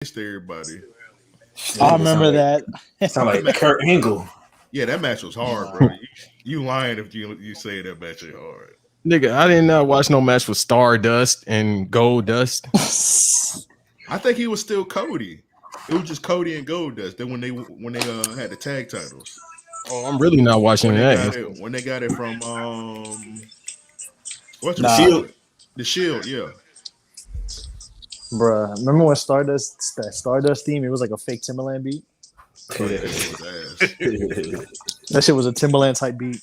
to everybody. I remember that. Sound like Kurt Angle. Yeah, that match was hard, bro. You lying if you say that match is hard. Nigga, I didn't watch no match with Stardust and Goldust. I think he was still Cody. It was just Cody and Goldust. Then when they had the tag titles. Oh, I'm really not watching that. When they got it from what's the Shield? The Shield, yeah. Bruh, remember when Stardust theme? It was like a fake Timbaland beat. Oh, yeah, that shit was a Timbaland type beat.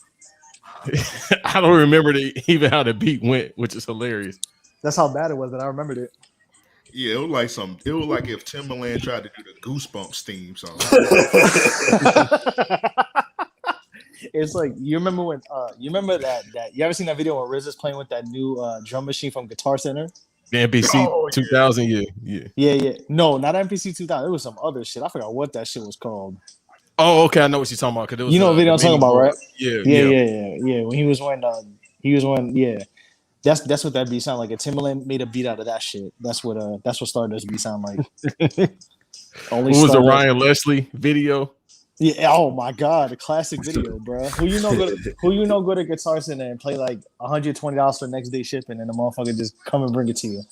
I don't remember even how the beat went, which is hilarious. That's how bad it was that I remembered it. Yeah, it was like if Timbaland tried to do the Goosebumps theme song. It's like you remember that you ever seen that video where Riz is playing with that new drum machine from Guitar Center? The NPC 2000, yeah. No, not NPC 2000. It was some other shit. I forgot what that shit was called. Oh, okay, I know what you're talking about. It was, you know what video I'm talking about, right? Yeah. When he was wearing, That's what that beat sound like. A Timbaland made a beat out of that shit. That's what Stardust beat sound like. What was the Ryan Leslie video? Yeah. Oh my god, a classic video, bro. Who you know go to Guitar Center and play like $120 for next day shipping, and the motherfucker just come and bring it to you.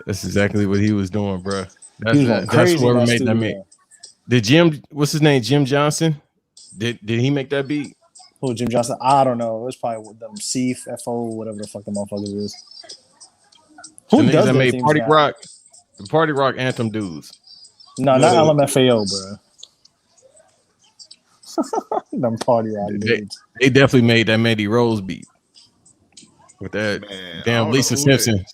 That's exactly what he was doing, bro. That's whoever made that beat. Did Jim? What's his name? Jim Johnson. Did he make that beat? Who, Jim Johnson? I don't know. It was probably with them CFO, whatever the fuck the motherfucker is. Who does that? Made Party Rock? The Party Rock anthem dudes. No, not LMFAO, bro. Them Party Rock dudes. They definitely made that Mandy Rose beat with that damn Lisa Simpson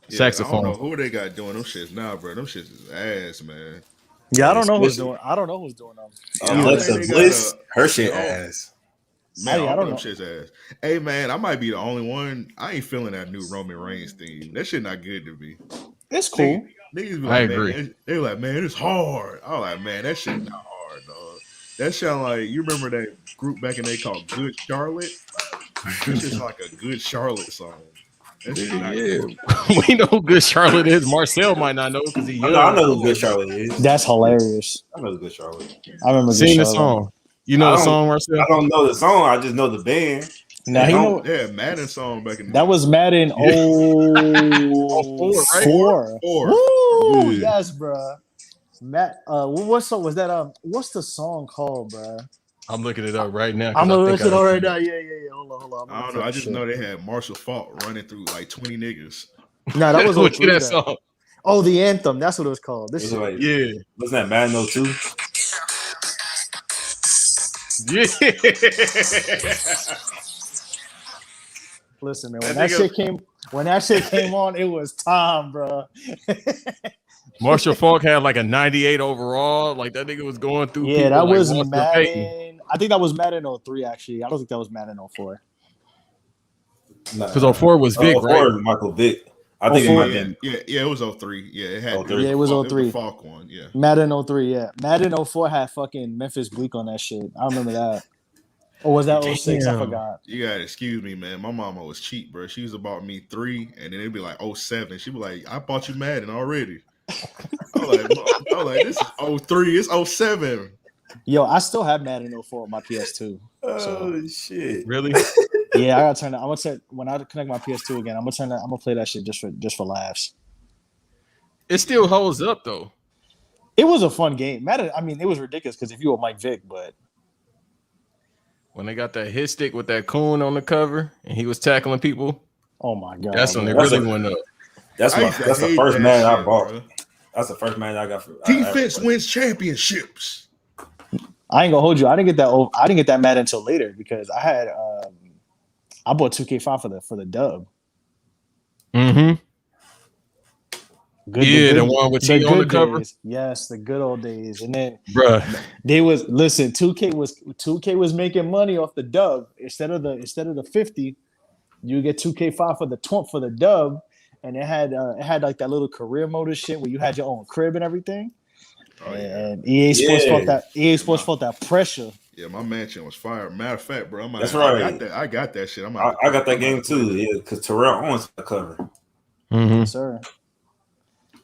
saxophone. I don't know who they got doing them shits now, bro. Them shits is ass, man. Yeah, I don't know who's doing them. Alexa Bliss, her shit ass. Man, I don't know. Shit's ass. Hey, man, I might be the only one. I ain't feeling that new Roman Reigns theme. That shit not good to me. It's cool. Niggas be like, I agree. They like, man, it's hard. I was like, man, that shit not hard, dog. That sound like, you remember that group back in the day called Good Charlotte? It's just like a Good Charlotte song. We know who Good Charlotte is. Marcel might not know because he young. I know who Good Charlotte is. That's hilarious. I know who Good Charlotte. I remember sing the song. You know the song, Marcel? I don't know the song. I just know the band. Now Madden song back in the that was Madden 04. Woo, yes, bro. Matt, what song was that? What's the song called, bro? I'm looking it up right now. I'm looking it up right now. Yeah. Hold on. I don't know. I just know they had Marshall Faulk running through like 20 niggas. No, that was Look at that song. Oh, the anthem. That's what it was called. This shit. Like, wasn't that Madden 02? Yeah. Listen, man, when that shit came on, it was time, bro. Marshall Faulk had like a 98 overall. Like that nigga was going through. Yeah, that was Madden. I think that was Madden 03, actually. I don't think that was Madden 04. Because 04 was Vic, right? Michael Vick. I think it might have been. Yeah, it was 03. Yeah, it had. 03. Yeah, it was 03. Falk one. Yeah, Madden 03. Yeah, Madden 04 had fucking Memphis Bleak on that shit. I remember that. Or was that 06? I forgot. You gotta excuse me, man. My mama was cheap, bro. She was about me 3, and then it'd be like 07. She'd be like, "I bought you Madden already." I was like, "This is 03. It's 07." Yo, I still have Madden 04 on my PS2. Oh shit! Really? Yeah, I gotta turn that. I'm gonna turn when I connect my PS2 again. I'm gonna turn that. I'm gonna play that shit just for laughs. It still holds up though. It was a fun game. Madden. I mean, it was ridiculous because if you were Mike Vick, but when they got that hit stick with that coon on the cover and he was tackling people, oh my god, that's when it really went up. That's the first man I bought. Bro. That's the first man I got. Defense wins championships. I ain't gonna hold you. I didn't get that Madden until later because I bought 2K5 for the dub. Mm-hmm. The one with T on the cover. Days. Yes, the good old days. And then, bruh, 2K was making money off the dub instead of the 50. You get 2K5 for the dub, and it had like that little career mode and shit where you had your own crib and everything. Oh, yeah. And EA Sports felt that pressure. Yeah, my mansion was fire. Matter of fact, bro, that's right. I got that shit. I got that game too. Yeah, because Terrell owns the cover. Mm-hmm. Yes, sir.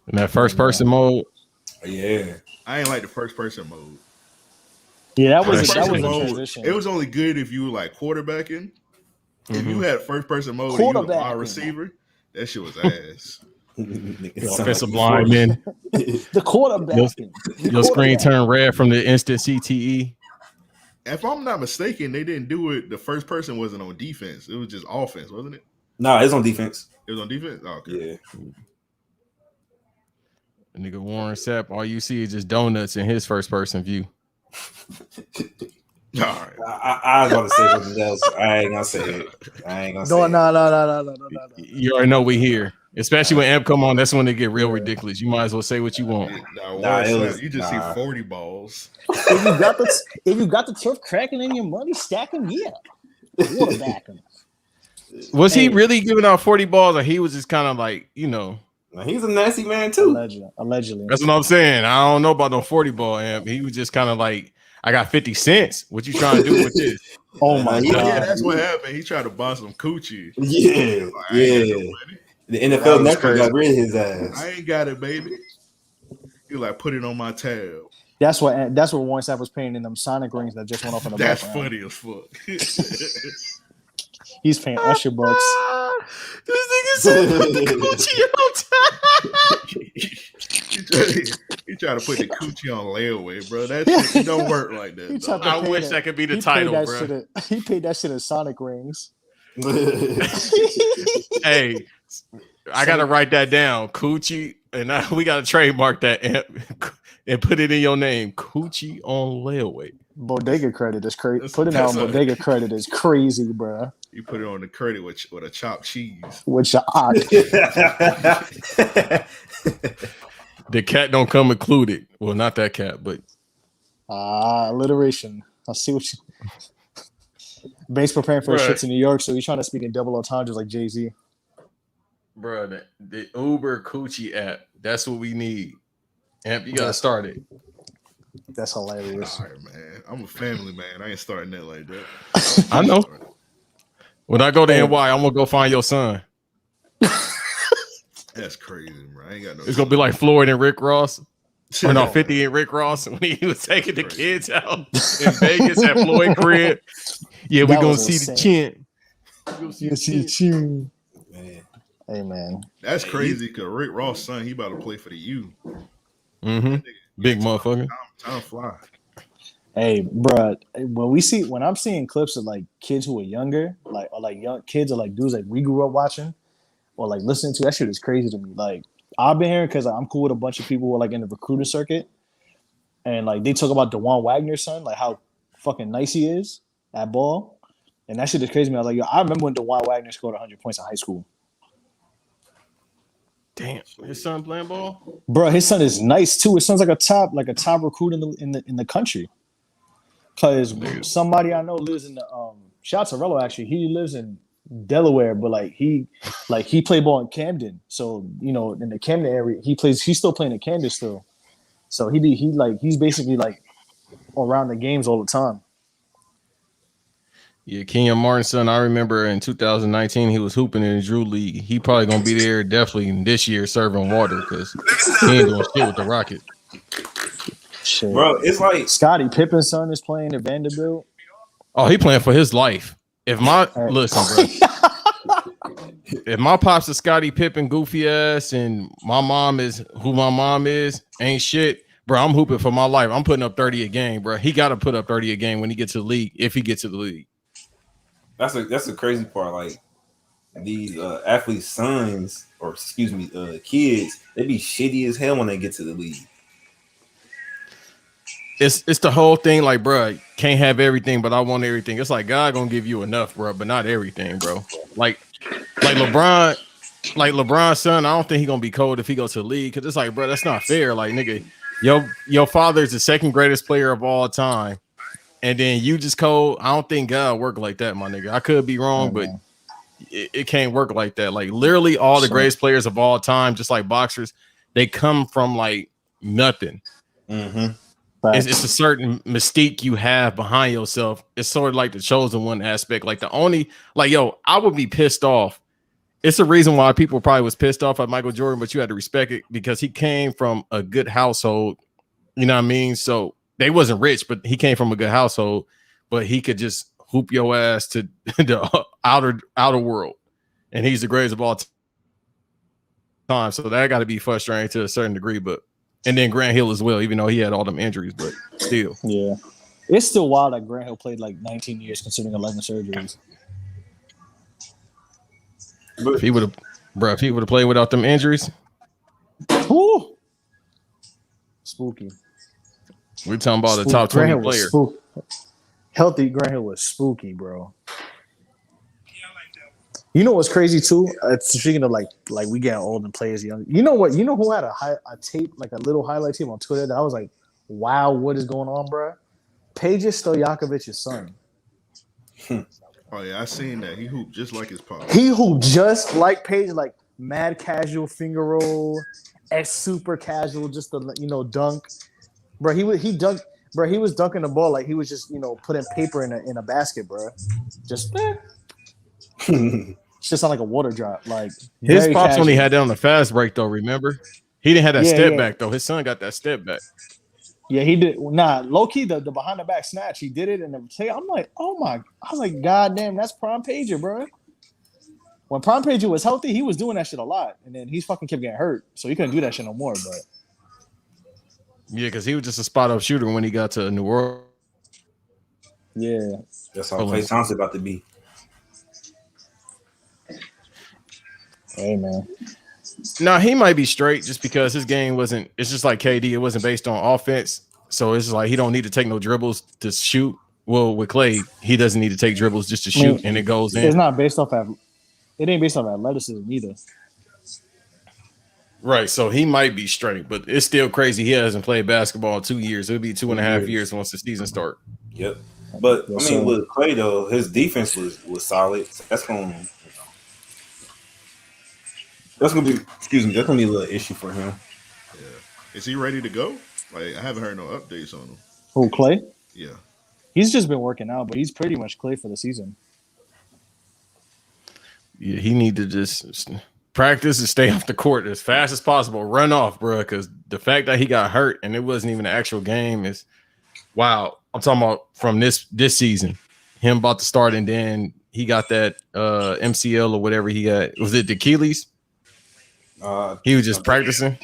In that first person mode. Yeah. I ain't like the first person mode. Yeah, that was a mode, transition. It was only good if you were like quarterbacking. If you had first person mode and you were a wide receiver, that shit was ass. Offensive lineman. The quarterback. Your screen turned red from the instant CTE. If I'm not mistaken, they didn't do it. The first person wasn't on defense. It was just offense, wasn't it? No, it was on defense. It was on defense? Oh, okay. Yeah. Nigga Warren Sapp, all you see is just donuts in his first person view. All right. I was about to say something else. I ain't gonna say it. No. You already know we here. Especially when Amp come on, that's when they get real ridiculous. You might as well say what you want. You just see 40 balls. If you got the turf cracking in your money, stack them, yeah. Quarterback them. Was he really giving out 40 balls, or he was just kind of like, you know? He's a nasty man too. Allegedly. That's what I'm saying. I don't know about no 40 ball, Amp. He was just kind of like, I got 50 cents. What you trying to do with this? Oh my God. Yeah, that's what happened. He tried to buy some coochie. Yeah. The NFL network got rid of his ass. I ain't got it, baby. He like, put it on my tab. That's what Warren Sapp was paying in them Sonic rings that just went off in the That's background. funny as fuck. He's paying Usher bucks. This nigga said put the coochie on top. He tried to put the coochie on layaway, bro. That shit don't work like that. I wish that could be the title, bro. He paid that shit in Sonic rings. Hey, I gotta write that down. Coochie, and we gotta trademark that and put it in your name. Coochie on layaway. Bodega credit is crazy. Putting out bodega credit is crazy, bro. You put it on the credit with a chopped cheese. With your eye. The cat don't come included. Well, not that cat, but alliteration. I see what you. Bank's preparing for his shits in New York, so he's trying to speak in double entendres like Jay-Z. Bro, the Uber Coochie app. That's what we need. Amp, you gotta start it. That's hilarious. All right, man. I'm a family man. I ain't starting that like that. I know. When I go to NY, I'm gonna go find your son. That's crazy, bro. I ain't got no. It's gonna be like Floyd and Rick Ross. Or no, 50 and Rick Ross when he was taking the kids out in Vegas at Floyd crib. Yeah, we're gonna see the chin. You see the chin. Man. Hey man. That's crazy because Rick Ross' son, he about to play for the U. Mm-hmm. Big motherfucker. Time fly. Hey, bro, when I'm seeing clips of like kids who are younger, like or like young kids or like dudes like we grew up watching or like listening to, that shit is crazy to me. Like I've been hearing because I'm cool with a bunch of people who are like in the recruiter circuit, and like they talk about DeJuan Wagner's son, like how fucking nice he is at ball, and that shit is crazy to me. I was like, yo, I remember when DeJuan Wagner scored 100 points in high school. Damn, his son playing ball, bro. His son is nice too. His son's like a top recruit in the country. Because somebody I know lives in the shout out to Rello, actually. He lives in Delaware, but he played ball in Camden. So, you know, in the Camden area, he's still playing in Camden still. So he's basically like around the games all the time. Yeah, Kenyon Martin's son, I remember in 2019 he was hooping in the Drew League. He probably gonna be there definitely this year serving water because he ain't doing shit with the Rockets. Shit. Bro, it's like Scottie Pippen's son is playing at Vanderbilt. Oh, he playing for his life. Listen, bro. If my pops is Scottie Pippen goofy ass and my mom is who my mom is, ain't shit, bro. I'm hooping for my life. I'm putting up 30 a game, bro. He got to put up 30 a game when he gets to the league, if he gets to the league. That's the crazy part. Like these athletes' sons, or excuse me, kids, they be shitty as hell when they get to the league. It's the whole thing, like, bro, can't have everything, but I want everything. It's like God gonna give you enough, bro, but not everything, bro. Like LeBron's son, I don't think he gonna be cold if he goes to the league, because it's like, bro, that's not fair. Like, nigga, your father's the second greatest player of all time, and then you just cold. I don't think God work like that, my nigga. I could be wrong, but it can't work like that. Like, literally all the greatest players of all time, just like boxers, they come from like nothing. Mm-hmm. It's a certain mystique you have behind yourself. It's sort of like the chosen one aspect. Like I would be pissed off it's a reason why people probably was pissed off at Michael Jordan, but you had to respect it because he came from a good household. You know what I mean? So they wasn't rich, but he came from a good household, but he could just hoop your ass to the outer world. And he's the greatest of all time. So that got to be frustrating to a certain degree. But and then Grant Hill as well, even though he had all them injuries, but still. Yeah. It's still wild that Grant Hill played like 19 years considering 11 surgeries. If he would have played without them injuries. Woo! Spooky. We're talking about the top 20 player. Healthy Grant Hill was spooky, bro. You know what's crazy too? Speaking of like we getting old and players young. You know what? You know who had a tape, like a little highlight tape on Twitter that I was like, wow, what is going on, bro? Peja Stojakovic's son. Oh yeah, I seen that. He hooped just like his pop. He hooped just like Peja, like mad casual finger roll, super casual, just the dunk. Bro, he dunked. Bro, he was dunking the ball like he was just putting paper in a basket, bro. Just it's just like a water drop. Like his pops only had that on the fast break though. Remember, he didn't have that step back though. His son got that step back. Yeah, he did. Nah, low key the behind the back snatch. He did it, and I'm like, oh my! I was like, God damn, that's Prime Pager, bro. When Prime Pager was healthy, he was doing that shit a lot, and then he fucking kept getting hurt, so he couldn't do that shit no more. But yeah, because he was just a spot up shooter when he got to New Orleans. Yeah, that's how Clay Thompson about to be. Hey man. No, he might be straight just because his game wasn't. It's just like KD. It wasn't based on offense, so it's like he don't need to take no dribbles to shoot. Well, with Clay, he doesn't need to take dribbles just to shoot, and it goes in. It's not based off. It ain't based off athleticism either. Right, so he might be straight, but it's still crazy. He hasn't played basketball in 2 years. It'll be 2.5 years once the season starts. Yep, but I mean, with Clay though, his defense was solid. So that's gonna be that's gonna be a little issue for him. Yeah, is he ready to go? Like I haven't heard no updates on him. Who, Clay? Yeah, he's just been working out, but he's pretty much Clay for the season. Yeah, he need to just practice and stay off the court as fast as possible. Run off, bro, because the fact that he got hurt and it wasn't even an actual game is wow. I'm talking about from this season, him about to start, and then he got that MCL or whatever he got. Was it the Achilles? He was just practicing.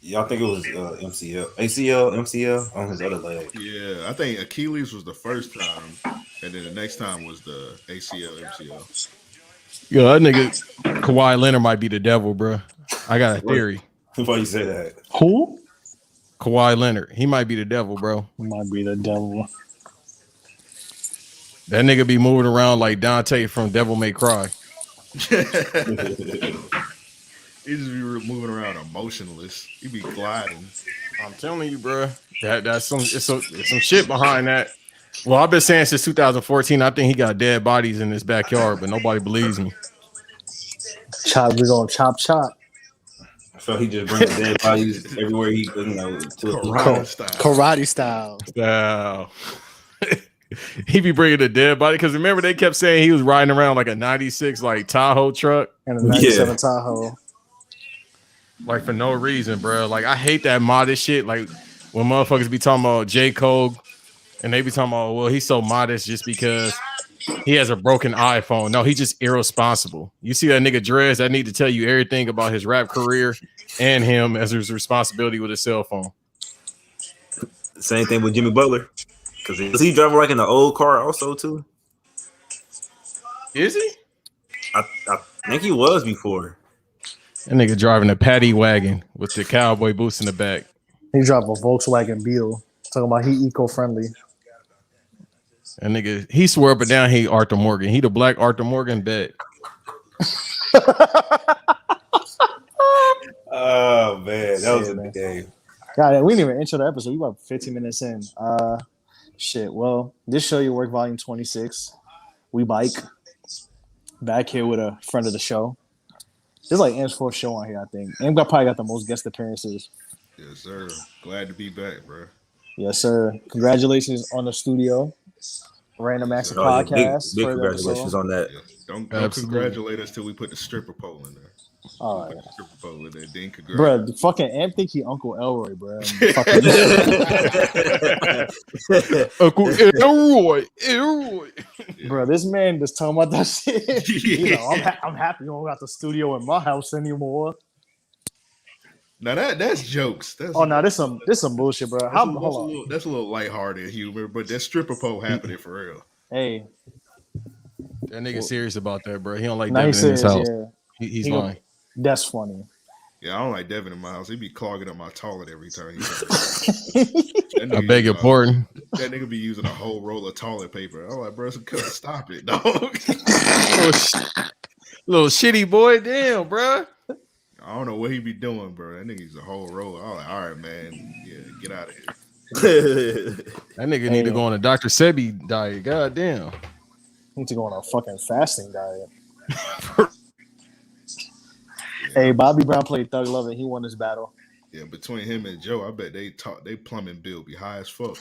Yeah, I think it was MCL on his other leg. Yeah, I think Achilles was the first time, and then the next time was the ACL, MCL. Yo, that nigga Kawhi Leonard might be the devil, bro. I got a theory. Why you say that? Who? Kawhi Leonard. He might be the devil, bro. He might be the devil. That nigga be moving around like Dante from Devil May Cry. He just be moving around emotionless. He be gliding. I'm telling you, bro. That's some shit behind that. Well, I've been saying since 2014. I think he got dead bodies in his backyard, but nobody believes me. We're gonna chop. So he just brings dead bodies everywhere he, karate style. Wow. He be bringing a dead body because remember they kept saying he was riding around like a 96 like Tahoe truck and a 97 Tahoe. Like for no reason, bro. Like I hate that modest shit. Like when motherfuckers be talking about J. Cole and they be talking about, well, he's so modest just because he has a broken iPhone. No, he's just irresponsible. You see that nigga Drez, I need to tell you everything about his rap career and him as his responsibility with his cell phone. Same thing with Jimmy Butler. Because he driving like in an old car also too? Is he? I think he was before. That nigga driving a paddy wagon with the cowboy boots in the back. He drove a Volkswagen Beetle. Talking about he eco-friendly. That nigga, he swore up and down he Arthur Morgan. He the black Arthur Morgan bet. Oh man, that was a big game. God, we didn't even intro the episode. We about 15 minutes in. Shit. Well, this show your work volume 26. We bike. Back here with a friend of the show. This is like M's fourth show on here, I think. M probably got the most guest appearances. Yes, sir. Glad to be back, bro. Yes, sir. Congratulations on the studio. Random Acts of Oh yeah, big Podcast. big First congratulations episode. on that. Yeah. Don't Absolutely. congratulate us till we put the stripper pole in there. All Put right, the stripper pole in there. Then bro. congratulate. The fucking Amp think he Uncle Elroy, bro. Uncle Elroy. Bro, this man just talking about that shit. Yeah. I'm happy I don't got the studio in my house anymore. Now that's jokes. That's Oh no, this some bullshit, bro. Hold on. that's a little lighthearted humor, but that stripper pole happening for real. Hey, That nigga serious about that, bro. He don't like now he Devin in his says, house. yeah, He's he gonna- lying. that's funny. Yeah, I don't like Devin in my house. He be clogging up my toilet every time he comes. That I nigga beg your use, pardon. That nigga be using a whole roll of toilet paper. I'm like, bro, stop it, dog. Little shitty boy. Damn, bro. I don't know what he be doing, bro. That nigga use a whole roll. I'm like, all right, man, yeah, get out of here. That nigga need to go on a Dr. Sebi diet. God damn. Need to go on a fucking fasting diet. Hey, Bobby Brown played Thug Love and he won this battle. Yeah, between him and Joe, I bet they plumbing bill be high as fuck.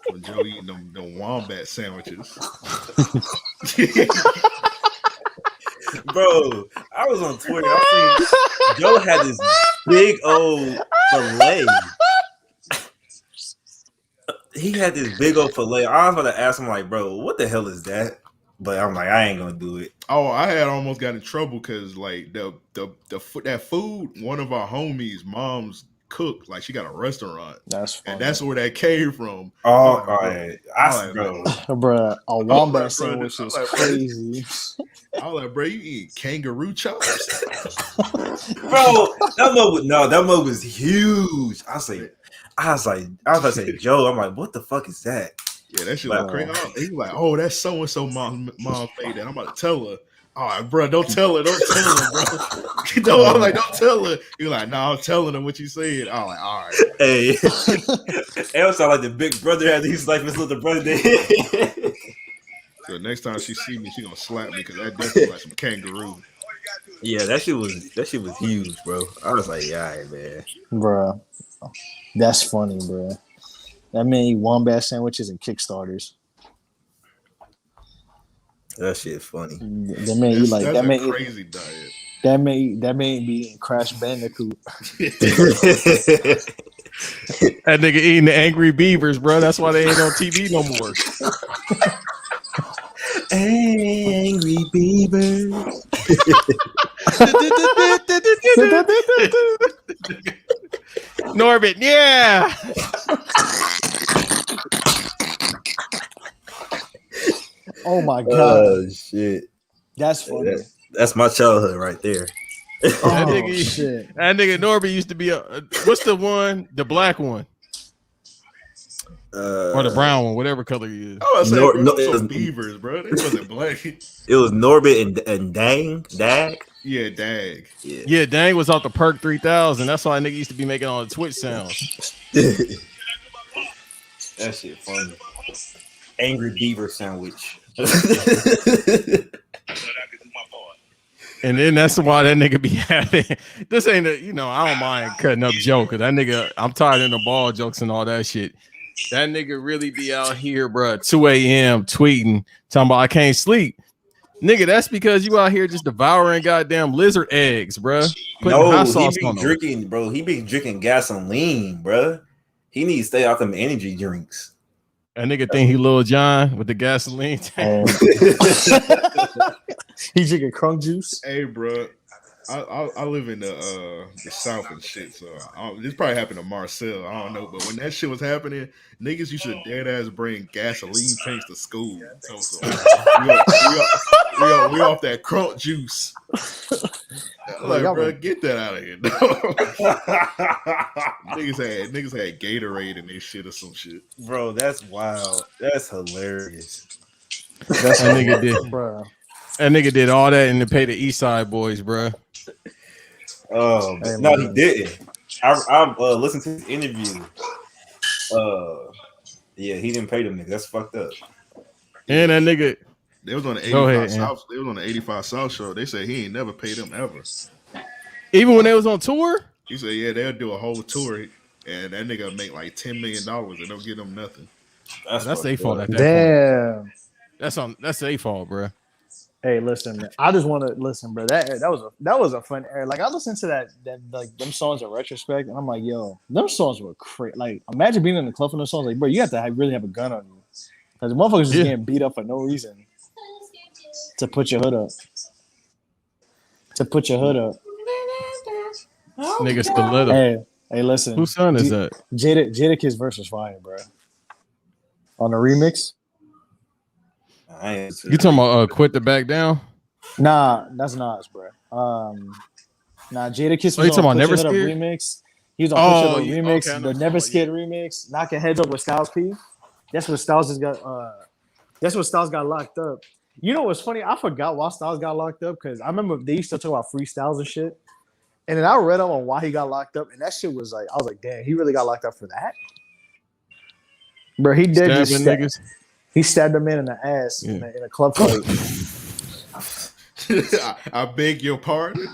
When Joe eating them wombat sandwiches. Bro, I was on Twitter. I seen Joe had this big old fillet. He had this big old fillet. I was about to ask him, like, bro, what the hell is that? But I'm like, I ain't gonna do it. Oh, I had almost got in trouble because like that food, one of our homies' moms cooked. Like she got a restaurant, That's funny. and that's where that came from. Oh, I'm like, all bro. right. I'm Bro. Bruh, a like, wombat bro, sandwich I'm is like, bro, crazy. I was like, bro, you eat kangaroo chops? Bro, that mug was huge. I was about to say, Joe, I'm like, what the fuck is that? Yeah, that shit was crazy. He was like, oh, that's so and so mom made that. I'm about to tell her. All right, bro, don't tell her, bro. No, I'm like, don't tell her. You're like, no, I'm telling her what you said. I'm like, all right. Hey, it was sound like the big brother had these like his little brother did. So next time she see me, she gonna slap me because that definitely like some kangaroo. Yeah, that shit was huge, bro. I was like, yeah, all right, man. Bruh, that's funny, bruh. That man eat wombat sandwiches and Kickstarters. That shit funny. That man eat like That's that a man. crazy diet. That man be eating Crash Bandicoot. That nigga eating the Angry Beavers, bro. That's why they ain't on TV no more. Angry Beaver. Norbit, yeah. Oh my god, Oh shit. that's funny. That's my childhood right there. That Oh nigga, shit. that nigga Norbit used to be what's the one? The black one or the brown one, whatever color he is. I was saying, bro, it some was- beavers, bro. They wasn't black. It was Norbit and Dag. Yeah, dag. Yeah. Yeah, Dang was off the Perk 3000. That's why nigga used to be making all the Twitch sounds. That shit funny. Angry Beaver sandwich. And then that's why that nigga be having this ain't a, I don't mind cutting up joke because that nigga, I'm tired of the ball jokes and all that shit. That nigga really be out here, bro, 2 a.m. tweeting, talking about I can't sleep. Nigga, that's because you out here just devouring goddamn lizard eggs, bro. No, he be drinking, bro. He be drinking gasoline, bro. He needs to stay off them energy drinks. That nigga think he Lil John with the gasoline tank. He drinking crunk juice. Hey, bro, I live in the South and shit, so this probably happened to Marcel. I don't know, but when that shit was happening, niggas used to dead ass bring gasoline tanks to school. So we off that crunk juice. Like, bro, get that out of here. niggas had Gatorade and this shit or some shit. Bro, that's wild. That's hilarious. That's that nigga did, bro. That nigga did all that and to pay the East Side Boys, bro. Oh, no, he didn't. I listened to his interview. Yeah, he didn't pay them niggas. That's fucked up. And that nigga, they was on the 85 South. They was on the 85 South show. They said he ain't never paid them ever. Even when they was on tour? He said, yeah, they'll do a whole tour, and that nigga make like $10 million and don't give them nothing. That's their fault at that point. Damn. That's their fault, bro. Hey, listen, man. I just want to listen, bro. That was a fun era. Like I listened to that like them songs in retrospect, and I'm like, yo, them songs were crazy. Like imagine being in the club for those songs. Like, bro, you have to really have a gun on you because the motherfuckers just getting beat up for no reason. To put your hood up. Nigga Stiletto. Hey, listen. Whose son is that? Jadakiss versus Fire, bro. On the remix. You talking about Quit the Back Down? Nah, that's Nas, bro. Jadakiss was on on Never Push It Up Scared remix. He was on Push It Up remix, okay, the Never Scared remix, Knocking Heads Up with Styles P. That's what Styles has got. That's what Styles got locked up. You know what's funny? I forgot why Styles got locked up because I remember they used to talk about freestyles and shit. And then I read up on why he got locked up, and that shit was like, I was like, damn, he really got locked up for that? Bro, he did just niggas. He stabbed a man in the ass in a club fight. I beg your pardon.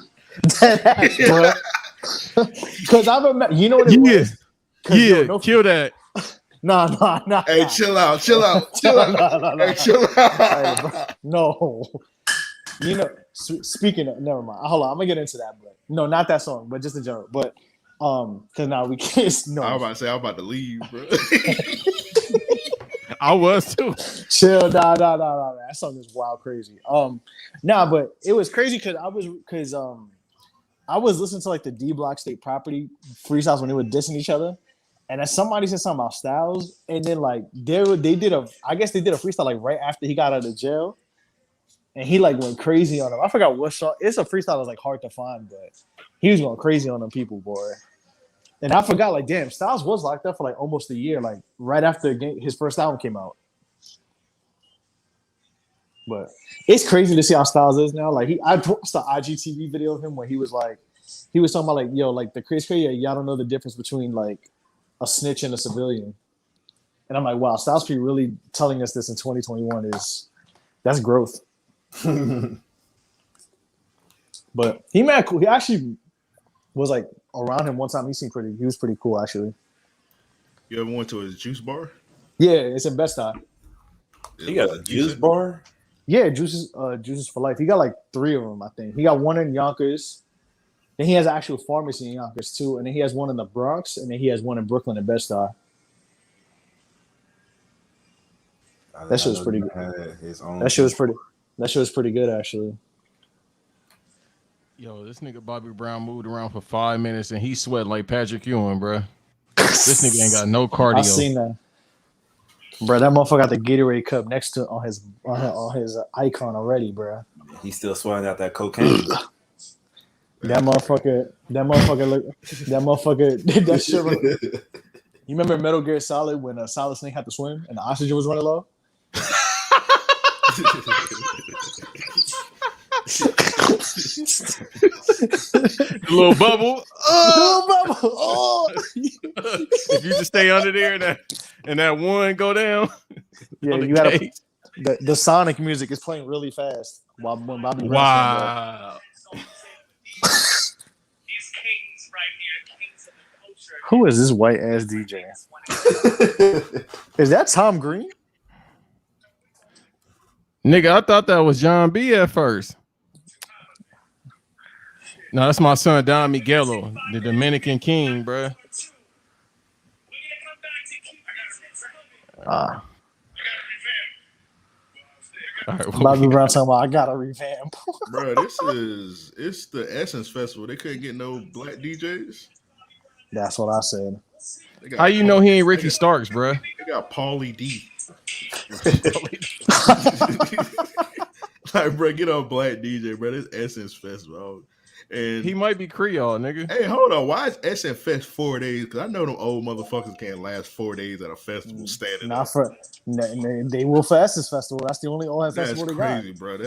That ass, bro. Because I remember, you know what it was? Kill that. Nah. Hey, chill out. Nah. Hey, chill out. Hey, bro, no. You know, speaking of, never mind. Hold on, I'm gonna get into that, but no, not that song, but just in general. But because now we can't. No, I was about to say I'm about to leave, bro. I was too. Chill, nah. That song is wild crazy. But it was crazy because I was listening to like the D Block State Property freestyles when they were dissing each other, and then somebody said something about Styles, and then like they did a freestyle like right after he got out of jail. And he like went crazy on him. I forgot what song. It's a freestyle that's like hard to find, but he was going crazy on them people, boy. And I forgot, like, damn, Styles was locked up for like almost a year, like right after his first album came out. But it's crazy to see how Styles is now. Like I watched the IGTV video of him where he was talking about like, yo, like the crazy, y'all don't know the difference between like a snitch and a civilian. And I'm like, wow, Styles P really telling us this in 2021 that's growth. But he mad cool. He actually was like around him one time. He was pretty cool actually. You ever went to his juice bar? Yeah, it's in Bed-Stuy. He got a juice bar? Yeah, juices for life. He got like 3 of them, I think. He got one in Yonkers. Then he has an actual pharmacy in Yonkers too, and then he has one in the Bronx, and then he has one in Brooklyn in Bed-Stuy. That shit was pretty good. That shit was pretty good, actually. Yo, this nigga Bobby Brown moved around for 5 minutes and he sweat like Patrick Ewing, bro. This nigga ain't got no cardio. I seen that, bro. That motherfucker got the Gatorade cup next to on his icon already, bro. He's still sweating out that cocaine. That motherfucker. That shit. You remember Metal Gear Solid when Solid Snake had to swim and the oxygen was running low? The little bubble. Oh. If you just stay under there and that one go down. Yeah, you gotta. The Sonic music is playing really fast when Bobby Brown. Wow. Who is this white ass DJ? Is that Tom Green? Nigga, I thought that was John B at first. No, that's my son Don Miguelo, the Dominican King, bro. All right, Bobby Brown talking about I got a revamp. Bro, it's the Essence Festival. They couldn't get no black DJs. That's what I said. How you know he ain't Ricky Starks, bro? They got Paulie D. Like, bro, get on black DJ, bro. This Essence Festival. And he might be Creole, nigga. Hey, hold on. Why is Essence Fest 4 days? Because I know them old motherfuckers can't last 4 days at a festival standing Not up. They will for Essence Festival. That's the only old festival they got. That's crazy, bro.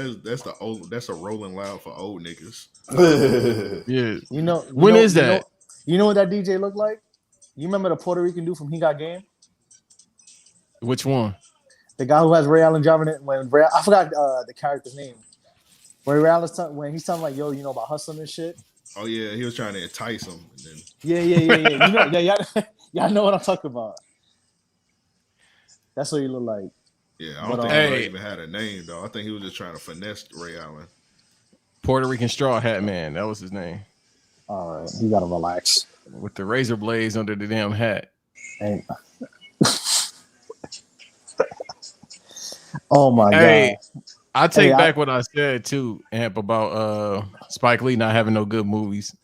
That's a Rolling Loud for old niggas. Yeah. When is that? You know what that DJ looked like? You remember the Puerto Rican dude from He Got Game? Which one? The guy who has Ray Allen driving it. I forgot the character's name. Where Ray Allen's when he's talking like, yo, you know about hustling and shit. Oh yeah, he was trying to entice him. And then... Yeah. Y'all know what I'm talking about. That's what he looked like. Yeah, I But don't think Hey. he even had a name though. I think he was just trying to finesse Ray Allen. Puerto Rican straw hat man. That was his name. all right, you gotta relax. With the razor blades under the damn hat. And oh my Hey, god. I take Hey, back what I said too, Amp, about Spike Lee not having no good movies.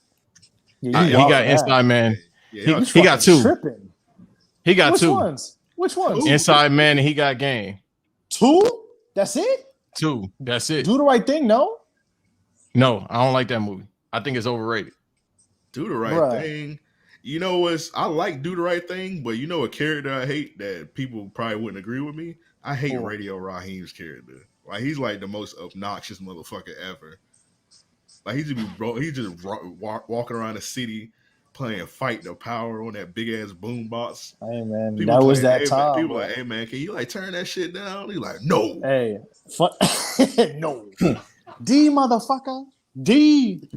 Yeah, He wild got for that. Inside Man. Yeah, You y'all He got fucking two. tripping. He got Which two. ones? Which ones? Who? Inside Man and he got Game. Two? That's it? Two. That's it. Do the right thing, no? No, I don't like that movie. I think it's overrated. Do the right Bruh. thing. You know what's I like Do the Right Thing, but you know a character I hate that people probably wouldn't agree with me? I hate Who? Radio Raheem's character. Like he's like the most obnoxious motherfucker ever. Like he's just walking around the city playing Fight the Power on that big ass boom box. Hey man, People that was playing, that hey, man, time. people bro. like, hey man, can you like turn that shit down? He's like, no. Hey, no. D motherfucker. D.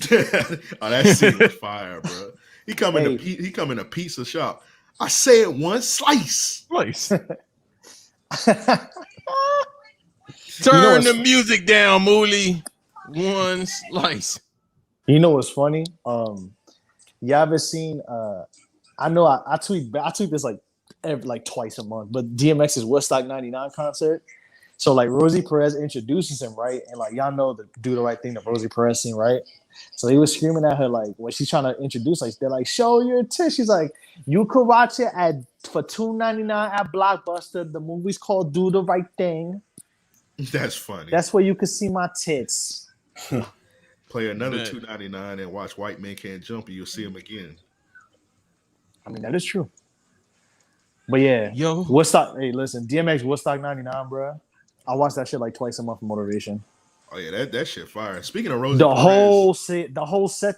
Oh, that scene was fire, bro. He come in a pizza shop. I said one slice. Place. You know Turn what's- the music down, Mooly. One slice. You know what's funny? You ever seen I know I tweet this like twice a month, but DMX's Woodstock 99 concert. So like Rosie Perez introduces him, right? And like y'all know the Do the Right Thing, the Rosie Perez scene, right? So he was screaming at her like when she's trying to introduce, like they're like, show your tits. She's like, you could watch it for $2.99 at Blockbuster. The movie's called Do the Right Thing. That's funny. That's where you could see my tits. Play another Man. $2.99 and watch White Men Can't Jump and you'll see him again. I mean, that is true. But yeah, Yo. Woodstock. Hey, listen, DMX Woodstock 99, bro. I watch that shit like twice a month for motivation. Oh yeah, that shit fire. Speaking of Rosie The Perez, whole set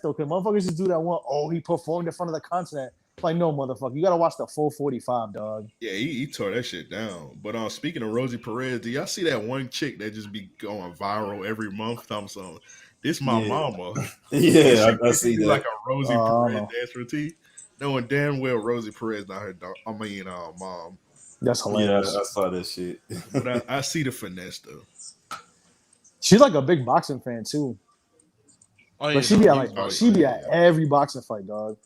though, because motherfuckers just do that one. Oh, he performed in front of the continent. Like, no, motherfucker, you gotta watch the full 45, dog. yeah, he tore that shit down. But speaking of Rosie Perez, do y'all see that one chick that just be going viral every month? Something. This my mama. Yeah, I see that. Like a Rosie Perez no. dance routine. Knowing damn well Rosie Perez not her dog. I mean, mom. That's Yeah, hilarious. I saw that shit. But I see the finesse though. She's like a big boxing fan too. Oh, yeah, But she be at yeah. every boxing fight, dog.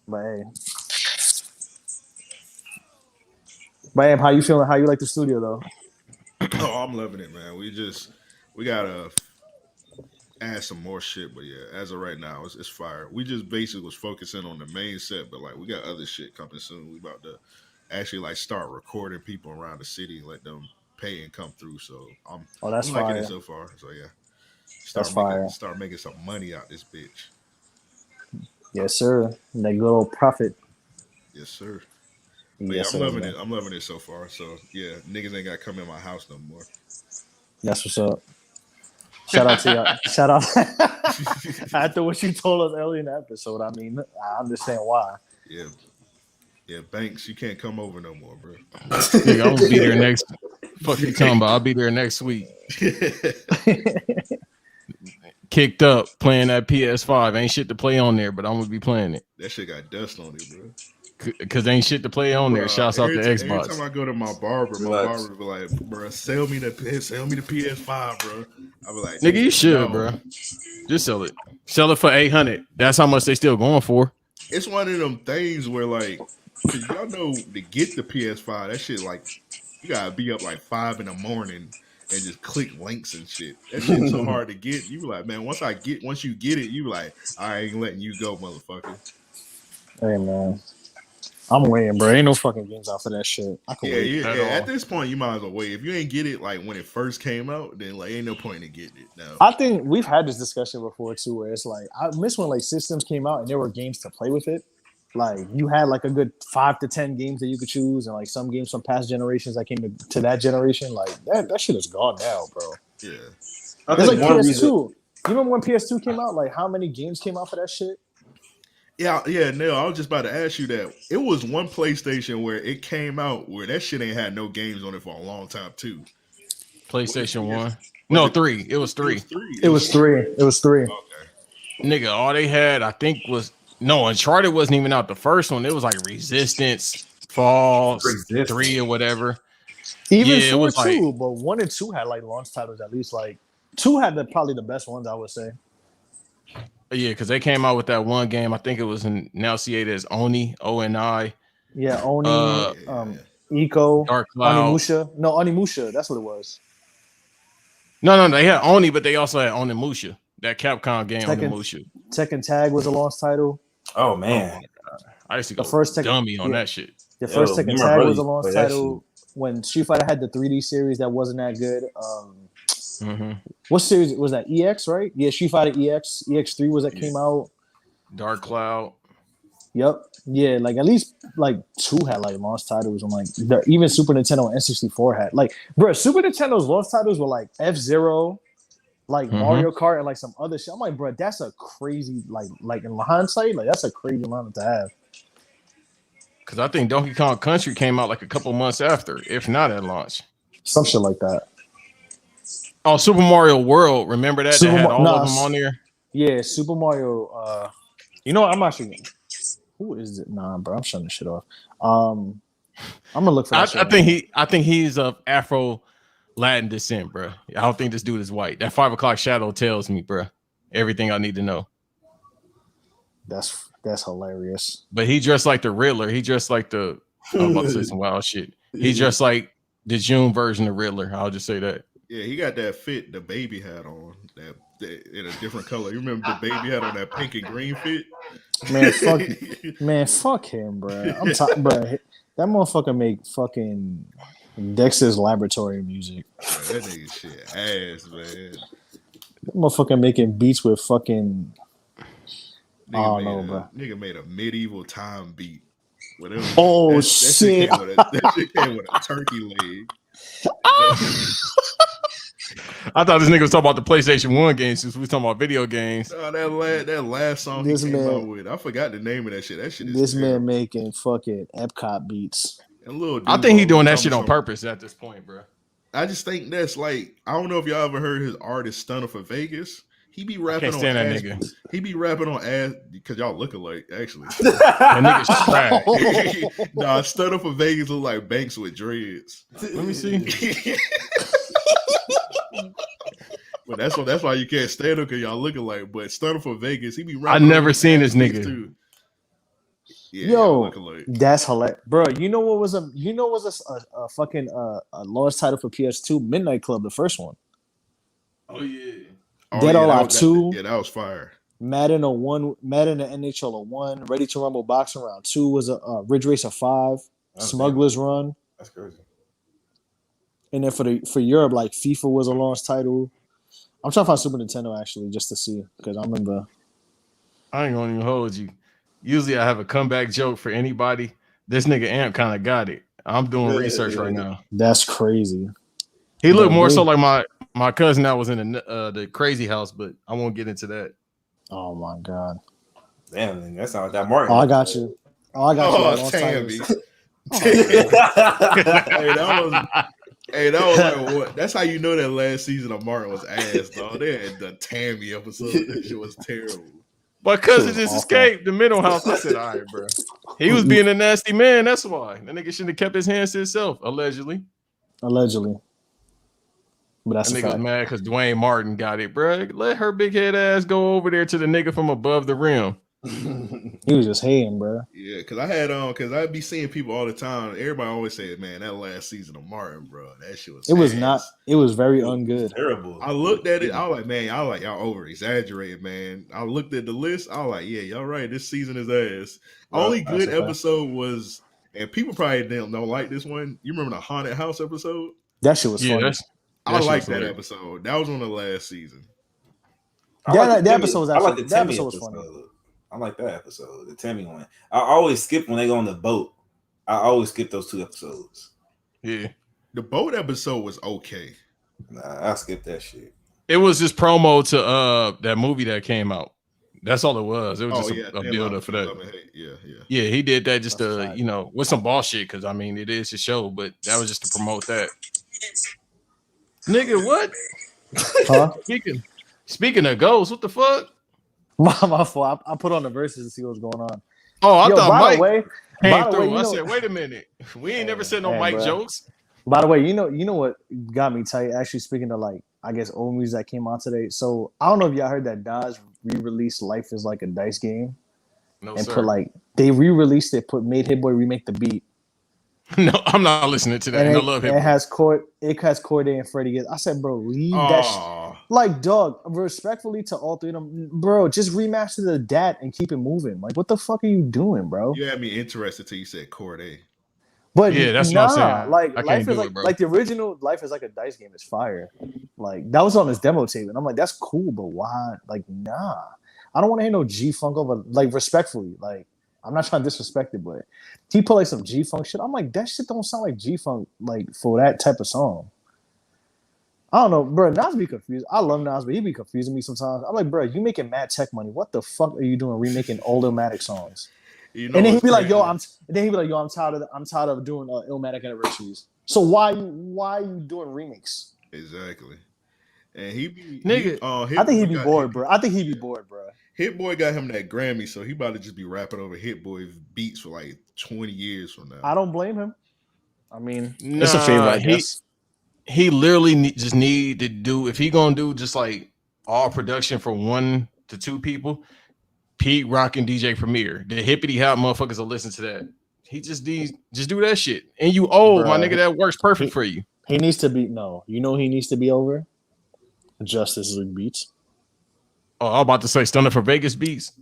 But hey. How you feeling? How you like the studio though? Oh, I'm loving it, man. We gotta add some more shit, but yeah, as of right now, it's fire. We just basically was focusing on the main set, but like we got other shit coming soon. We about to actually like start recording people around the city and let them pay and come through. So I'm That's liking fire. it so far. So yeah, start making some money out this bitch. Yes, sir. That good old profit. Yes, sir. But Yes, yeah, sir, I'm loving man. it. I'm loving it so far. So yeah, niggas ain't gotta come in my house no more. That's what's up. Shout out to y'all. Shout out. After what you told us earlier in the episode, I mean, I understand why. Yeah, Banks, you can't come over no more, bro. Nigga, I'm gonna be there next. Fuck you talking about? I'll be there next week. Kicked up playing that PS5. Ain't shit to play on there, but I'm gonna be playing it. That shit got dust on it, bro. Cause ain't shit to play on there. Shouts out to Every Xbox. time I go to my barber Relax. be like, bro, sell me the PS5, bro. I be like, Nigga, you should, no. bro. Just sell it. Sell it for $800. That's how much they still going for. It's one of them things where like, 'cause y'all know to get the PS5, that shit like you gotta be up like 5 in the morning and just click links and shit. That shit's so hard to get. You be like, man, once you get it, you be like, I ain't letting you go, motherfucker. Hey man, I'm waiting, bro. Ain't no fucking games out for that shit. I can wait. Yeah. at all. At this point, you might as well wait. If you ain't get it like when it first came out, then like ain't no point in getting it now. I think we've had this discussion before too, where it's like I miss when like systems came out and there were games to play with it. Like you had like a good 5 to 10 games that you could choose, and like some games from past generations that came to that generation. Like that shit is gone now, bro. Yeah. I It's like think one PS2. reason. You remember when PS2 came out? Like how many games came out for that shit? Yeah, Neil, I was just about to ask you that. It was one PlayStation where it came out where that shit ain't had no games on it for a long time too. PlayStation Was 1. No, 3. It was 3. It was three. Okay. Nigga, all they had, I think, was Uncharted wasn't even out the first one. It was like Resistance, Fall Existed. 3 or whatever. Even Yeah, it 4 was too, like but 1 and 2 had like launch titles at least. Like 2 had probably the best ones, I would say. yeah, because they came out with that one game. I think it was enunciated as Oni ONI. Yeah, Oni, Yeah. Eco, Dark Cloud. Onimusha. No, Onimusha. That's what it was. No, they had Oni, but they also had Onimusha. That Capcom game, Onimusha. Tekken Tag was a launch title. Oh Oh man, my god, I used to The go first Tekken, dummy on yeah, that shit. the first me and Tekken my Tag brother was a used to launch play that title. When Street Fighter had the 3D series, that wasn't that good. What series was that? EX, right? Yeah, Street Fighter EX. EX3 was that came out. Dark Cloud. Yep. Yeah, like at least like 2 had like launch titles, and like even Super Nintendo and N64 had like, bro, Super Nintendo's launch titles were like F-Zero, like Mario Kart, and like some other shit. I'm like, bro, that's a crazy like in hindsight, like that's a crazy amount to have. Because I think Donkey Kong Country came out like a couple months after, if not at launch. Some shit like that. Oh, Super Mario World. Remember that? That had all of them on there? Yeah, Super Mario. You know what? I'm actually. Who is it? Nah, bro, I'm shutting this shit off. I'm gonna look for that. I think he's of Afro Latin descent, bro. I don't think this dude is white. That 5 o'clock shadow tells me, bro, everything I need to know. That's hilarious. But he dressed like the Riddler. He dressed like the. I'm about to say some wild shit. He dressed like the June version of Riddler. I'll just say that. Yeah, he got that fit the baby had on that in a different color. You remember the baby had on that pink and green fit? Fuck him, bro. I'm talking, bro. That motherfucker make fucking Dexter's Laboratory music. Bro, that nigga shit ass, man. That motherfucker making beats with fucking. Nigga made a medieval time beat. Whatever. Shit! That shit came with a turkey leg. I thought this nigga was talking about the PlayStation 1 games since we was talking about video games. That last song he came out with, I forgot the name of that shit. That shit is this terrible. man making fucking Epcot beats. I think he doing that shit on purpose at this point, bro. I just think that's like, I don't know if y'all ever heard his artist Stunner for Vegas. He be rapping on that ass. nigga. He be rapping on ass because y'all look alike, actually. That nigga's trash. Nah, Stunner for Vegas look like Banks with dreads. Let me see. But that's why you can't stand him because y'all look alike. But Stunner for Vegas, he be rapping. I never seen this nigga. Too. Yeah, yo, that's hilarious, bro. You know what was a fucking a launch title for PS2? Midnight Club, the first one. Oh yeah. Dead or Alive 2. Yeah, that was fire. Madden 01, Madden and NHL 01, Ready to Rumble Boxing Round 2 was a Ridge Racer 5, Smuggler's Run. That's crazy. And then for Europe, like FIFA was a launch title. I'm trying to find Super Nintendo actually just to see because I remember. I ain't gonna even hold you. Usually I have a comeback joke for anybody. This nigga Amp kind of got it. I'm doing research right now. That's crazy. He looked more so like my cousin that was in the crazy house, but I won't get into that. Oh my god. Damn, that sounds like that Martin. Oh, I got you. Tammy. Hey, that was like what? That's how you know that last season of Martin was ass, dog. They had the Tammy episode. That shit was terrible. But cousin just escaped the mental house. I said, all right, bro. He was being a nasty man. That's why. That nigga shouldn't have kept his hands to himself, allegedly. But that's that nigga was mad because Dwayne Martin got it, bro. Let her big head ass go over there to the nigga from above the rim. He was just hating, bro. Yeah, because I had because I'd be seeing people all the time. Everybody always said, "Man, that last season of Martin, bro, that shit was." It was very ungood. Terrible. I looked at it. I was like, "Man, y'all over exaggerated, man." I looked at the list. I was like, "Yeah, y'all right. This season is ass." Only good episode was, and people probably don't like this one. You remember the haunted house episode? That shit was funny. I like that episode. That was on the last season. That episode was actually. That episode was funny. I like that episode, the Tammy one. I always skip when they go on the boat. I always skip those 2 episodes. Yeah. The boat episode was okay. Nah, I skipped that shit. It was just promo to that movie that came out. That's all it was. It was just a build up for that. Yeah, he did that just to, with some bullshit, because I mean it is a show, but that was just to promote that. Nigga, what? Huh? Speaking of ghosts, what the fuck? My fault. I put on the verses to see what's going on. Oh, I thought by Mike the way, came through. I said, wait a minute. We ain't never said no hey, Mike bro. jokes. By the way, you know what got me tight? Actually, speaking of like, I guess old music that came out today. So I don't know if y'all heard that Nas re-released "Life Is Like a Dice Game" No, and sir. put like they re-released it, made Hit Boy remake the beat. No, I'm not listening to that. And I love it Hit Boy. has Corday and Freddie. I said, bro, leave that. Like, dog, respectfully to all three of them, bro, just remaster the Dat and keep it moving. Like, what the fuck are you doing, bro? You had me interested till you said Corday. But yeah, that's what I'm saying. like I Life can't is do like it, bro. like the original Life Is Like a Dice Game is fire. Like that was on his demo tape, and I'm like, that's cool, but why? Like, nah, I don't want to hear no G Funk over. Like, respectfully, like I'm not trying to disrespect it, but he put like some G Funk shit. I'm like, that shit don't sound like G Funk like for that type of song. I don't know, bro. Nas be confused. I love Nas, but he be confusing me sometimes. I'm like, bro, you making mad tech money. What the fuck are you doing remaking old Illmatic songs? You know, And then he'd be like, "Yo, I'm tired of doing Illmatic anniversaries. So why are you doing remakes?" Exactly. And he be Nigga, I think he'd be bored, bro. Hit Boy got him that Grammy, so he about to just be rapping over Hit Boy beats for like 20 years from now. I don't blame him. I mean, nah, it's a favor, I guess. He literally just need to do, if he gonna do just like all production for 1 to 2 people, Pete Rock and DJ Premier, the hippity hop motherfuckers will listen to that. He just do that shit. And you old, my nigga, that works perfect for you. He needs to be he needs to be over Justice League beats. Oh, I'm about to say Stunner for Vegas beats.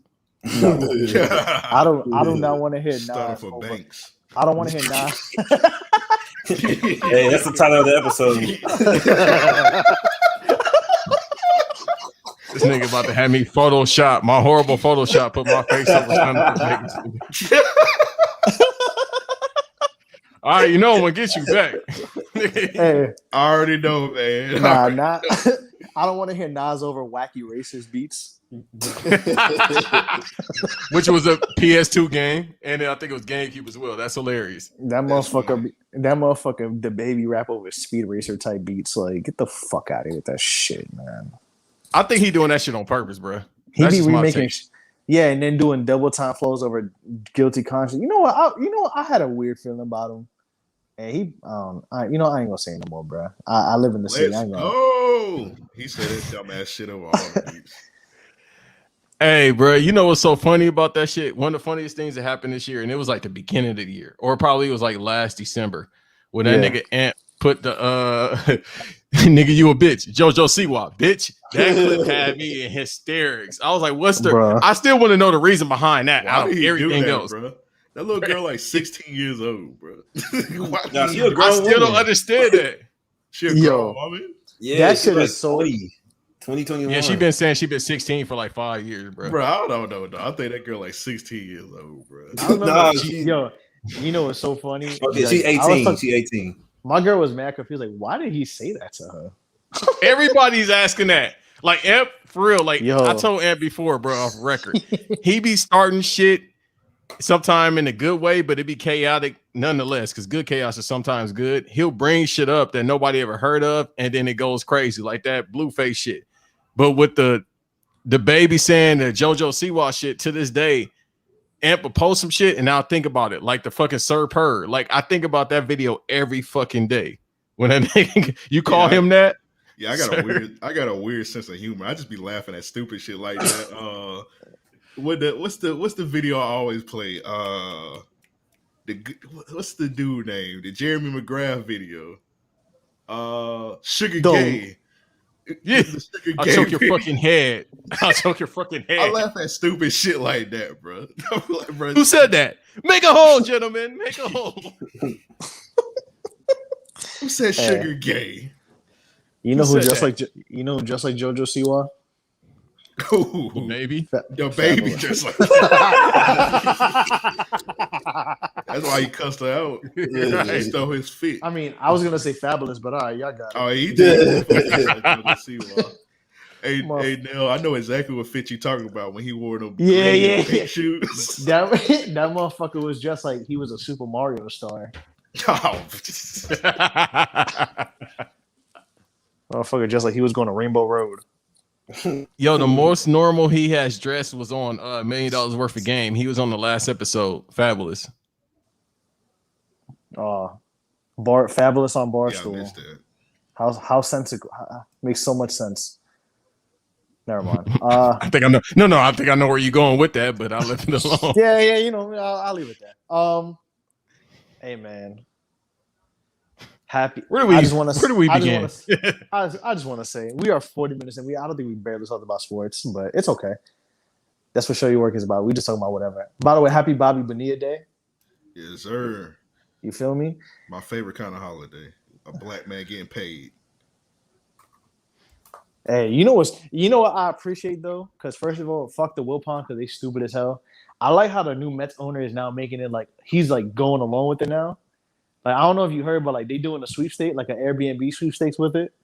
No. I do not want to hear Nas for over. Banks. I don't want to hear Nas. Hey, that's the title of the episode. This nigga about to have me Photoshop, my horrible Photoshop, put my face over Stunner for Vegas. All right, you know I'm gonna get you back. Hey, I already know, man. nah. I don't want to hear Nas over Wacky Racist beats. Which was a PS2 game, and then I think it was GameCube as well. That's hilarious. That motherfucker, the baby rap over Speed Racer type beats. Like, get the fuck out of here with that shit, man. I think he doing that shit on purpose, bro. He be remaking, yeah, and then doing double time flows over Guilty Conscience. You know what? I had a weird feeling about him, and he, I ain't gonna say no more, bro. I live in the city. He said that dumbass shit over all the beats. Hey, bro, you know what's so funny about that shit? One of the funniest things that happened this year, and it was like the beginning of the year, or probably it was like last December, when that nigga Ant put the nigga, you a bitch, JoJo Siwa, bitch. That clip had me in hysterics. I was like, what's the? Bruh. I still want to know the reason behind that. Out of everything else, bro. That little girl like 16 years old, bro. I still don't understand that. She a girl woman? Yeah, that shit is so 2021. Yeah, she been saying she been 16 for like 5 years, bro. Bro, I don't know. I think that girl like 16 years old, bro. You know what's so funny? Okay, she's 18. She's 18. My girl was mad confused. Like, why did he say that to her? Everybody's asking that. Like, Amp, for real. Like, I told Amp before, bro, off record. He be starting shit sometime in a good way, but it be chaotic nonetheless, because good chaos is sometimes good. He'll bring shit up that nobody ever heard of, and then it goes crazy, like that Blueface shit. But with the baby saying the JoJo Siwa shit, to this day, Amp will post some shit, and I'll think about it, like the fucking Sir Purr. Like, I think about that video every fucking day. When that nigga, you call him that? Yeah, I got a weird sense of humor. I just be laughing at stupid shit like that. What's the video I always play? What's the dude name? The Jeremy McGrath video. Sugar Gay. Yeah, I'll choke your fucking head. I'll choke your fucking head. I laugh at stupid shit like that, bro. Like, bro, who said that? Make a hole, gentlemen. Make a hole. Who said Sugar Gay? You know who just like JoJo Siwa? Ooh, baby. Your baby just like that's why he cussed her out. He stole his fit. I mean, I was gonna say Fabulous, but all right, y'all got it. Oh, he did. Hey, Nell, I know exactly what fit you talking about when he wore them pink shoes. That motherfucker was just like he was a Super Mario star. Oh. Motherfucker, just like he was going to Rainbow Road. Yo, the most normal he has dressed was on $1 million worth of game. He was on the last episode. Fabulous. Fabulous on Yeah, I Barstool. missed that. How sensical makes so much sense. Never mind. I think I know. No, I think I know where you're going with that, but I'll leave it alone. Yeah, you know, I'll leave it there. Hey man, happy. Where do we begin? I just want to say we are 40 minutes and I don't think we barely talked about sports, but it's okay. That's what Show Your Work is about. We just talking about whatever. By the way, happy Bobby Bonilla Day. Yes, sir. You feel me? My favorite kind of holiday. A black man getting paid. Hey, you know what I appreciate though? Because first of all, fuck the Wilpon because they stupid as hell. I like how the new Mets owner is now making it like he's like going along with it now. Like I don't know if you heard, but like they doing a sweepstakes, like an Airbnb sweepstakes with it.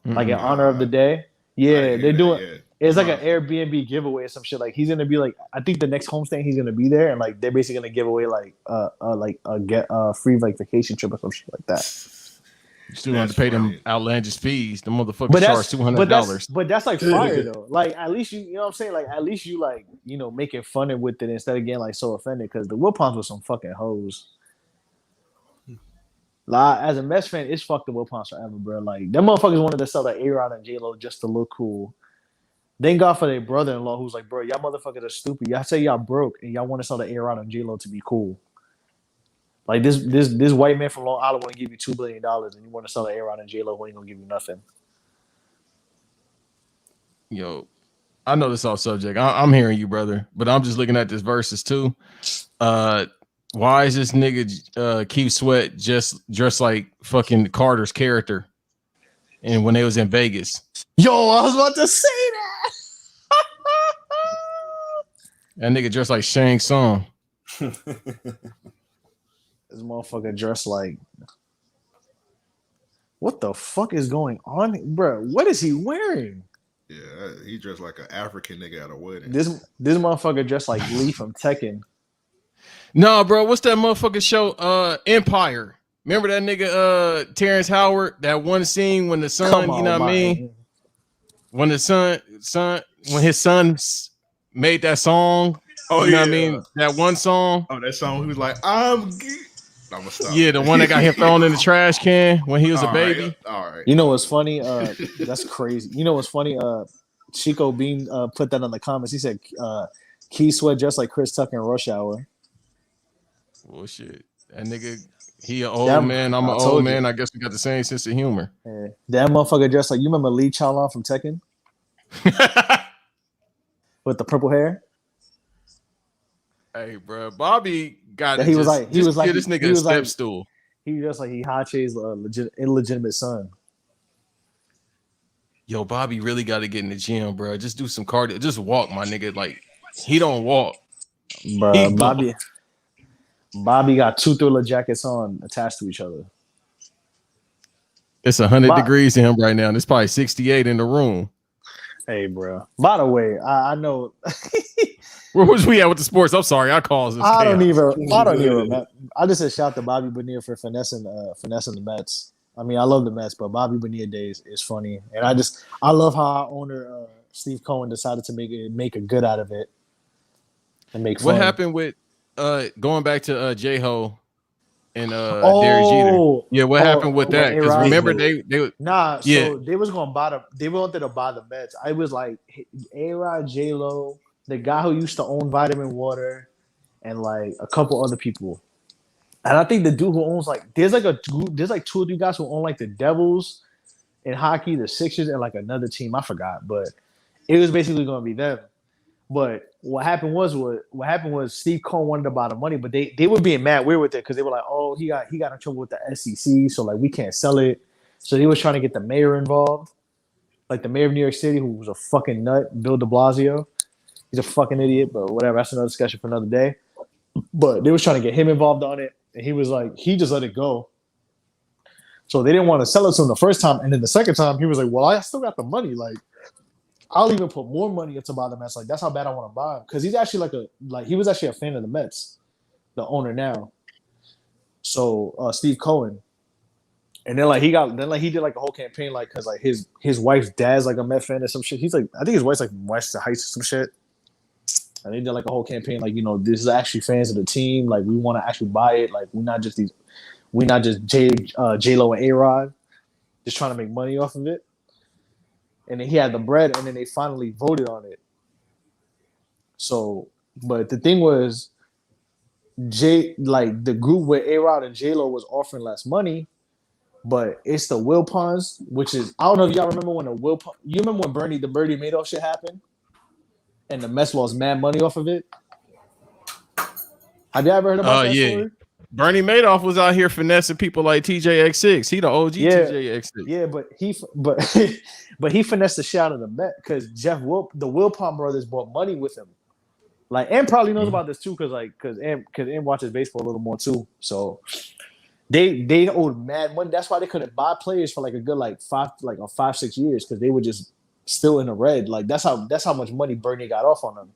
Like in honor of the day. Yeah, they're doing it's like an Airbnb giveaway or some shit. Like he's gonna be like, I think the next homestay he's gonna be there, and like they're basically gonna give away like a free like vacation trip or some shit like that. You still have to pay them outlandish fees. The motherfuckers charge $200. But that's like fire though. Like at least you know what I'm saying. Like at least you like making fun with it instead of getting like so offended because the Wilpons were some fucking hoes. Like, as a Mets fan, it's fuck the Wilpons forever, bro. Like them motherfuckers wanted to sell the A-Rod and J-Lo just to look cool. Thank God for their brother-in-law who's like, bro, y'all motherfuckers are stupid. Y'all say y'all broke and y'all want to sell the A-Rod and J-Lo to be cool. Like this white man from Long Island want to give you $2 billion and you want to sell the A-Rod and J-Lo who ain't gonna give you nothing. Yo, I know this off subject. I'm hearing you, brother, but I'm just looking at this verses too. Why is this nigga Keith Sweat just dressed like fucking Carter's character? And when they was in Vegas, yo, I was about to say that nigga dressed like Shang Tsung. This motherfucker dressed like. What the fuck is going on, bro? What is he wearing? Yeah, he dressed like an African nigga at a wedding. This motherfucker dressed like Lee from Tekken. No, bro, what's that motherfucking show? Empire. Remember that nigga Terrence Howard? That one scene when the son, you know what I mean? When the when his son made that song. Oh, you know what I mean? That one song. Oh, that song he was like, I'm gonna stop. Yeah, the one that got him thrown in the trash can when he was a baby. Right, all right. You know what's funny? That's crazy. You know what's funny? Chico Bean put that in the comments. He said Keith Sweat just like Chris Tucker in Rush Hour. Bullshit. That nigga, he an old man. I'm an old man. I guess we got the same sense of humor. Yeah. That motherfucker dressed like, you remember Lee Chaolan from Tekken? With the purple hair? Hey, bro, Bobby got this nigga a step stool. He was just like he Hache's illegitimate son. Yo, Bobby really got to get in the gym, bro. Just do some cardio. Just walk, my nigga. Like he don't walk, bro. Bobby got 2 Thriller jackets on attached to each other. It's 100 degrees to him right now, and it's probably 68 in the room. Hey, bro. By the way, I know. Where was we at with the sports? I'm sorry, I caused this. I don't even remember. I just said shout to Bobby Bonilla for finessing the Mets. I mean, I love the Mets, but Bobby Bonilla Day is funny, and I love how our owner Steve Cohen decided to make a good out of it and make fun. What happened with going back to J-Ho and Derek Jeter? Yeah, what happened with that? Because remember they so they was gonna they wanted to buy the Mets. I was like A-Rod, J-Lo, the guy who used to own Vitamin Water, and like a couple other people. And I think the dude who owns there's like 2 or 3 guys who own like the Devils in hockey, the Sixers, and like another team. I forgot, but it was basically gonna be them. But what happened was Steve Cohen wanted to buy the money, but they were being mad weird with it because they were like, oh, he got in trouble with the SEC, so like we can't sell it. So they was trying to get the mayor involved, like the mayor of New York City, who was a fucking nut, Bill de Blasio. He's a fucking idiot, but whatever. That's another discussion for another day. But they was trying to get him involved on it, and he was like, he just let it go. So they didn't want to sell it to him the first time, and then the second time he was like, well, I still got the money, like. I'll even put more money into buy the Mets. Like that's how bad I want to buy him because he's actually he was actually a fan of the Mets, the owner now. So Steve Cohen. And then like he did like a whole campaign like because like his wife's dad's like a Met fan or some shit. He's like I think his wife's like from Western Heights or some shit. And they did like a whole campaign like this is actually fans of the team. Like we want to actually buy it. Like we're not just J Lo and A Rod just trying to make money off of it. And then he had the bread, and then they finally voted on it. So, but the thing was, the group with A Rod and J Lo was offering less money. But it's the Wilpons, which is I don't know if y'all remember when you remember when the Bernie Madoff shit happened, and the Mets lost mad money off of it. Have you ever heard about that story? Bernie Madoff was out here finessing people like TJX6. He the OG TJX6. Yeah, but he finessed the shit out of the Met because the Wilpon brothers bought money with him. Like, and probably knows about this too because Am watches baseball a little more too. So. They owed mad money. That's why they couldn't buy players for like a good 5-6 years because they were just still in the red. Like that's how much money Bernie got off on them.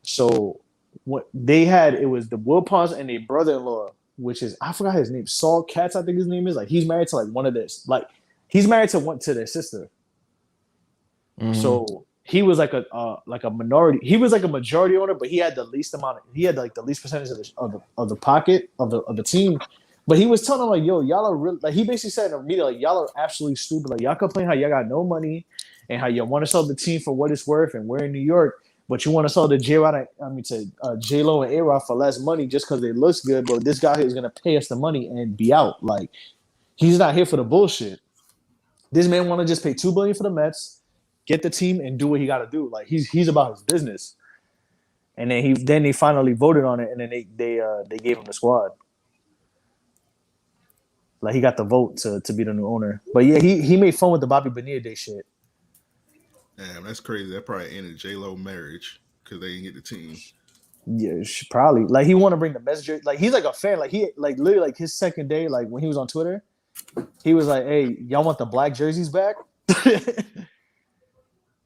So what they had, it was the Wilpons and their brother-in-law, which is I forgot his name, Saul Katz, I think his name is. Like he's married to like one of this. Like he's married to their sister. Mm-hmm. So he was like a minority. He was like a majority owner, but he had the least amount. He had like the least percentage of the pocket of the team. But he was telling them like, "Yo, y'all are real." Like he basically said in the media, like, "Y'all are absolutely stupid. Like y'all complain how y'all got no money and how y'all want to sell the team for what it's worth, and we're in New York, but you want to sell to J Lo and A Rod for less money just because it looks good. But this guy here is gonna pay us the money and be out. Like he's not here for the bullshit. This man want to just pay $2 billion for the Mets, get the team, and do what he got to do. Like he's about his business." And then they finally voted on it, and then they gave him the squad. Like he got the vote to be the new owner. But yeah, he made fun with the Bobby Bonilla Day shit. Damn, that's crazy. That probably ended J-Lo marriage because they didn't get the team. Yeah, probably. Like he want to bring the message. Like he's like a fan. Like he like literally like his second day. Like when he was on Twitter, he was like, "Hey, y'all want the black jerseys back?" And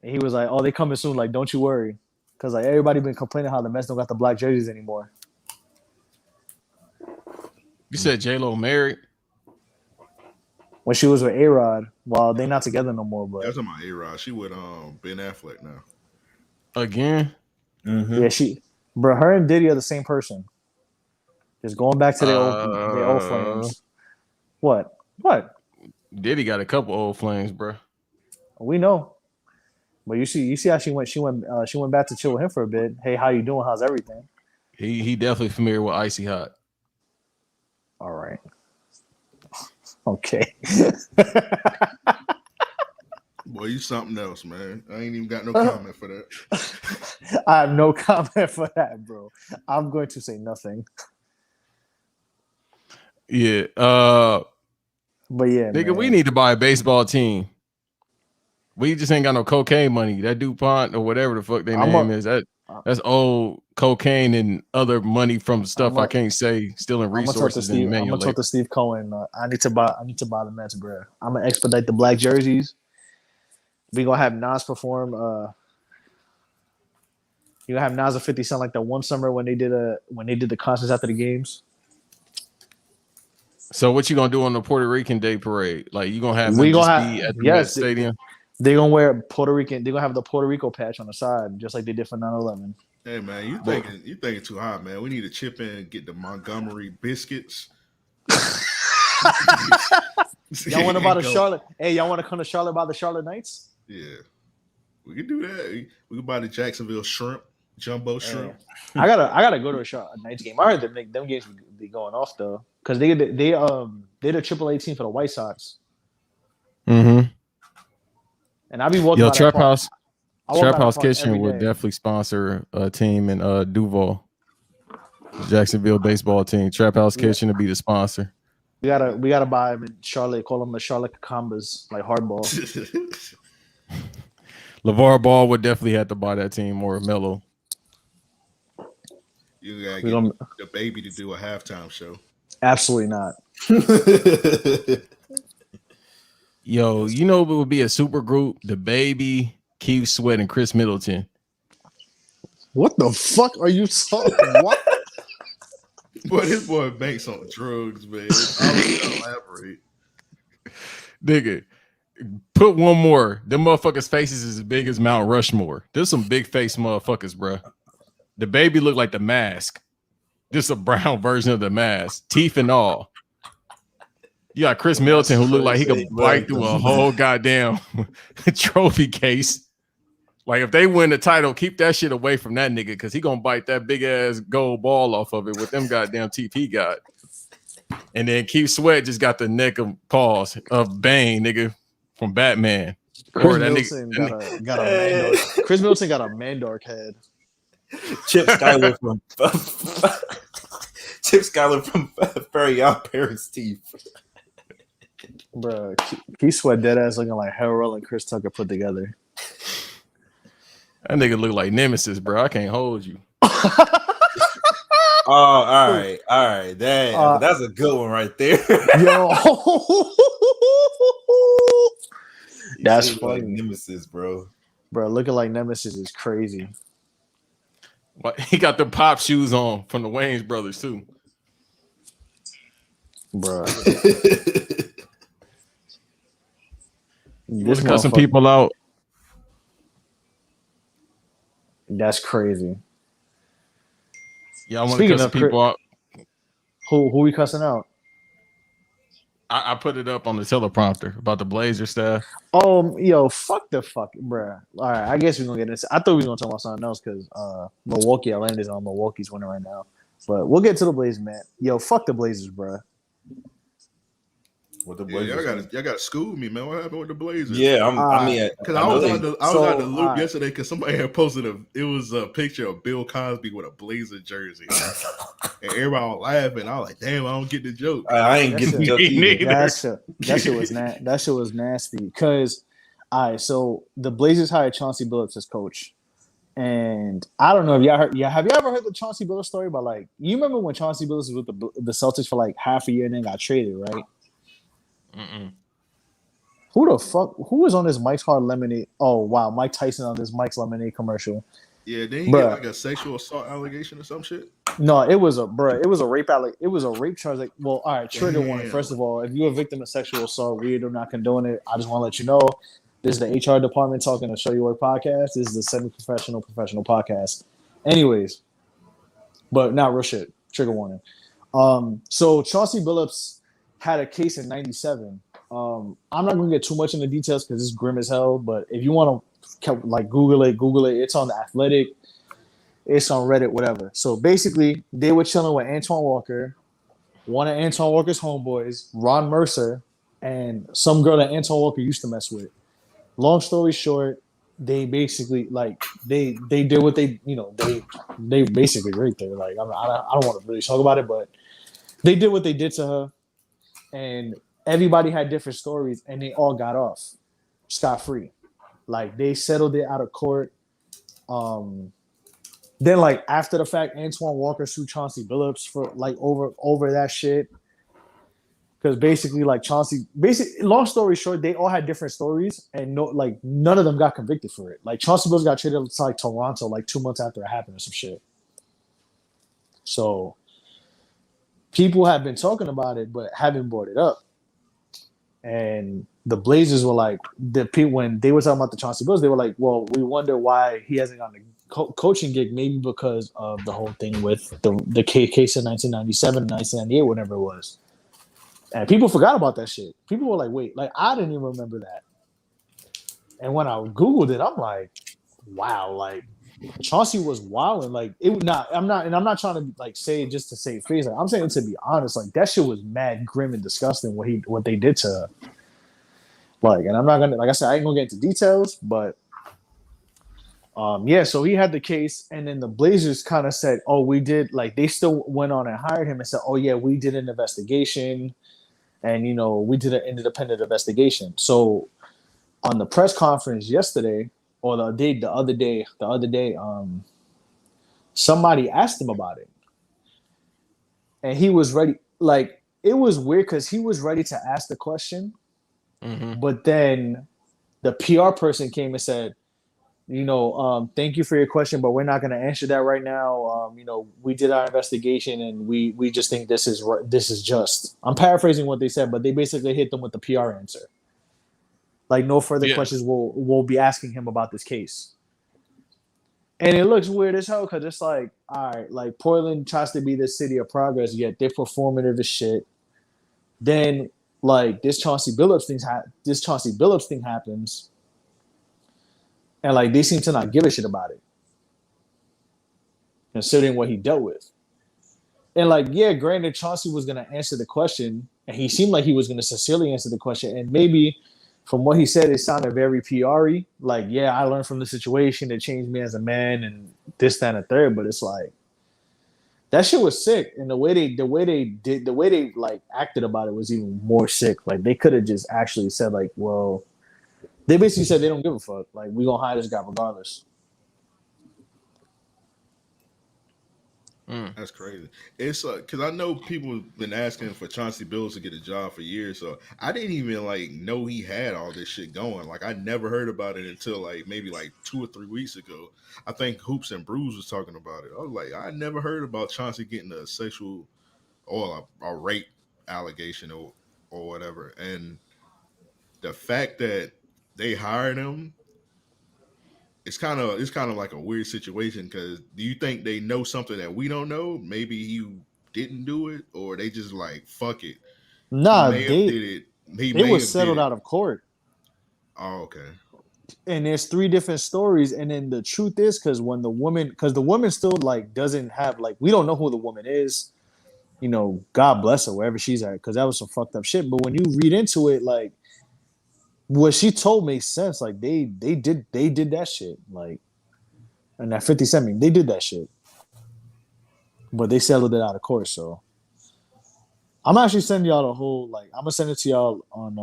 he was like, "Oh, they coming soon. Like don't you worry." Because like everybody been complaining how the Mets don't got the black jerseys anymore. You said J-Lo married? When she was with A Rod, well, they not together no more. But that's my A Rod. She with Ben Affleck now. Again? Mm-hmm. Yeah, her and Diddy are the same person. Just going back to their old flames. What? Diddy got a couple old flames, bro. We know. But you see how she went back to chill with him for a bit. Hey, how you doing? How's everything? He definitely familiar with Icy Hot. All right. Okay. Boy, you something else, man. I ain't even got no comment for that. I have no comment for that, bro. I'm going to say nothing. Yeah. But yeah, nigga, man. we need to buy a baseball team. We just ain't got no cocaine money. That DuPont or whatever the fuck their name is. That's old cocaine and other money from stuff I can't say, stealing resources. I'm gonna talk to Steve Cohen. I need to buy the Mets, bro. I'm gonna expedite the black jerseys. We gonna have Nas perform. You gonna have Nas and 50 Cent like that one summer when they did the concerts after the games. So what you gonna do on the Puerto Rican Day parade? Like you gonna have them be at the Mets stadium? They're gonna wear Puerto Rican. They're gonna have the Puerto Rico patch on the side, just like they did for 9/11. Hey man, you thinking too high, man. We need to chip in and get the Montgomery biscuits. Y'all want to buy the Charlotte? Hey, y'all want to come to Charlotte by the Charlotte Knights? Yeah, we can do that. We can buy the Jacksonville shrimp, jumbo shrimp. I gotta go to a Charlotte Knights game. I heard them games be going off though, because they're the AAA team for the White Sox. Mm-hmm. And I'll be walking. Yo, Trap House Kitchen would definitely sponsor a team in Duval, Jacksonville baseball team. Trap House Kitchen to be the sponsor. We gotta buy them in Charlotte. Call them the Charlotte Cucumbers, like hardball. LeVar Ball would definitely have to buy that team or Melo. You gotta get the baby to do a halftime show. Absolutely not. Yo, you know it would be a super group? The Baby, Keith Sweat, and Chris Middleton. What the fuck are you talking? What? Boy, this boy Banks on drugs, man. I was elaborate. Nigga, put one more. Them motherfuckers' faces is as big as Mount Rushmore. There's some big face motherfuckers, bro. The baby look like the mask. Just a brown version of the mask, teeth and all. You got Chris Middleton, who looked like he could bite through a whole goddamn trophy case. Like, if they win the title, keep that shit away from that nigga, because he gonna bite that big ass gold ball off of it with them goddamn teeth he got. And then Keith Sweat just got the neck of paws of Bane, nigga, from Batman. Chris Middleton got a Mandark. Chris Middleton got a Mandark head. Chip Skyler from Fairy Out Parents' teeth. Bro, Keith Sweat dead ass looking like Harold and Chris Tucker put together. That nigga look like Nemesis, bro. I can't hold you. Oh, all right. That's a good one right there. Yo, that's funny. Like Nemesis, bro. Bro, looking like Nemesis is crazy. What? He got the pop shoes on from the Wayans brothers too, Bro. Just cut some people out. That's crazy. Yeah, I want to cut some people out. Who we cussing out? I put it up on the teleprompter about the Blazer stuff. Yo, bro. All right, I guess we're gonna get into. I thought we were gonna talk about something else because Milwaukee, Atlanta's on Milwaukee's winning right now. But we'll get to the Blazers, man. Yo, fuck the Blazers, bro. What the Blazers? Y'all got to school me, man. What happened with the Blazers? Yeah, because I was on the loop yesterday because somebody had posted a picture of Bill Cosby with a Blazer jersey, and everybody was laughing. I was like, damn, I don't get the joke. I ain't getting the joke either. That shit was nasty. Because, all right, so the Blazers hired Chauncey Billups as coach. And I don't know if y'all heard. Yeah, have you ever heard the Chauncey Billups story? But like, you remember when Chauncey Billups was with the Celtics for like half a year and then got traded, right? Mm-mm. Who the fuck? Who was on this Mike's Hard Lemonade? Oh wow, Mike Tyson on this Mike's Lemonade commercial. Yeah, didn't he get like a sexual assault allegation or some shit? No, it was a rape charge. Like, well, all right, trigger warning. First of all, if you're a victim of sexual assault, weird, I'm not condoning it. I just want to let you know. This is the HR department talking to Show Your Work podcast. This is the semi-professional podcast. Anyways, but not real shit. Trigger warning. So Chauncey Billups had a case in '97. I'm not gonna get too much into details because it's grim as hell. But if you want to like Google it. It's on the Athletic. It's on Reddit, whatever. So basically, they were chilling with Antoine Walker, one of Antoine Walker's homeboys, Ron Mercer, and some girl that Antoine Walker used to mess with. Long story short, they basically they did what they they basically raped her. Like I don't want to really talk about it, but they did what they did to her. And everybody had different stories, and they all got off scot-free. Like, they settled it out of court. Then, like, after the fact, Antoine Walker sued Chauncey Billups for, like, over that shit. Because basically, like, long story short, they all had different stories, and none of them got convicted for it. Like, Chauncey Billups got traded to, like, Toronto, like, 2 months after it happened or some shit. So people have been talking about it, but haven't brought it up. And the Blazers were like, when they were talking about the Chauncey Billups, they were like, well, we wonder why he hasn't gotten a coaching gig, maybe because of the whole thing with the case in 1997, 1998, whatever it was. And people forgot about that shit. People were like, wait, like, I didn't even remember that. And when I Googled it, I'm like, wow, like, Chauncey was wilding. Like, I'm not trying to like say it just to save face. Like, I'm saying it to be honest. Like, that shit was mad grim and disgusting what they did to her. Like, and I'm not gonna, like I said, I ain't gonna get into details, but yeah, so he had the case, and then the Blazers kind of said, oh, we did, like, they still went on and hired him and said, oh yeah, we did an investigation, and we did an independent investigation. So on the press conference yesterday, or the other day, somebody asked him about it, and he was ready. Like, it was weird because he was ready to ask the question, but then the PR person came and said, thank you for your question, but we're not going to answer that right now. We did our investigation, and we just think this is just. I'm paraphrasing what they said, but they basically hit them with the PR answer. Like no further questions will be asking him about this case. And it looks weird as hell because it's like, all right, like Portland tries to be the city of progress, yet they're performative as shit. Then like this Chauncey Billups thing happens, and like they seem to not give a shit about it, considering what he dealt with. And like, yeah, granted, Chauncey was gonna answer the question, and he seemed like he was gonna sincerely answer the question, and maybe. From what he said, it sounded very PR-y. Like, yeah, I learned from the situation. It changed me as a man and this, that, and the third. But it's like that shit was sick. And the way they like acted about it was even more sick. Like they could have just actually said, like, well, they basically said they don't give a fuck. Like, we gonna hire this guy regardless. That's crazy. It's because I know people have been asking for Chauncey Billups to get a job for years, so I didn't even like know he had all this shit going. Like I never heard about it until like maybe like 2 or 3 weeks ago. I think Hoops and Brews was talking about it. I was like, I never heard about Chauncey getting a sexual or a rape allegation or whatever. And the fact that they hired him, it's kind of like a weird situation because do you think they know something that we don't know? Maybe he didn't do it, or they just like fuck it. He Nah, may have did it. He it may was have did settled it. out of court. Oh, okay. And there's 3 different stories. And then the truth is, because the woman still like doesn't have like we don't know who the woman is. You know, God bless her wherever she's at, because that was some fucked up shit. But when you read into it, like what she told makes sense. Like they did that shit. Like and that 50 Cent, they did that shit. But they settled it out of court. So I'm actually sending y'all the whole like I'm gonna send it to y'all on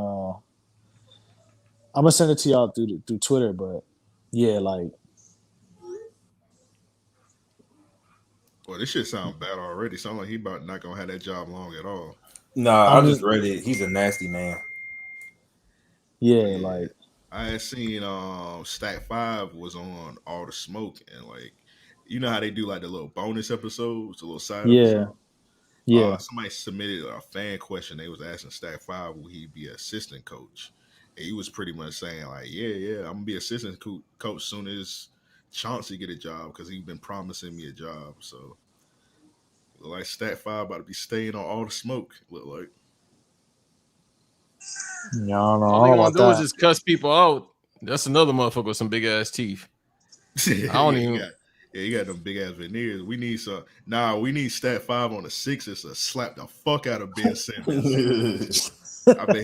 I'm gonna send it to y'all through Twitter, but yeah, like Well, this shit sound bad already. Sound like he about not gonna have that job long at all. Nah, I I'm just just read it. He's a nasty man. yeah, Yeah, like I had seen Stack 5 was on All the Smoke, and like you know how they do like the little bonus episodes, the little side yeah, episode. yeah. Somebody submitted a fan question. They was asking Stack 5 will he be an assistant coach, and he was pretty much saying like, yeah, I'm gonna be assistant coach soon as Chauncey get a job because he's been promising me a job. So look like Stack 5 about to be staying on All the Smoke. Look like. Yeah, I don't know. I All don't he know gonna about do is that. just cuss people out. That's another motherfucker with some big ass teeth. yeah, I don't you even. got you got them big ass veneers. We need some. Nah, we need Stat 5 on the Sixers to slap the fuck out of Ben Simmons. I bet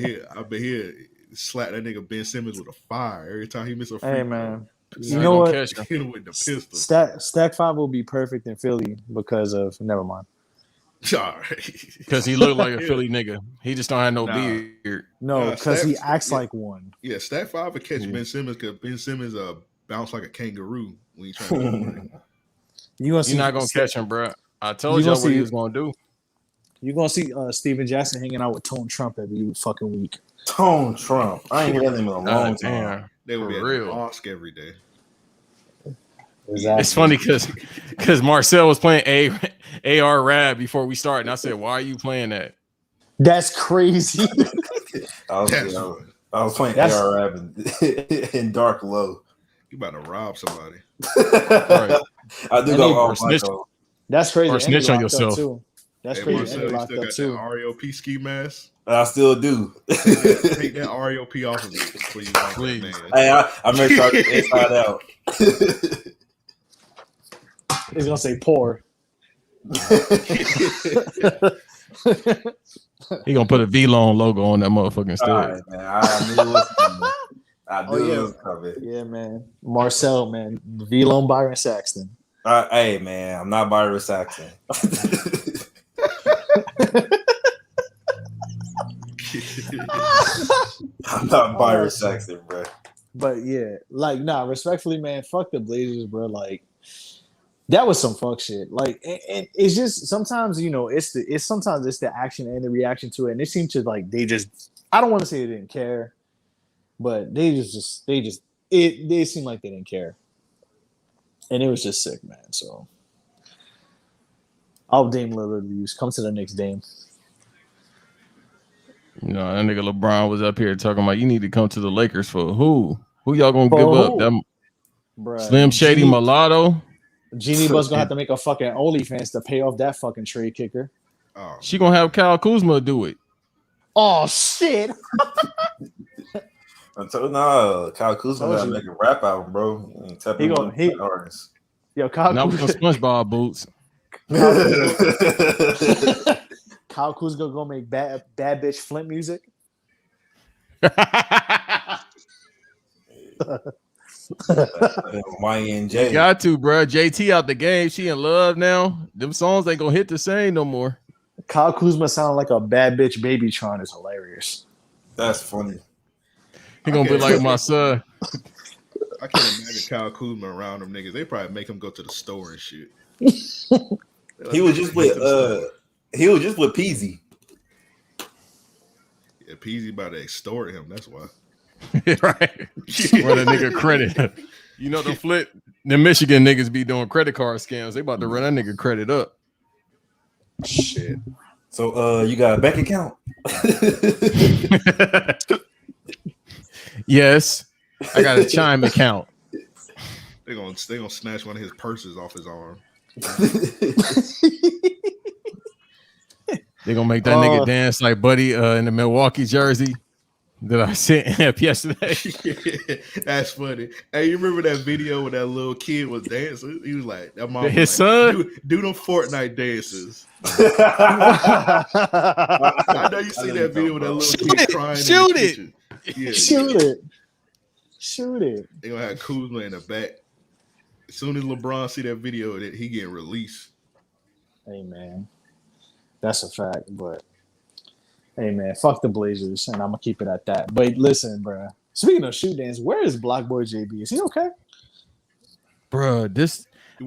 here slap that nigga Ben Simmons with a fire every time he miss a free Hey throw. man, You're you not know gonna what? catch him Hit him with the pistol. Stack 5 will be perfect in Philly because of never mind. All right. because he looked like a Yeah. Philly nigga. He just don't have no Nah, beard. No, nah. because he acts Yeah, like one. yeah. Stat 5 would catch Yeah. Ben Simmons because Ben Simmons bounce like a kangaroo when he trying to get money. You gonna You're see not gonna catch him, bro. I you told gonna y'all what he see was gonna do. you gonna see Steven Jackson hanging out with Tone Trump every fucking week. Tone Trump. I ain't heard that name in a God long time. damn, They would for be at the real. mosque every day. It's Exactly. funny because Marcel was playing AR Rab before we started, and I said, "Why are you playing that?" That's crazy. That's I fun. was playing That's AR Rab in Dark Low. You about to rob somebody. Right. I do and go they Or off my snitch though. that's crazy. or And they snitch on locked up yourself. too. That's Hey crazy. And they Marcel, you locked still up got that too. REOP ski mask? I still do. Take that REOP off of it before you rob that Please. man. Hey, I make sure I get inside out. It's gonna say poor. He gonna put a V-Lone logo on that motherfucker All instead. right, man. I knew it was coming. I Oh, knew yeah. it was coming. Yeah, man. Marcel, man. Vlone Byron Saxton. Hey, man, I'm not Byron Saxon. I'm not Byron Oh, Saxon, bro. But yeah, like, nah, respectfully, man, fuck the Blazers, bro. Like, that was some fuck shit. Like, and it's just sometimes, it's sometimes it's the action and the reaction to it. And it seemed to like I don't want to say they didn't care, but they seemed like they didn't care. And it was just sick, man. So I'll Dame Lillard use. Come to the next Dame. You know, that nigga LeBron was up here talking about you need to come to the Lakers for who? Who y'all gonna give up? who? Them Bruh, Slim Shady Mulatto? Genie Bus gonna have to make a fucking OnlyFans to pay off that fucking trade kicker. Oh, She gonna have Kyle Kuzma do it. Oh shit! I told Kyle Kuzma Told gotta you. make a rap album, bro. He gonna- he- artists. Yo, Kyle Not with Kuzma, them SpongeBob boots. Kyle Kuzma gonna make bad bitch Flint music. YNJ. Got to, bro. JT out the game. She in love now. Them songs ain't gonna hit the same no more. Kyle Kuzma sound like a bad bitch Babytron is hilarious. That's funny. He gonna be like my son. I can't imagine Kyle Kuzma around them niggas. They probably make him go to the store and shit. He was just with Peasy. Yeah, Peasy about to extort him. That's why. Right. Run a nigga credit. You know the Michigan niggas be doing credit card scams. They about to run that nigga credit up. Shit. So you got a bank account? Yes. I got a Chime account. They gonna snatch one of his purses off his arm. They gonna make that nigga dance like Buddy in the Milwaukee jersey that I sent up yesterday. That's funny. Hey, you remember that video when that little kid was dancing? He was like, that mom was His son? do them Fortnite dances. I know you see that video with that little kid crying. Shoot in the it. kitchen. Yeah, Shoot it. They gonna have Kuzma in the back. As soon as LeBron see that video, that he getting released. Hey man, that's a fact. But hey man, fuck the Blazers, and I'm gonna keep it at that. But listen, bro. Speaking of shoot dance, where is Block Boy JB? Is he okay? Bro,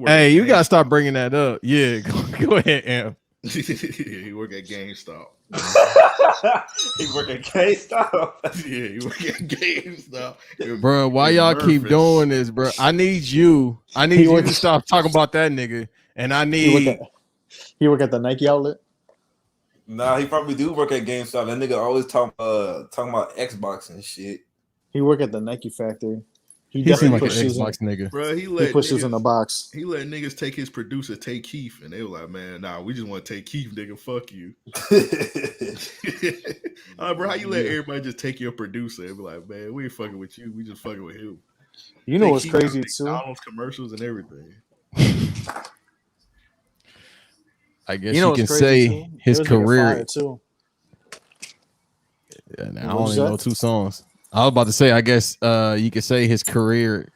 hey, you gotta stop bringing that up. Yeah, go ahead, Amp. He work at GameStop. He work at GameStop. Yeah, he work at GameStop. Bro, why y'all keep doing this, bro? I need you to stop talking about that nigga. And I need he work at the Nike outlet. Nah, he probably do work at GameStop. That nigga always talking about Xbox and shit. He work at the Nike factory. He seemed like an Xbox nigga. Bro, he pushes in the box. He let niggas take his producer, take Keith, and they were like, man, nah, we just want to take Keith, nigga. Fuck you. Bro, how you let everybody just take your producer and be like, man, we ain't fucking with you. We just fucking with him. You know what's crazy too? McDonald's commercials and everything. I guess you can say his career. Too. Yeah, I only know 2 songs. I was about to say, I guess you could say his career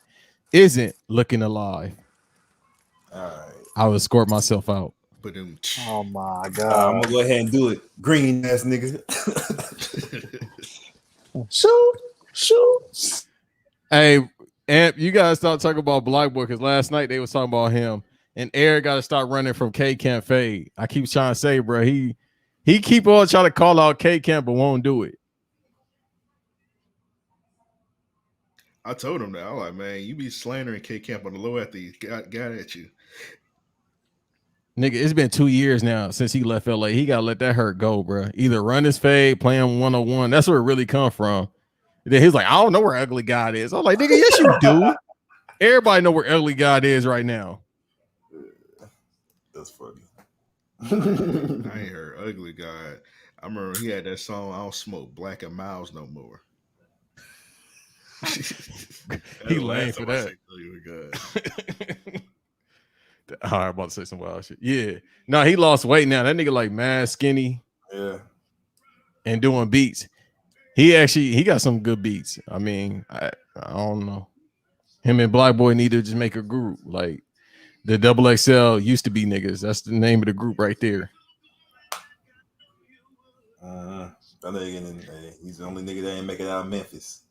isn't looking alive. All right. I would escort myself out. But oh my god! I'm gonna go ahead and do it. Green ass nigga. Shoot. Hey, Amp, you guys start talking about Block Boy because last night they was talking about him, and Eric got to start running from K Camp Fade. I keep trying to say, bro, he keep on trying to call out K Camp but won't do it. I told him that. I was like, man, you be slandering K Camp on the low after he got at you. Nigga, it's been 2 years now since he left LA. He gotta let that hurt go, bro. Either run his fade, play him 101. That's where it really come from. Then he's like, I don't know where Ugly God is. I'm like, nigga, yes, you do. Everybody know where Ugly God is right now. That's funny. I ain't heard Ugly God. I remember he had that song, I don't smoke black and miles no more. He lame for that. I'm about to say some wild shit. Yeah. No, he lost weight now. That nigga like mad skinny. Yeah. And doing beats. He got some good beats. I mean, I don't know. Him and Black Boy need to just make a group. Like the Double XL used to be niggas. That's the name of the group right there. That nigga, he's the only nigga that ain't make it out of Memphis.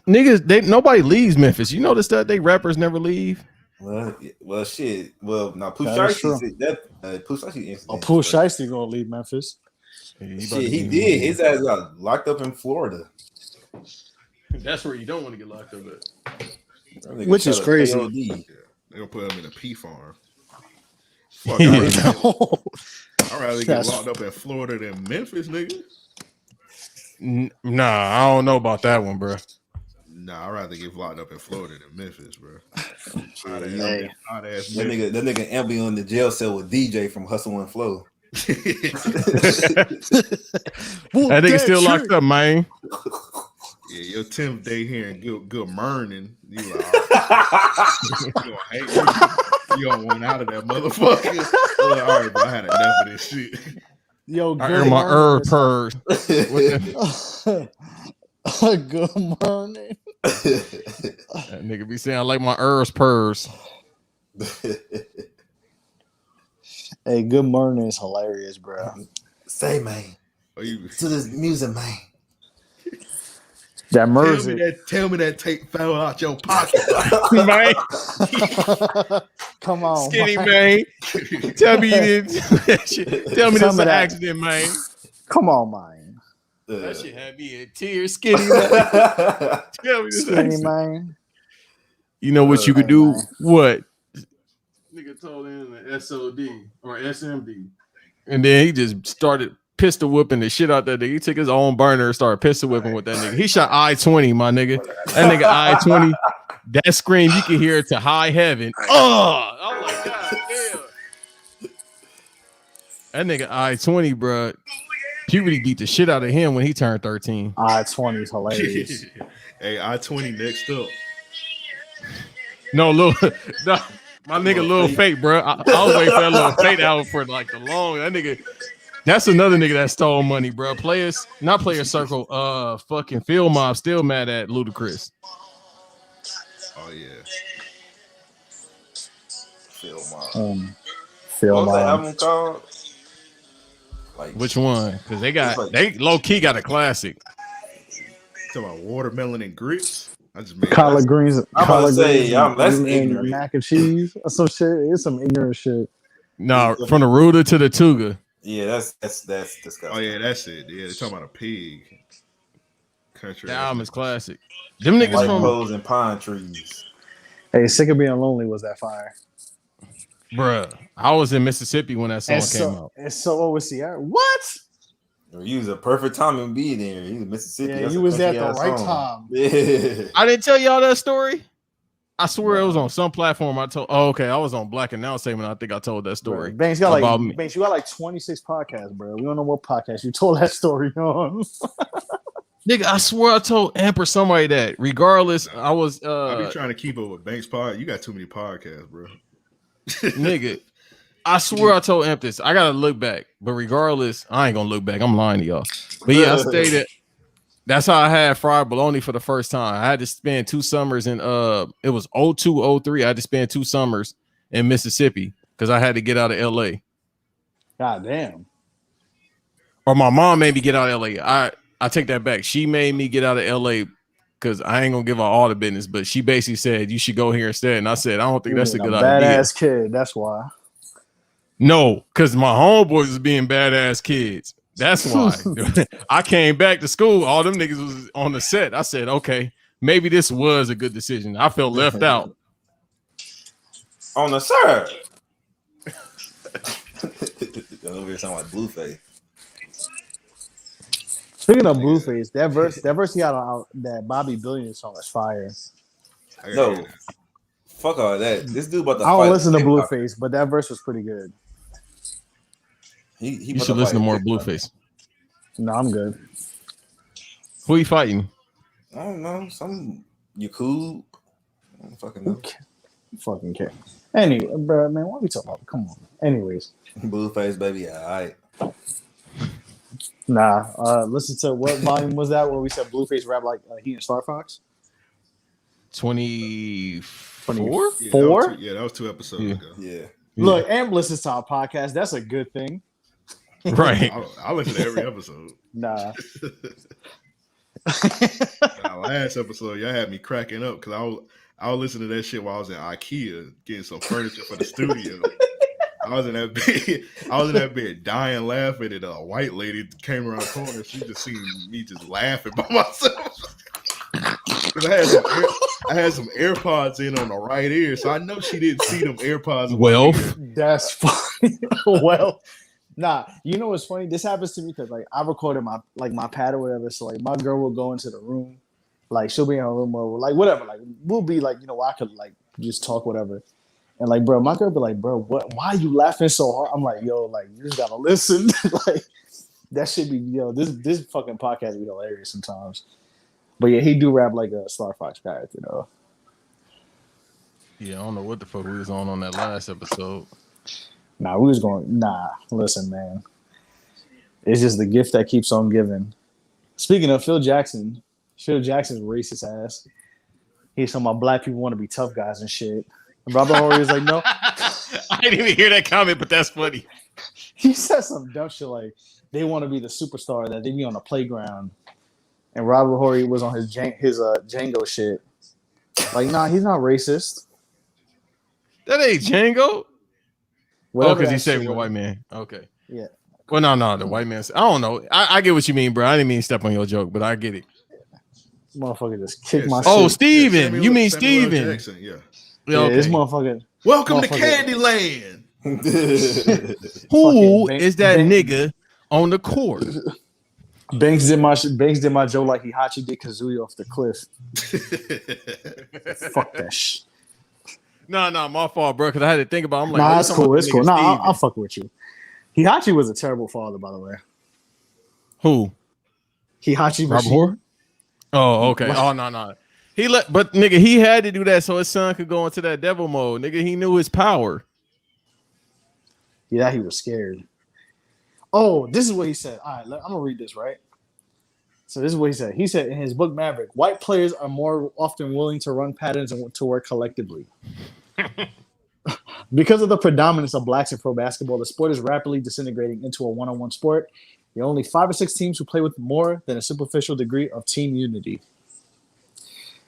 Niggas, nobody leaves Memphis. You notice that they rappers never leave. Well, shit. Well, now Pooh Shiesty Pooh Shiesty gonna leave Memphis. Shit, he did. His ass got locked up in Florida. That's where you don't want to get locked up at. Which is crazy. They're gonna put him in a pea farm. Fuck, I'd rather get locked up in Florida than Memphis, nigga. Nah, I don't know about that one, bro. Nah, I'd rather get locked up in Florida than Memphis, bro. That nigga M be on the jail cell with DJ from Hustle and Flow. That nigga still locked up, man. Yeah, your 10th day here in good Murning. You like, you gonna hate me. You don't want out of that motherfucker. Like, all right, bro, I had enough of this shit. Yo, I earned my purse. Good morning. That nigga be saying I like my purse. Hey, good morning is hilarious, bro. Say, man. To this music, man. That music. Tell me that tape fell out your pocket, man. Come on, Skinny man. Tell me you didn't do that shit. Tell me this an accident, man. Come on, man. That shit had me in tears, Skinny man. Tell me this Skinny man. You know what you could do? Man. What? Nigga told him the SOD or SMD. And then he just started pistol whipping the shit out that nigga. He took his own burner and started pistol whipping with that nigga. He shot I-20, my nigga. That nigga I-20, that scream, you can hear it to high heaven. Oh, I'm like, God damn. That nigga I-20, bro. Puberty beat the shit out of him when he turned 13. I-20 is hilarious. Hey, I-20 next up. No, my nigga Lil Fate, bro. I was waiting for that Lil Fate out for like the long. That nigga, that's another nigga that stole money, bro. Not Player Circle. Fucking Field Mob still mad at Ludacris. Oh yeah. Field Mob. Field What's that Mob. album called? Like, which one? Because they low key got a classic. Talking about watermelon and grits. I just made collard greens. I'm about to say, that's ignorant. Mac and cheese or some shit. It's some ignorant shit. No, from the Ruda to the Tuga. Yeah, that's disgusting. Oh yeah, that's it. Yeah, they're talking about a pig. Country. That album is classic. Them niggas White from clothes and pine trees. Hey, Sick of Being Lonely was that fire. Bruh, I was in Mississippi when that song came out. And so was Sierra. What? You was a perfect time to be there. You was Mississippi. Yeah, you was at the right time. Yeah. I didn't tell y'all that story. I swear it was on some platform. I was on Black and Now Statement. I think I told that story. Banks, you got like 26 podcasts, bro. We don't know what podcast you told that story on. Nigga, I swear I told Amp or somebody that. Regardless, I was I be trying to keep up with Banks pod. You got too many podcasts, bro. Nigga, I swear I told Amp this. I gotta look back, but regardless, I ain't gonna look back. I'm lying to y'all. But yeah, I stated that's how I had fried bologna for the first time. I had to spend 2 summers in it was 02, 03. I had to spend 2 summers in Mississippi because I had to get out of LA. God damn. Or my mom made me get out of LA. I take that back. She made me get out of LA because I ain't gonna give her all the business, but she basically said you should go here instead. And I said, I don't think that's a good idea. Badass kid, that's why. No, because my homeboys was being badass kids. That's why. I came back to school. All them niggas was on the set. I said, okay, maybe this was a good decision. I felt left out. On the sir. Over here sound like Blueface. Speaking of Blueface, that verse he got on that Bobby Billion song is fire. No, fuck all that. This dude about to I don't listen to Blueface, but that verse was pretty good. You should listen to more Blueface. No, I'm good. Who you fighting? I don't know. Some Yakub. I don't fucking know. Fucking care. Anyway, bro, man, what are we talking about? Come on. Anyways. Blueface, baby. All right. Nah. Listen to what volume was that where we said Blueface rap like he and Star Fox? 24? Yeah, that was 2 episodes ago. Yeah. Look, Amp listens to our podcast. That's a good thing. Right. I listen to every episode. Nah. Last episode, y'all had me cracking up because I was listening to that shit while I was in IKEA getting some furniture for the studio. I was in that bed dying laughing, and a white lady came around the corner. She just seen me just laughing by myself. Cause I I had some AirPods in on the right ear, so I know she didn't see them AirPods. In Well, my ear. That's funny. Well, nah, you know what's funny? This happens to me because like I recorded my pad or whatever. So like my girl will go into the room, like she'll be in her room or like whatever. Like we'll be like, I could like just talk whatever. And like, bro, my girl be like, bro, what? Why are you laughing so hard? I'm like, yo, like you just gotta listen. Like that should be, this fucking podcast be hilarious sometimes. But yeah, he do rap like a Star Fox character though. yeah, I don't know what the fuck we was on that last episode. Nah, listen, man. It's just the gift that keeps on giving. Speaking of Phil Jackson's racist ass. He's talking about black people want to be tough guys and shit. And Robert Horry is like, no. I didn't even hear that comment, but that's funny. He said some dumb shit like they want to be the superstar that they be on the playground. And Robert Horry was on his Django shit. Like, nah, he's not racist. That ain't Django. Whatever Because he that said shit the was. white man. Okay. Yeah. Well, no, the white man. I don't know. I get what you mean, bro. I didn't mean to step on your joke, but I get it. Motherfucker just kicked my Oh, shit. Steven. You mean Samuel L. Steven. Jackson, yeah. Yeah, Okay. this motherfucker. Welcome to Candyland. Who Fucking is that Banks- nigga on the court? Banks did my joke like Hihachi did Kazuya off the cliff. Fuck that shit. No, my fault, bro. Because I had to think about. I'm like, Nah, oh, it's you talking cool. about It's that cool. nigga Nah, Steven. I'll fuck with you. Hihachi was a terrible father, by the way. Who? Hihachi Robert Rashid. Horry? Oh, okay. Oh, no. But nigga, he had to do that so his son could go into that devil mode. Nigga, he knew his power. Yeah, he was scared. Oh, this is what he said. All right, I'm gonna read this, right? So this is what he said. He said in his book Maverick, white players are more often willing to run patterns and to work collectively. Because of the predominance of blacks in pro basketball, the sport is rapidly disintegrating into a one-on-one sport. There are only 5 or 6 teams who play with more than a superficial degree of team unity.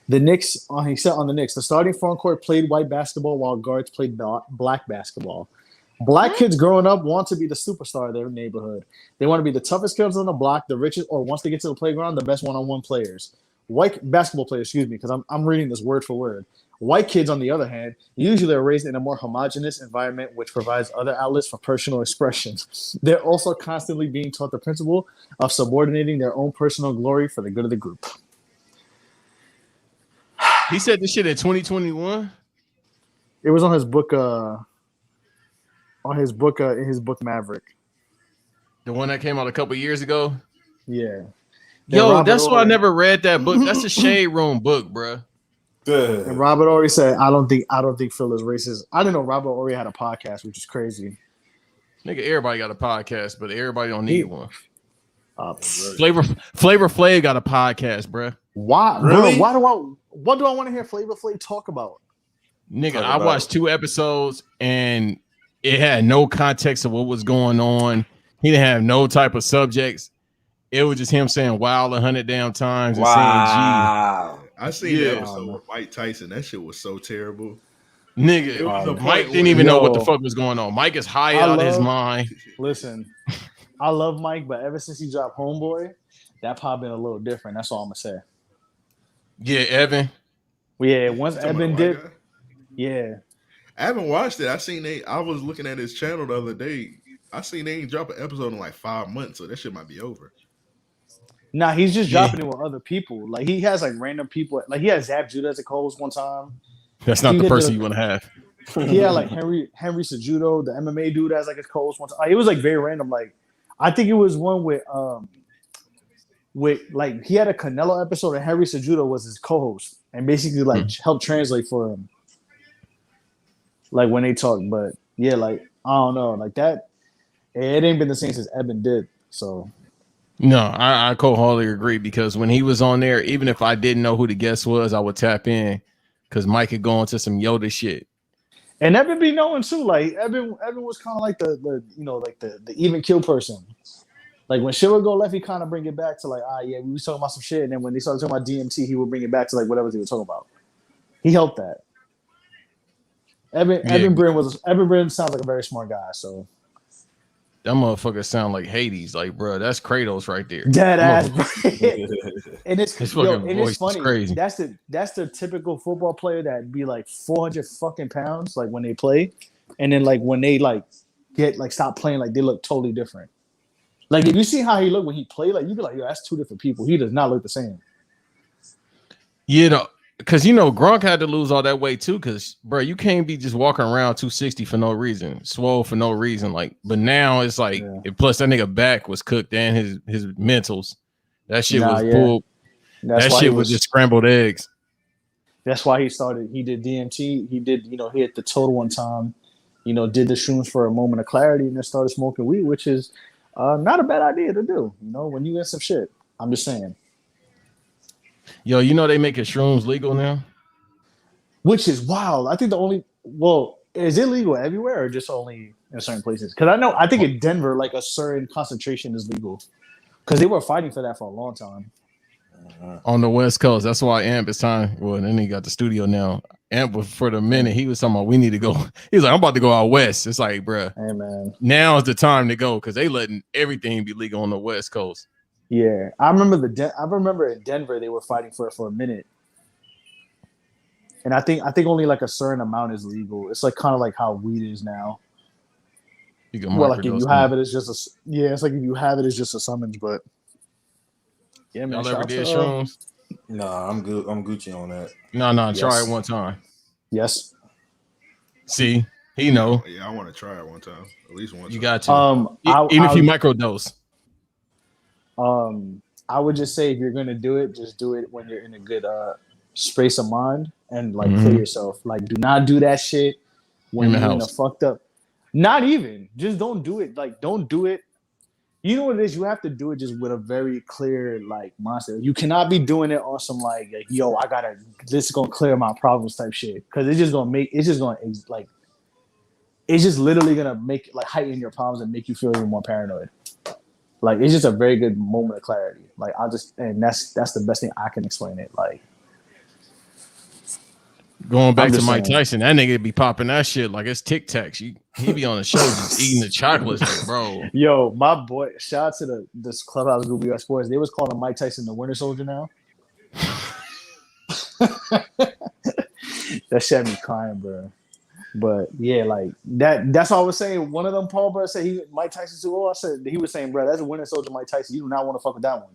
The Knicks, he said on the Knicks, the starting front court played white basketball while guards played black basketball. Black kids growing up want to be the superstar of their neighborhood. They want to be the toughest kids on the block, the richest, or once they get to the playground, the best one-on-one players. White basketball players, because I'm reading this word for word. White kids, on the other hand, usually are raised in a more homogenous environment which provides other outlets for personal expression. They're also constantly being taught the principle of subordinating their own personal glory for the good of the group. He said this shit in 2021. It was on his book, in his book Maverick. The one that came out a couple years ago. Yeah. Yo, that's why I never read that book. That's a Shade Room book, bro. And Robert Horry said, "I don't think Phil is racist." I didn't know Robert Horry had a podcast, which is crazy. Nigga, everybody got a podcast, but everybody don't need one. Flavor Flav got a podcast, bro. Why? Really? Bro, what do I want to hear Flavor Flav talk about? Nigga, I watched 2 episodes and it had no context of what was going on. He didn't have no type of subjects. It was just him saying wow 100 damn times and saying Wow. I seen Yeah. the episode with Mike Tyson. That shit was so terrible. G. Nigga, It was a Mike point didn't where- even know what the fuck was going on. Mike is high out of his mind. Listen, I love Mike, but ever since he dropped Homeboy, that pop been a little different. That's all I'm gonna say. Yeah, Evan. Well, yeah, once Talking about Eben the did, white guy? yeah. I haven't watched it. I was looking at his channel the other day. I seen they ain't drop an episode in like 5 months, so that shit might be over. Nah, he's just dropping it with other people. Like he has like random people. Like he has Zab Judah as a co-host one time. That's not He the did person the- you want to have. He had like Henry Cejudo, the MMA dude, as like his co-host one time. It was like very random. Like I think it was one with like he had a Canelo episode and Henry Cejudo was his co-host and basically like helped translate for him. Like when they talk, but yeah, like I don't know, like that. It ain't been the same since Eben did. So No, I wholly agree because when he was on there, even if I didn't know who the guest was, I would tap in because Mike could go into some Yoda shit. and Eben be knowing too. Like Eben was kind of like the the even kill person. Like when shit would go left, he kind of bring it back to like, yeah, we was talking about some shit, and then when they started talking about DMT, he would bring it back to like whatever they were talking about. He helped that. Eben Brin sounds like a very smart guy, so That motherfucker sound like Hades. Like, bro, that's Kratos right there. Dead ass. And His it's fucking and voice it's funny. is crazy. That's the typical football player that be like 400 fucking pounds, like when they play, and then like when they like get like stop playing, like they look totally different. Like if you see how he looked when he played, like you be like, yo, that's two different people. He does not look the same. You know, because Gronk had to lose all that weight too. Because bro, you can't be just walking around 260 for no reason, swole for no reason. Like, but now it's like, and plus that nigga back was cooked and his mentals. That shit was pulled. That shit was just scrambled eggs. That's why he started. He did DMT. He did, he hit the total one time. Did the shrooms for a moment of clarity, and then started smoking weed, which is not a bad idea to do. When you get some shit. I'm just saying. Yo, they making shrooms legal now, which is wild. I think is it legal everywhere or just only in certain places? Because I think in Denver, like a certain concentration is legal because they were fighting for that for a long time. On the West Coast, that's why Amp is time. Well, then he got the studio now. Amp was for the minute he was talking about we need to go. He was like, I'm about to go out west. It's like, bro, hey man, now is the time to go because they letting everything be legal on the West Coast. Yeah, I remember in Denver they were fighting for it for a minute, and I think only like a certain amount is legal. It's like kind of like how weed is now. You can like if you have it, it's just it's like if you have it, it's just a summons. But yeah, man. Y'all ever did shrooms? Nah, I'm good. I'm Gucci on that. No, yes. Try it one time. Yes. See, he know. Yeah, I want to try it one time, at least one time. You got to. Even if you microdose. I would just say if you're gonna do it, just do it when you're in a good space of mind and like clear yourself. Like, do not do that shit when you're in a fucked up. Not even. Just don't do it. Like, don't do it. You know what it is? You have to do it just with a very clear like mindset. You cannot be doing it on some like yo, this is gonna clear my problems type shit. Because it's just literally gonna make like heighten your problems and make you feel even more paranoid. Like it's just a very good moment of clarity. Like that's the best thing I can explain it. Like going back to Mike Tyson, that nigga be popping that shit like it's Tic Tacs. He be on the show just eating the chocolates, like, bro. Yo, my boy, shout out to this clubhouse group US Sports. They was calling Mike Tyson the Winter Soldier now. That shit me crying, bro. But yeah, like that's all I was saying. One of them, Paul brothers said Mike Tyson's too old. I said he was saying, bro, that's a Winter Soldier Mike Tyson. You do not want to fuck with that one.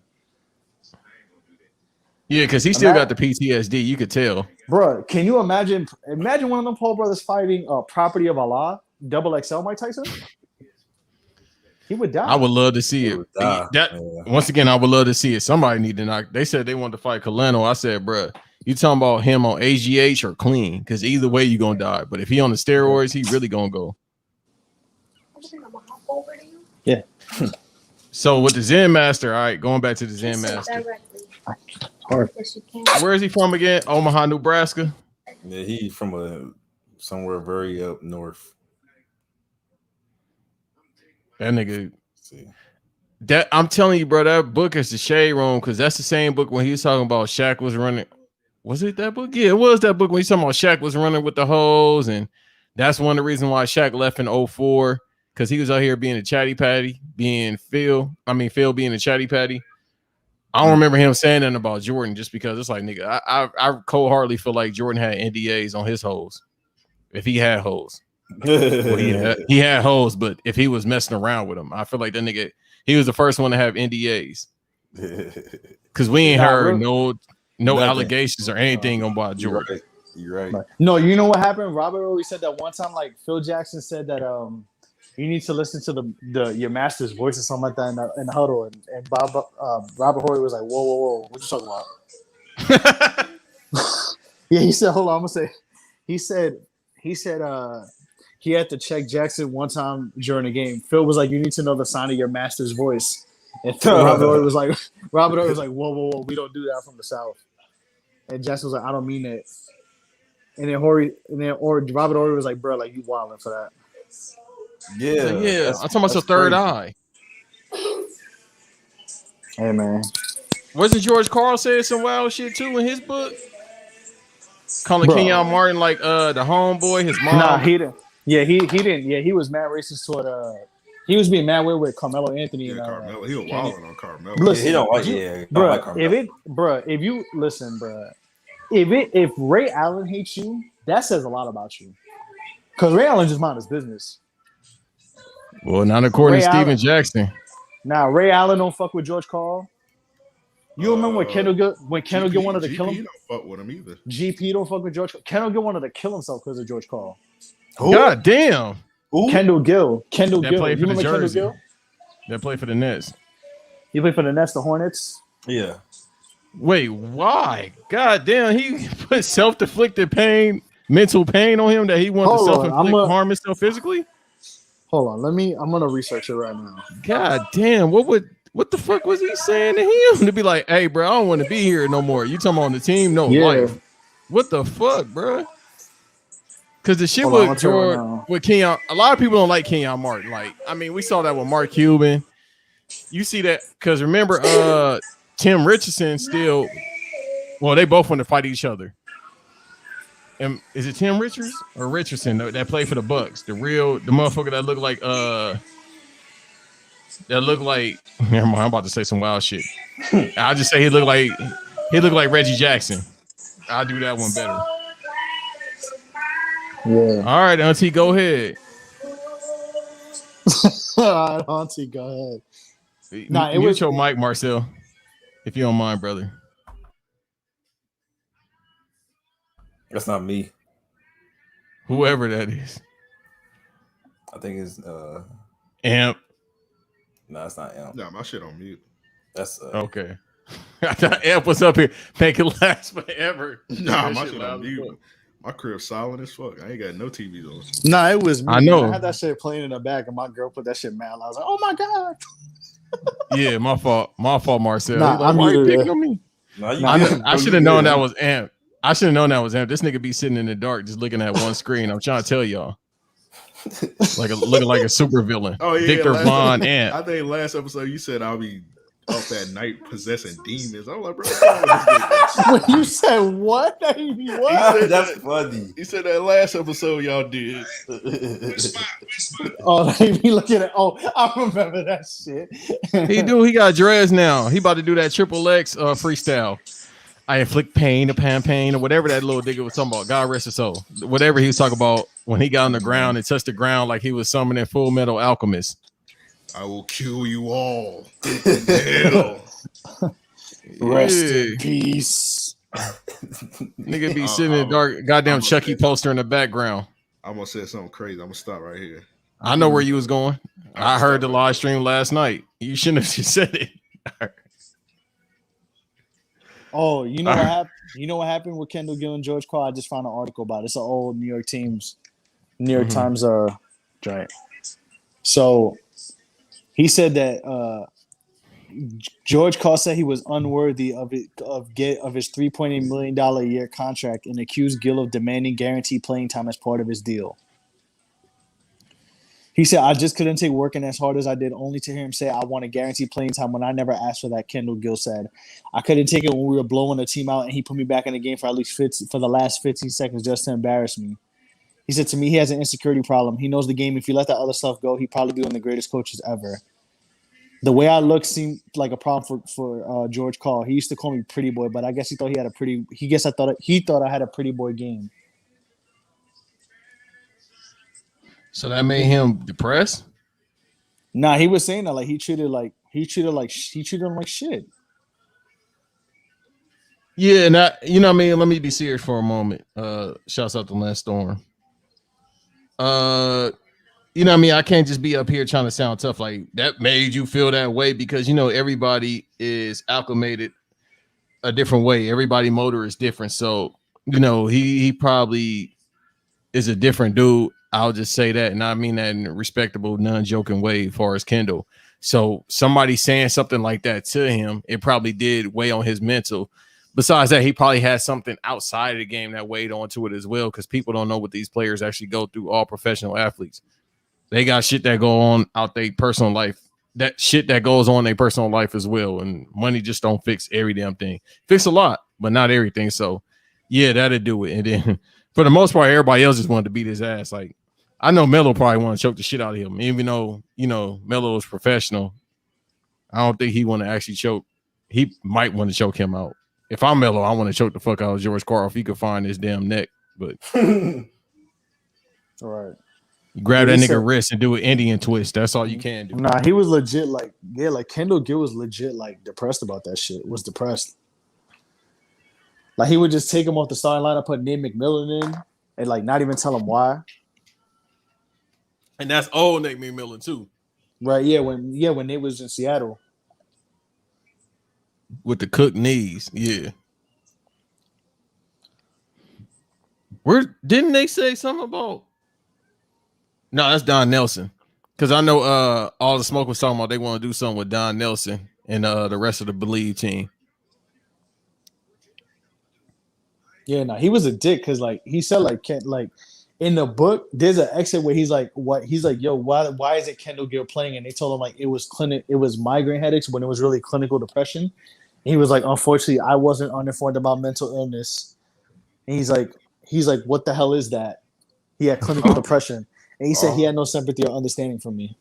Yeah, because he still got the PTSD. You could tell. Bro, can you imagine one of them Paul brothers fighting Property of Allah, Double XL Mike Tyson? He would die. I would love to see it. Once again, I would love to see it. Somebody need to knock. They said they wanted to fight Coleno. I said, bro, you talking about him on AGH or clean? Because either way, you're going to die. But if he on the steroids, he really going to go. Yeah. So with the Zen Master, all right, going back to the Zen Master. Where is he from again? Omaha, Nebraska? Yeah, he's from somewhere very up north. That nigga. That I'm telling you, bro, that book is the shade room because that's the same book when he was talking about Shaq was running. Was it that book? Yeah, it was that book when he's talking about Shaq was running with the hoes, and that's one of the reasons why Shaq left in 2004 because he was out here being a chatty patty, Phil being a chatty patty. I don't remember him saying that about Jordan just because it's like, nigga, I cold-heartedly feel like Jordan had NDAs on his hoes if he had hoes. Well, he had hoes, but if he was messing around with them, I feel like that nigga, he was the first one to have NDAs because we ain't heard no allegations or anything about Jordan. You're right. No, you know what happened? Robert always said that one time, like Phil Jackson said that you need to listen to your master's voice or something like that in the huddle, and Robert Horry was like, whoa, what you talking about? Yeah, he said, hold on, I'm gonna say, he said he had to check Jackson one time during a game. Phil was like, you need to know the sound of your master's voice. And Robert Horry was like, whoa, we don't do that from the South. And Jackson was like, I don't mean that. And then Robert Horry was like, bro, like you wilding for that. Yeah. I'm talking about your third eye. Hey man. Wasn't George Carl saying some wild shit too in his book? Calling Kenyon Martin like the homeboy, his mom. Nah, he didn't. Yeah, he didn't. Yeah, he was mad racist toward He was being mad with Carmelo Anthony. Yeah, And, Carmelo. He was wilding on Carmelo. Listen, he don't like. you- Yeah, he don't like Carmelo. if you listen, bruh, if Ray Allen hates you, that says a lot about you. Because Ray Allen just mind his business. Well, not according Ray to Steven Allen- Jackson. Now Ray Allen don't fuck with George Karl. You remember when Kendall Gill wanted to kill him? GP don't fuck with him either. GP don't fuck with George. Kendall Gill wanted to kill himself because of George Karl. God damn. Who? Kendall Gill. That You played for the remember Kendall Jersey. Gill? That played for the Nets. He played for the Nets, the Hornets. Yeah. Wait, why? God damn, he put self-inflicted pain, mental pain on him that he wanted to Hold on, self-inflict harm himself physically? Hold on, I'm gonna research it right now. God damn, what the fuck was he saying to him? To be like, hey, bro, I don't want to be here no more. You talking about on the team? No, Yeah. life. What the fuck, bro? Because the shit Hold on, I'll with tell you right George, now. with Kenyon, a lot of people don't like Kenyon Martin. Like, I mean, we saw that with Mark Cuban. You see that because remember, Tim Richardson still. Well, they both want to fight each other. And is it Tim Richards or Richardson that played for the Bucks? The motherfucker that looked like never mind, I'm about to say some wild shit. I'll just say he looked like Reggie Jackson. I'll do that one better. Yeah. All right, Auntie, go ahead. All right, Auntie, go ahead. Nah, it Mute was your mic, Marcel, if you don't mind, brother. That's not me. Whoever that is. I think it's Amp. no, it's not Amp. Nah, my shit on mute. That's Okay. I thought Amp was up here. Make it last forever. Nah, That my shit shit loud on as mute. fuck. My crib solid as fuck. I ain't got no TVs on. Nah, it was me. I know. I had that shit playing in the back, and my girl put that shit mad loud. I was like, "Oh my god!" Yeah, my fault, Marcel. Nah, He like, I'm why you muted, picking yeah. on me? no, you Nah, good. I should have known that was Amp. I should have known that was Amp. This nigga be sitting in the dark just looking at one screen. I'm trying to tell y'all. Looking like a super villain. Oh yeah, Victor Von Amp. I think last episode you said I'll be up at night possessing demons. I'm like, bro, what's wrong with this nigga? When you said what? What? That's funny. He said that last episode y'all did. Oh, they be looking at. Oh, I remember that shit. He got dreads now. He about to do that triple X freestyle. I inflict pain upon pain, or whatever that little nigga was talking about. God rest his soul. Whatever he was talking about when he got on the ground and touched the ground like he was summoning Full Metal Alchemist. I will kill you all. Hell. Rest Yeah. in peace. Nigga be sitting in the dark, goddamn I'm Chucky okay. poster in the background. I'm gonna say something crazy. I'm gonna stop right here. I know where you was going. I heard the live stream last night. You shouldn't have just said it. Oh, you know what happened? You know what happened with Kendall Gill and George Karl? I just found an article about it. It's an old New York Times giant. So he said that George Karl said he was unworthy of his $3.8 million a year contract and accused Gill of demanding guaranteed playing time as part of his deal. He said, I just couldn't take working as hard as I did only to hear him say I want a guaranteed playing time when I never asked for that, Kendall Gill said. I couldn't take it when we were blowing the team out and he put me back in the game for at least for the last 15 seconds just to embarrass me. He said to me he has an insecurity problem. He knows the game. If he let that other stuff go, he'd probably be one of the greatest coaches ever. The way I look seemed like a problem for George Karl. He used to call me pretty boy, but I guess he thought he thought I had a pretty boy game. So that made him depressed? Nah, he was saying that like he treated him like shit. Yeah, and you know what I mean? Let me be serious for a moment. Shouts out to Lance Storm. You know what I mean? I can't just be up here trying to sound tough. Like that made you feel that way because you know everybody is acclimated a different way. Everybody motor is different. So, you know, he probably is a different dude. I'll just say that, and I mean that in a respectable, non-joking way as far as Kendall. So somebody saying something like that to him, it probably did weigh on his mental. Besides that, he probably had something outside of the game that weighed onto it as well, because people don't know what these players actually go through, all professional athletes. They got shit that go on out their personal life. That shit that goes on in their personal life as well. And money just don't fix every damn thing. Fix a lot, but not everything. So, yeah, that'll do it. And then for the most part, everybody else just wanted to beat his ass. Like, I know Melo probably want to choke the shit out of him, even though Melo is professional. I don't think he want to actually choke. He might want to choke him out. If I'm Melo, I want to choke the fuck out of George Karl if he could find his damn neck. But All right. you grab Yeah, that he nigga said- wrist and do an Indian twist. That's all you can do. Nah, he was legit like Kendall Gill was legit like depressed about that shit. Was depressed. Like he would just take him off the starting lineup, put Nate McMillan in, and like not even tell him why. And that's old Nate McMillan too. Right? Yeah, when Nate was in Seattle. With the cooked knees. Yeah. Where didn't they say something about? No, that's Don Nelson. Because I know all the smoke was talking about they want to do something with Don Nelson and the rest of the Believe team. Yeah, no, he was a dick because like he said like in the book, there's an exit where he's like, what he's like, yo, why isn't Kendall Gill playing? And they told him like it was migraine headaches when it was really clinical depression. And he was like, unfortunately, I wasn't uninformed about mental illness. And he's like, what the hell is that? He had clinical depression. And he said he had no sympathy or understanding for me.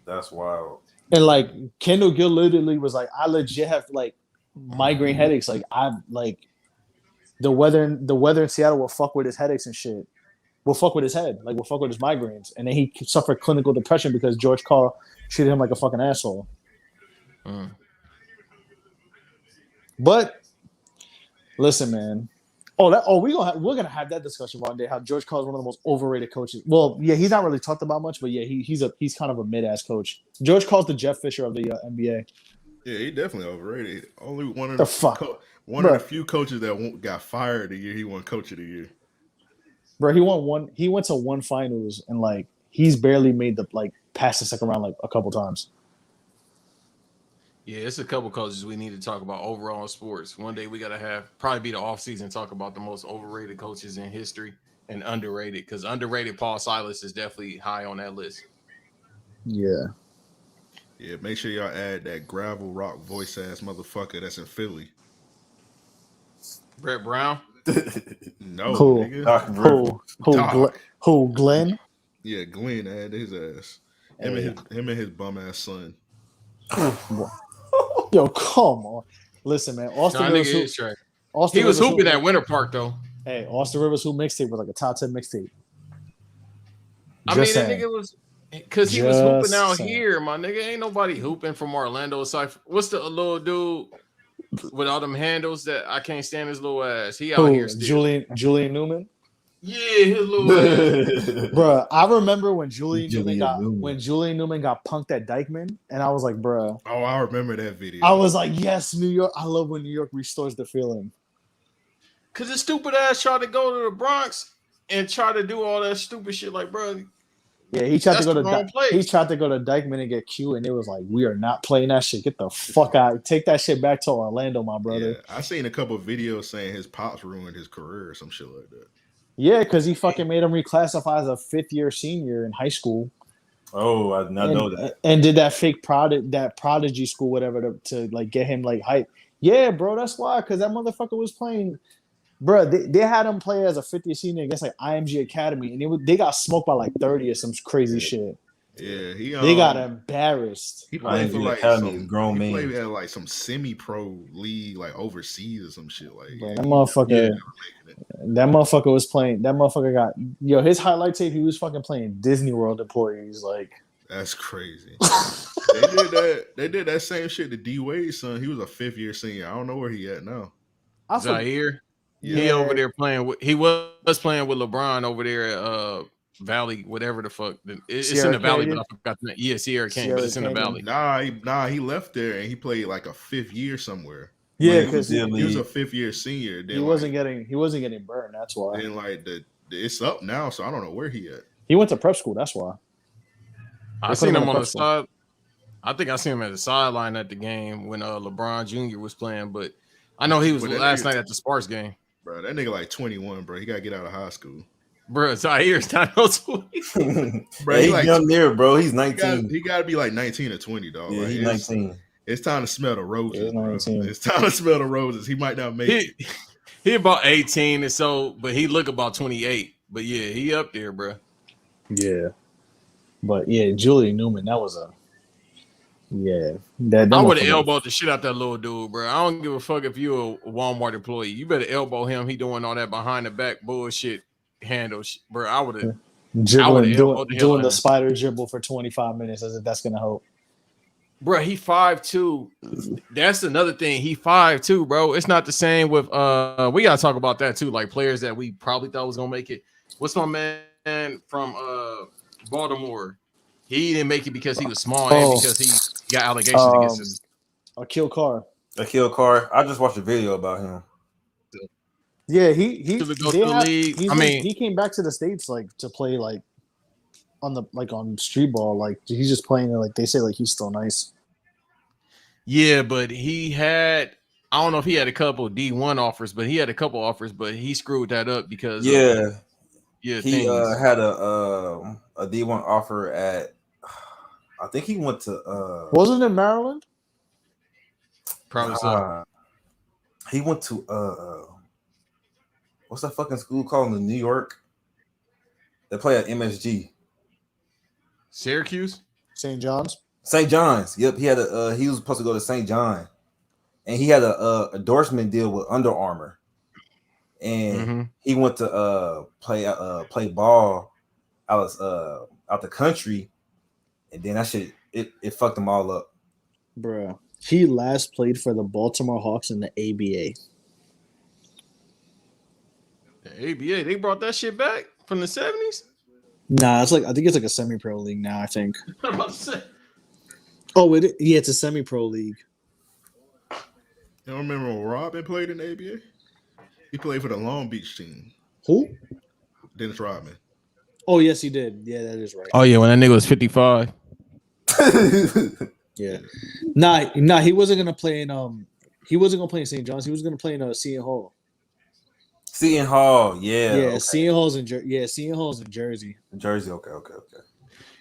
That's wild. And like Kendall Gill literally was like, I legit have like migraine headaches. Like I'm like the weather in Seattle will fuck with his headaches and shit. Will fuck with his head. Like will fuck with his migraines. And then he suffered clinical depression because George Karl treated him like a fucking asshole. But listen, man. We're gonna have that discussion one day. How George Karl is one of the most overrated coaches. Well, yeah, he's not really talked about much, but yeah, he's kind of a mid-ass coach. George Karl's the Jeff Fisher of the NBA. Yeah, he definitely overrated. Only one of The fuck? One of the few coaches that got fired the year he won Coach of the Year. Bro, he went to one finals and like he's barely made the like past the second round like a couple times. Yeah, it's a couple coaches we need to talk about overall in sports. One day we gotta probably be the offseason talk about the most overrated coaches in history and underrated, because underrated Paul Silas is definitely high on that list. Yeah. Yeah, make sure y'all add that gravel rock voice ass motherfucker that's in Philly. Brett Brown. No, Who? nigga. Who? Glenn? Yeah, Glenn add his ass. Him and his bum ass son. Yo, come on. Listen, man. Austin Rivers. He was hooping at Winter Park though. Hey, Austin Rivers who mixtape was like a top 10 mixtape. I mean, that nigga was because he was hooping out here, my nigga. Ain't nobody hooping from Orlando. Aside from, what's the little dude with all them handles that I can't stand his little ass? He out here still. Julian Newman. Yeah, his little ass. Bro, I remember when Julian Newman got punked at Dykeman, and I was like, bro. Oh, I remember that video. I was like, yes, New York. I love when New York restores the feeling. Cause his stupid ass tried to go to the Bronx and try to do all that stupid shit. Like, bro. Yeah, he tried to go to Dykeman and get Q, and it was like, we are not playing that shit. Get the fuck out. Take that shit back to Orlando, my brother. Yeah, I seen a couple of videos saying his pops ruined his career or some shit like that. Yeah, because he fucking made him reclassify as a fifth-year senior in high school. Oh, I did not know that. And did that fake prodigy school, whatever, to like get him like hype. Yeah, bro, that's why. Because that motherfucker was playing. Bro, they had him play as a 50th senior against like IMG Academy, and they got smoked by like 30 or some crazy shit. Yeah, they got embarrassed. He played for like some grown man. He played at like some semi-pro league, like overseas or some shit. Like bro, that motherfucker was playing. That motherfucker got his highlight tape. He was fucking playing Disney World employees. Like that's crazy. They did that same shit to D Wade's son. He was a 5th-year senior. I don't know where he at now. Zaire. Yeah. He over there playing. He was playing with LeBron over there at Valley, whatever the fuck. It's in the Valley, but I forgot the name. Yeah, Sierra Canyon, but it's in the Valley. Nah, he left there and he played like a 5th year somewhere. Yeah, because he was a 5th-year senior. Then he wasn't getting burned. That's why. Then like it's up now, so I don't know where he at. He went to prep school. That's why. I seen him on the side. I think I seen him at the sideline at the game when LeBron Jr. was playing, but I know he was last night at the Sparks game. Bro, that nigga like 21, bro. He gotta get out of high school. Bro, Zaire's not no 20. Bro, he's like, young there, bro. He's 19. He gotta be like 19 or 20, dog. Yeah, like, he's 19. It's time to smell the roses, bro. It's time to smell the roses. He might not make it. He about 18 or so, but he look about 28. But yeah, he up there, bro. Yeah, but yeah, Julian Newman, that was a that I would have motherfucker. elbowed the shit out that little dude, bro. I don't give a fuck if you're a Walmart employee. You better elbow him. He doing all that behind the back bullshit handle, bro. I would have Dribbling, elbowed the hell doing out the of him. spider dribble for 25 minutes as if that's gonna help. Bro, he 5'2". That's another thing. He 5'2", bro. It's not the same with we gotta talk about that too. Like players that we probably thought was gonna make it. What's my man from Baltimore? He didn't make it because he was small and because he got allegations against him. Akil Carr. Akil Carr. I just watched a video about him. Yeah, he To go to the league. he came back to the States like to play like on street ball. Like he's just playing like they say like he's still nice. Yeah, but he had I don't know if he had a couple D1 offers, but he had a couple offers, but he screwed that up because he things. had a D1 offer at I think he went to Wasn't it Maryland? Probably so. He went to what's that fucking school called in New York? They play at MSG. Syracuse? St. John's. St. John's. Yep, he had he was supposed to go to St. John. And he had a endorsement deal with Under Armour. And he went to play ball out the country, and then that shit it fucked them all up. Bruh. He last played for the Baltimore Hawks in the ABA. The ABA, they brought that shit back from the 70s? Nah, I think it's like a semi-pro league now, I think. I'm about to say. Oh, it's a semi-pro league. You don't remember when Rodman played in the ABA? He played for the Long Beach team. Who? Dennis Rodman. Oh, yes, he did. Yeah, that is right. Oh yeah, when that nigga was 55. Yeah. Nah, he wasn't gonna play in he wasn't gonna play in St. John's. He was gonna play in Seton Hall. Seton Hall, yeah. Yeah, okay. Seton Hall's in Jersey. Jersey, okay.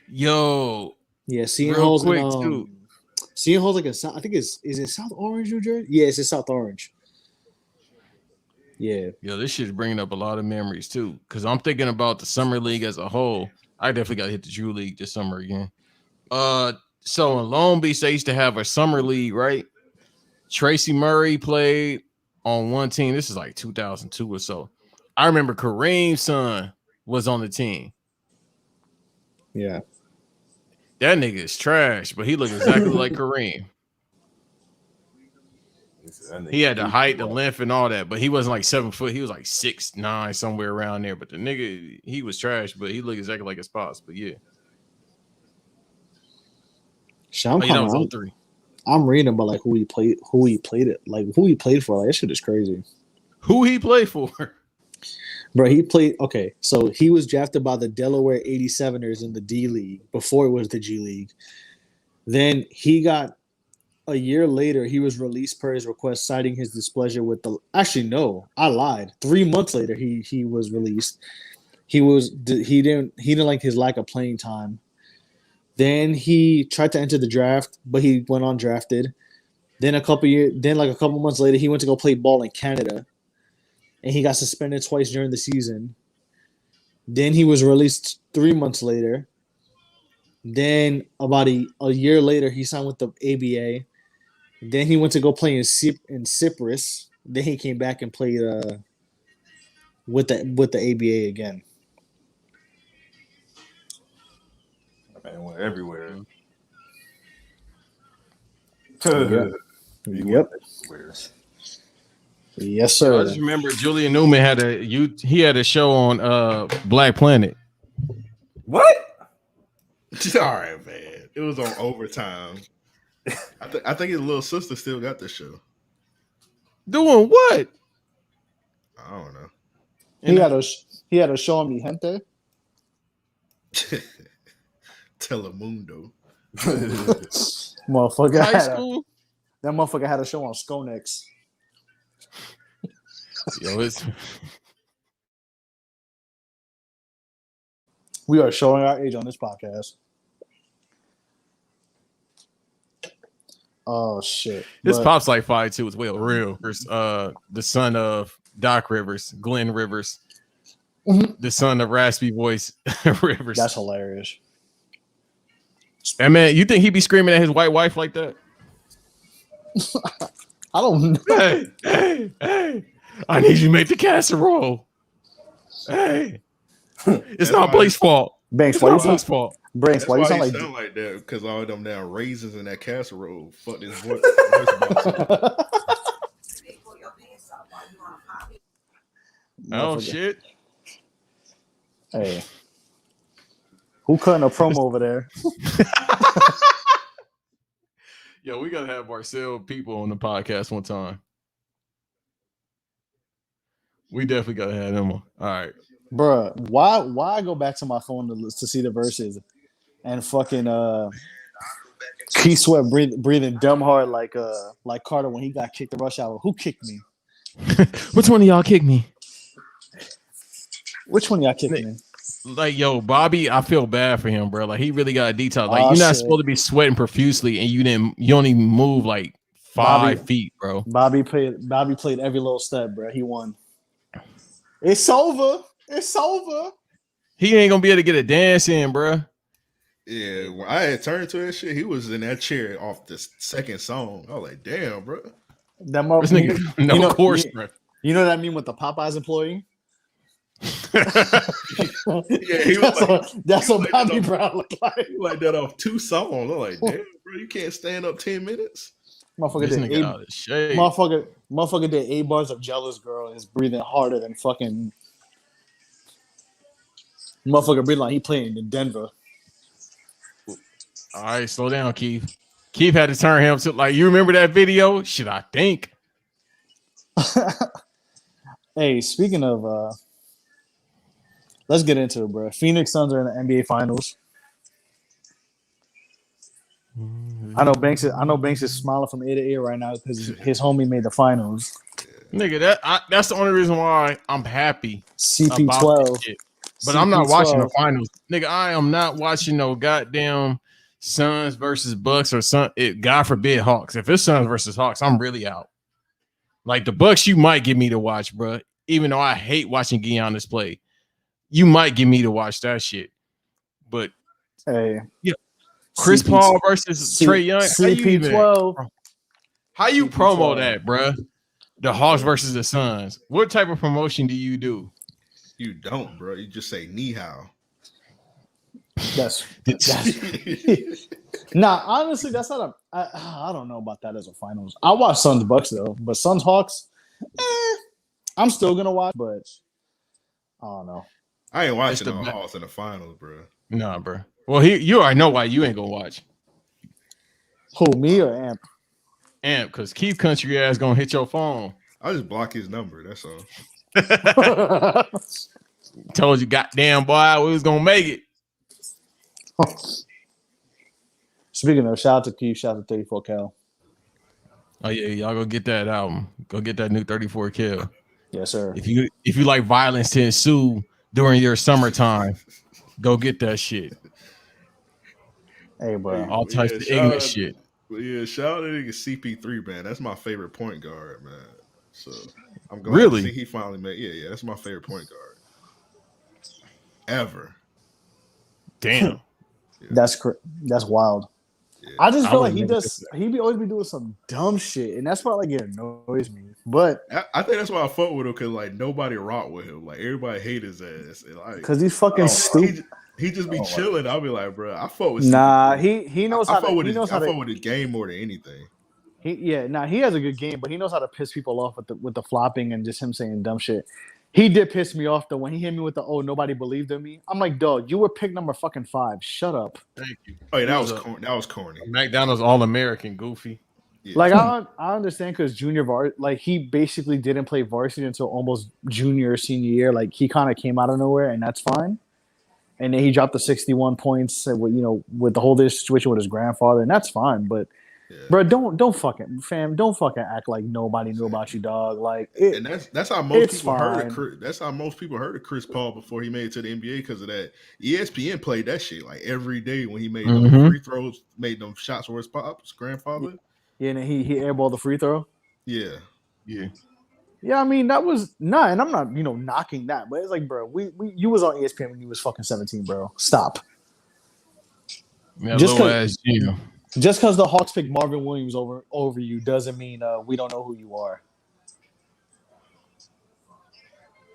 Yo. Yeah, Seton Real Hall's quick, in too. Seton Hall's like I think is it South Orange, New Jersey? Yeah, it's in South Orange. Yeah. Yo, this shit's bringing up a lot of memories too. Cause I'm thinking about the summer league as a whole. I definitely got to hit the Drew League this summer again. So in Long Beach, they used to have a summer league, right? Tracy Murray played on one team. This is like 2002 or so. I remember Kareem's son was on the team. Yeah. That nigga is trash, but he looked exactly like Kareem. He had the height, the length, and all that, but he wasn't like 7 foot. He was like 6'9", somewhere around there. But the nigga, he was trash, but he looked exactly like his pops. But yeah. I'm reading about like who he played it, like who he played for. Like that shit is crazy. Who he played for? Bro, he played so he was drafted by the Delaware 87ers in the D League before it was the G League. Then he got a year later, he was released per his request, citing his displeasure with the. Actually, no, I lied. 3 months later, he was released. He didn't like his lack of playing time. Then he tried to enter the draft, but he went undrafted. Then a couple months later, he went to go play ball in Canada, and he got suspended twice during the season. Then he was released 3 months later. Then about a year later, he signed with the ABA. Then he went to go play in Cyprus. Then he came back and played with the ABA again. Man, went everywhere. Yep. Yes, sir. I just remember Julian Newman had a show on Black Planet. What? All right, man. It was on Overtime. I think his little sister still got the show. Doing what? I don't know. He had a show on Mi Gente. Telemundo. Motherfucker High school? That motherfucker had a show on Skonex. Yo, We are showing our age on this podcast. Oh shit! This pop's like 5'2" as well. Real. The son of Doc Rivers, Glenn Rivers. the son of raspy voice Rivers. That's hilarious. That man, you think he be screaming at his white wife like that? I don't know. Hey, I need you to make the casserole. Hey, it's That's not why- Blake's fault. Banks, It's why you not sound, Blake's fault. Banks, That's why you why sound he like sound like that, because all them damn raisins in that casserole fucked his voice box up. Oh Motherfucker. shit. Hey, who cutting a promo over there? Yo, we gotta have Marcel people on the podcast one time. We definitely gotta have them on. All right. Bruh, why go back to my phone to see the verses and fucking Keith Sweat breathing dumb hard like Carter when he got kicked in rush hour. Who kicked me? Which one of y'all kicked me? Which one of y'all kicked me? Like, yo, Bobby, I feel bad for him, bro. Like, he really got a detail. Like, Oh, you're not shit. supposed to be sweating profusely, and you don't even move like 5 feet, bro. Bobby played every little step, bro. He won. It's over. It's over. He ain't gonna be able to get a dance in, bro. Yeah, when I had turned to that shit, he was in that chair off the second song. I was like, damn, bro. That This nigga, course, bro. You know what I mean with the Popeyes employee? Yeah, he was that's he what was like Bobby that Brown looked like. He like that off 2 songs. I'm like, damn, bro, you can't stand up 10 minutes. Motherfucker This did nigga out of shade. motherfucker did 8 bars of Jealous Girl and is breathing harder than fucking motherfucker breathing like he playing in Denver. All right, slow down, Keith. Keith had to turn him to, like, you remember that video? Shit, I think. Hey, speaking of let's get into it, bro. Phoenix Suns are in the NBA Finals. I know Banks is smiling from ear to ear right now because his homie made the finals. Nigga, that's the only reason why I'm happy about CP12. this shit. But I'm not CP12. watching the finals. Nigga, I am not watching no goddamn Suns versus Bucks or God forbid Hawks. If it's Suns versus Hawks, I'm really out. Like the Bucks, you might get me to watch, bro. Even though I hate watching Giannis play, you might get me to watch that shit. But Hey, yeah, Chris Paul versus Trae Young. CP12. How you CP12. promo that, bro? The Hawks versus the Suns. What type of promotion do you do? You don't, bro. You just say ni hao. That's nah. Honestly, that's not I don't know about that as a finals. I watch Suns Bucks though, but Suns Hawks, I'm still gonna watch, but I don't know. I ain't watching no Hawks in the finals, bro. Nah, bro. Well, you already know why you ain't gonna watch. Who, me or Amp? Amp, because Keith country ass gonna hit your phone. I just block his number. That's all. Told you, goddamn boy, we was gonna make it. Speaking of, shout out to Keith, shout out to 34 Cal. Oh yeah, y'all go get that album. Go get that new 34 Kill. Yes, sir. If you like violence to ensue during your summertime, go get that shit. Hey, bro. All types of ignorant shit. Yeah, shout out to nigga CP3, man. That's my favorite point guard, man. So I'm glad Really? to see he finally made. Yeah, that's my favorite point guard ever. Damn. Yeah. That's wild. Yeah. I just feel like he always be doing some dumb shit, and that's probably like it annoys me. But I think that's why I fuck with him, because like nobody rock with him. Like everybody hate his ass. Because he's fucking stupid. He just be chilling. I'll be like, bro, I fuck with. Nah, CP3. he knows how to. He knows how to. I fuck with his game more than anything. He has a good game, but he knows how to piss people off with the flopping and just him saying dumb shit. He did piss me off though when he hit me with the nobody believed in me. I'm like, dog, you were pick number fucking 5. Shut up. Thank you. Oh yeah, that was corny. McDonald's All-American, goofy. Yeah. Like I understand because he basically didn't play varsity until almost junior or senior year. Like he kind of came out of nowhere, and that's fine. And then he dropped the 61 points, with the whole situation with his grandfather, and that's fine. But bro, don't fucking act like nobody knew about you, dog. Like, and that's how most people fine. That's how most people heard of Chris Paul before he made it to the NBA, because of that. ESPN played that shit like every day when he made those free throws, made them shots for his grandfather. Yeah, and he airballed the free throw. Yeah. Yeah. Yeah, I mean that was nah, and I'm not knocking that, but it's like, bro, we you was on ESPN when you was fucking 17, bro. Stop. That Just little cause ass Gino. just cause the Hawks picked Marvin Williams over you doesn't mean we don't know who you are.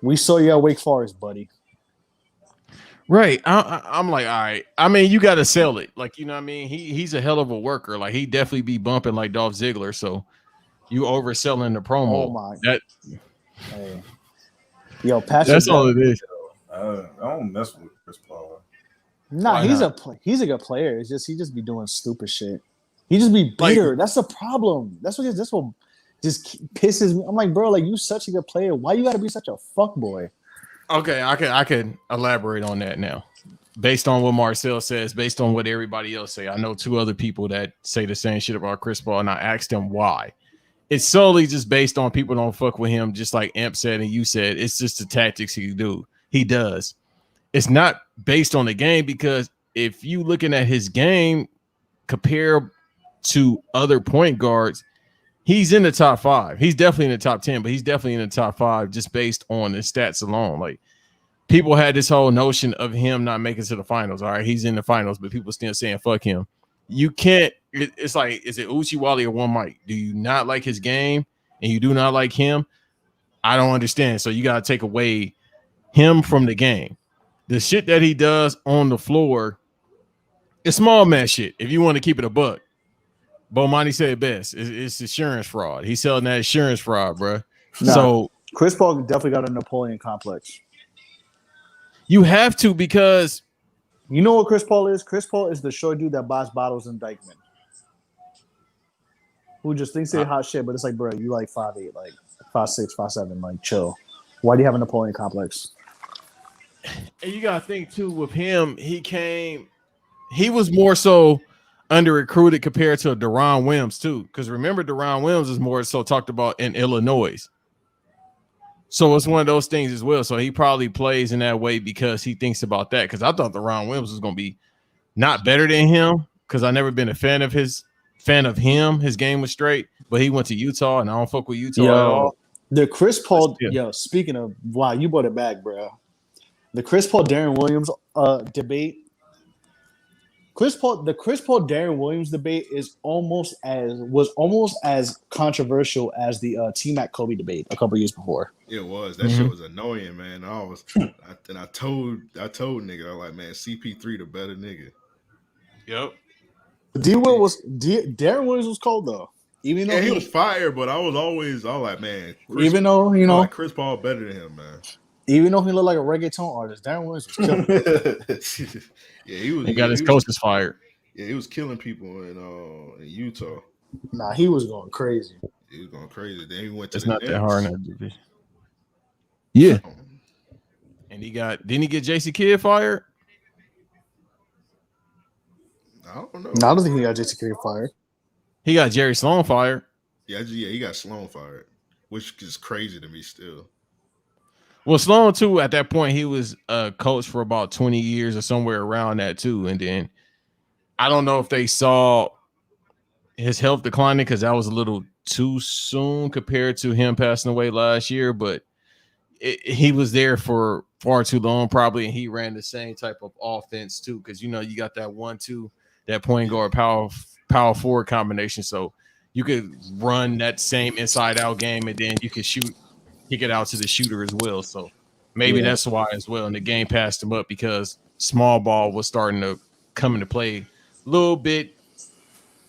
We saw you at Wake Forest, buddy. Right. I'm like, all right. I mean, you got to sell it. Like, you know what I mean? He's a hell of a worker. Like, he definitely be bumping like Dolph Ziggler. So you overselling the Oh promo. my. That Hey. Yo, Patrick. that's all it is. I don't mess with Chris Paul. Nah, Why he's not? he's a good player. It's just he just be doing stupid shit. He just be bitter. That's the problem. That's what just pisses me. I'm like, bro, like you such a good player. Why you gotta be such a fuck boy? Okay, I can elaborate on that now. Based on what Marcel says, based on what everybody else say. I know two other people that say the same shit about Chris Paul, and I asked them why. It's solely just based on people don't fuck with him, just like Amp said and you said. It's just the tactics he does. It's not based on the game, because if you looking at his game compared to other point guards, he's in the top 5. He's definitely in the top 10, but he's definitely in the top 5 just based on the stats alone. Like, people had this whole notion of him not making it to the finals. All right, he's in the finals, but people still saying fuck him. You can't. It's like, is it Uchi, Wally, or one Mike? Do you not like his game and you do not like him? I don't understand. So you got to take away him from the game. The shit that he does on the floor is small man shit. If you want to keep it a buck, Bomani said it best. It's insurance fraud. He's selling that insurance fraud, bro. Nah, So Chris Paul definitely got a Napoleon complex. you have to, because You know what Chris Paul is? Chris Paul is the short dude that buys bottles in Dykeman. Who just thinks they hot shit, but it's like, bro, you like 5'8", like 5'6", 5'7", like chill. Why do you have a Napoleon complex? and you gotta think too, with him, he was more so under recruited compared to Deron Williams too. Because remember, Deron Williams is more so talked about in Illinois. So it's one of those things as well. So he probably plays in that way because he thinks about that. Because I thought Deron Williams was gonna be not better than him, because I never been a fan of him. His game was straight, but he went to Utah, and I don't fuck with Utah at all. The Chris Paul, Yeah. speaking of, wow, you brought it back, bro. The Chris Paul Darren Williams debate. The Chris Paul Darren Williams debate was almost as controversial as the T-Mac Kobe debate a couple years before. It was. That shit was annoying, man. I told nigga, I was like, man, CP3 the better nigga. Yep. Darren Williams was cold though. Even though Yeah, he was fire, but I was like, man, even though I like Chris Paul better than him, man. Even though he looked like a reggaeton artist, Darren Williams was killing. Yeah, he was. He got his coaches fired. Yeah, he was killing people in Utah. Nah, he was going crazy. He was going crazy. Then he went to It's the not Nets. that hard in that division. Yeah. And didn't he get JC Kidd fired? I don't know. No, I don't think he got JC Kidd fired. He got Jerry Sloan fired. Yeah, he got Sloan fired, which is crazy to me still. Well, Sloan too, at that point, he was a coach for about 20 years or somewhere around that too. And then I don't know if they saw his health declining, because that was a little too soon compared to him passing away last year, but he was there for far too long probably, and he ran the same type of offense too, because you got that 1-2, that point guard power forward combination, so you could run that same inside out game, and then you could kick it out to the shooter as well. So maybe that's why as well. And the game passed him up because small ball was starting to come into play a little bit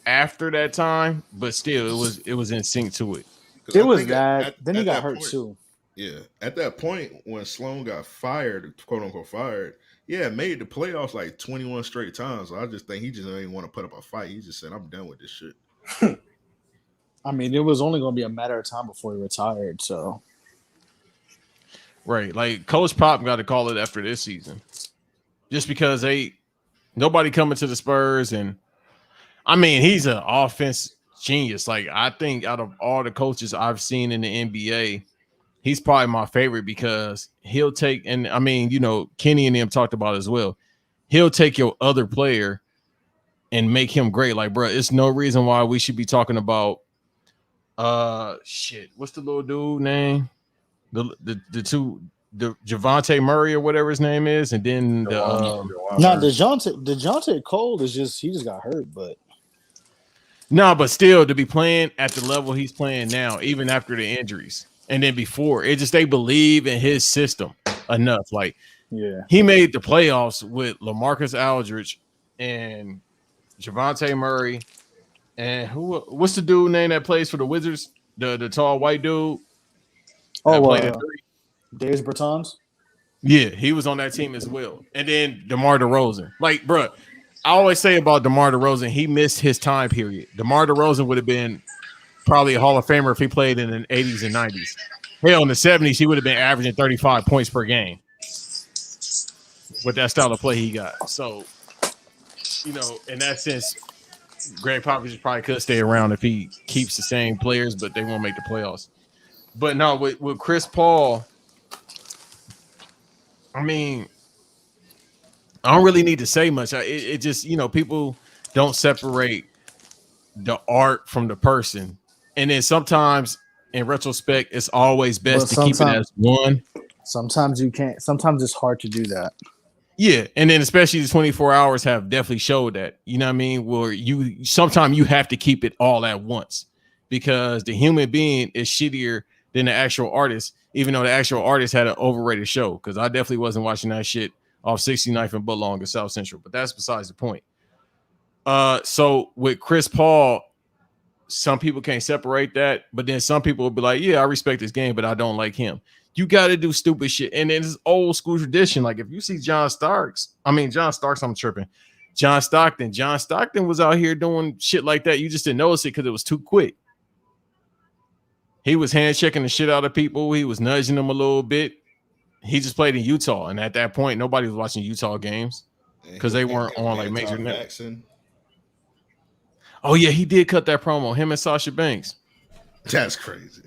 after that time, but still it was in sync to it. It was that. Then he got hurt too. Yeah, at that point when Sloan got fired, quote unquote fired, yeah, made the playoffs like 21 straight times. So I just think he just didn't want to put up a fight. He just said, "I'm done with this shit." I mean, it was only going to be a matter of time before he retired. So, right, like Coach Pop got to call it after this season, just because nobody coming to the Spurs, and I mean he's an offense genius. Like, I think out of all the coaches I've seen in the NBA, he's probably my favorite, because he'll take, and I mean, Kenny and them talked about it as well. He'll take your other player and make him great. Like, bro, it's no reason why we should be talking about Shit. What's the little dude name? The two, the Javante Murray or whatever his name is, and then DeJounte Cole is he just got hurt, but no, but still to be playing at the level he's playing now, even after the injuries, and then before it just they believe in his system enough. Like, yeah, he made the playoffs with LaMarcus Aldridge and Javante Murray, and what's the dude name that plays for the Wizards? The tall white dude. Darius Bertans. Yeah, he was on that team as well. And then DeMar DeRozan. Like, bro, I always say about DeMar DeRozan, he missed his time period. DeMar DeRozan would have been probably a Hall of Famer if he played in the 80s and 90s. Hell, in the 70s, he would have been averaging 35 points per game with that style of play he got. So, you know, in that sense, Greg Popovich probably could stay around if he keeps the same players, but they won't make the playoffs. But no, with Chris Paul, I mean, I don't really need to say much. It just, you know, people don't separate the art from the person. And then sometimes, in retrospect, it's always best to keep it as one. Sometimes you can't. Sometimes it's hard to do that. Yeah, and then especially the 24 hours have definitely showed that. You know what I mean? Where sometimes you have to keep it all at once because the human being is shittier than the actual artist, even though the actual artist had an overrated show. Because I definitely wasn't watching that shit off 69th and Budlong and South Central, but that's besides the point. So with Chris Paul, some people can't separate that, but then some people will be like, yeah, I respect this game, but I don't like him. You got to do stupid shit. And it's old school tradition. Like if you see John Stockton, I'm tripping. John Stockton was out here doing shit like that. You just didn't notice it because it was too quick. He was hand checking the shit out of people. He was nudging them a little bit. He just played in Utah. And at that point, nobody was watching Utah games because they weren't on like major networks. Oh, yeah, he did cut that promo. Him and Sasha Banks. That's crazy.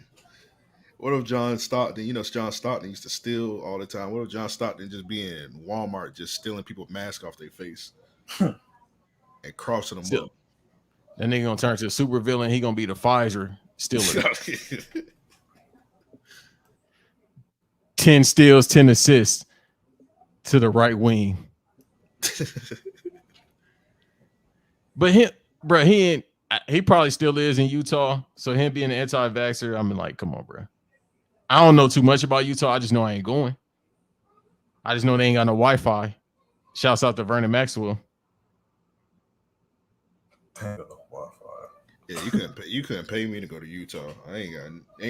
What if John Stockton, John Stockton used to steal all the time. What if John Stockton just be in Walmart just stealing people's masks off their face and crossing them up? That nigga gonna turn to a super villain. He gonna be the Pfizer stealer. 10 steals, 10 assists to the right wing. But he probably still is in Utah. So him being an anti-vaxxer, I mean, like, come on, bro. I don't know too much about Utah. I just know I ain't going. I just know they ain't got no Wi-Fi. Shouts out to Vernon Maxwell. Ain't got no Wi-Fi. Yeah, you couldn't pay me to go to Utah. Ain't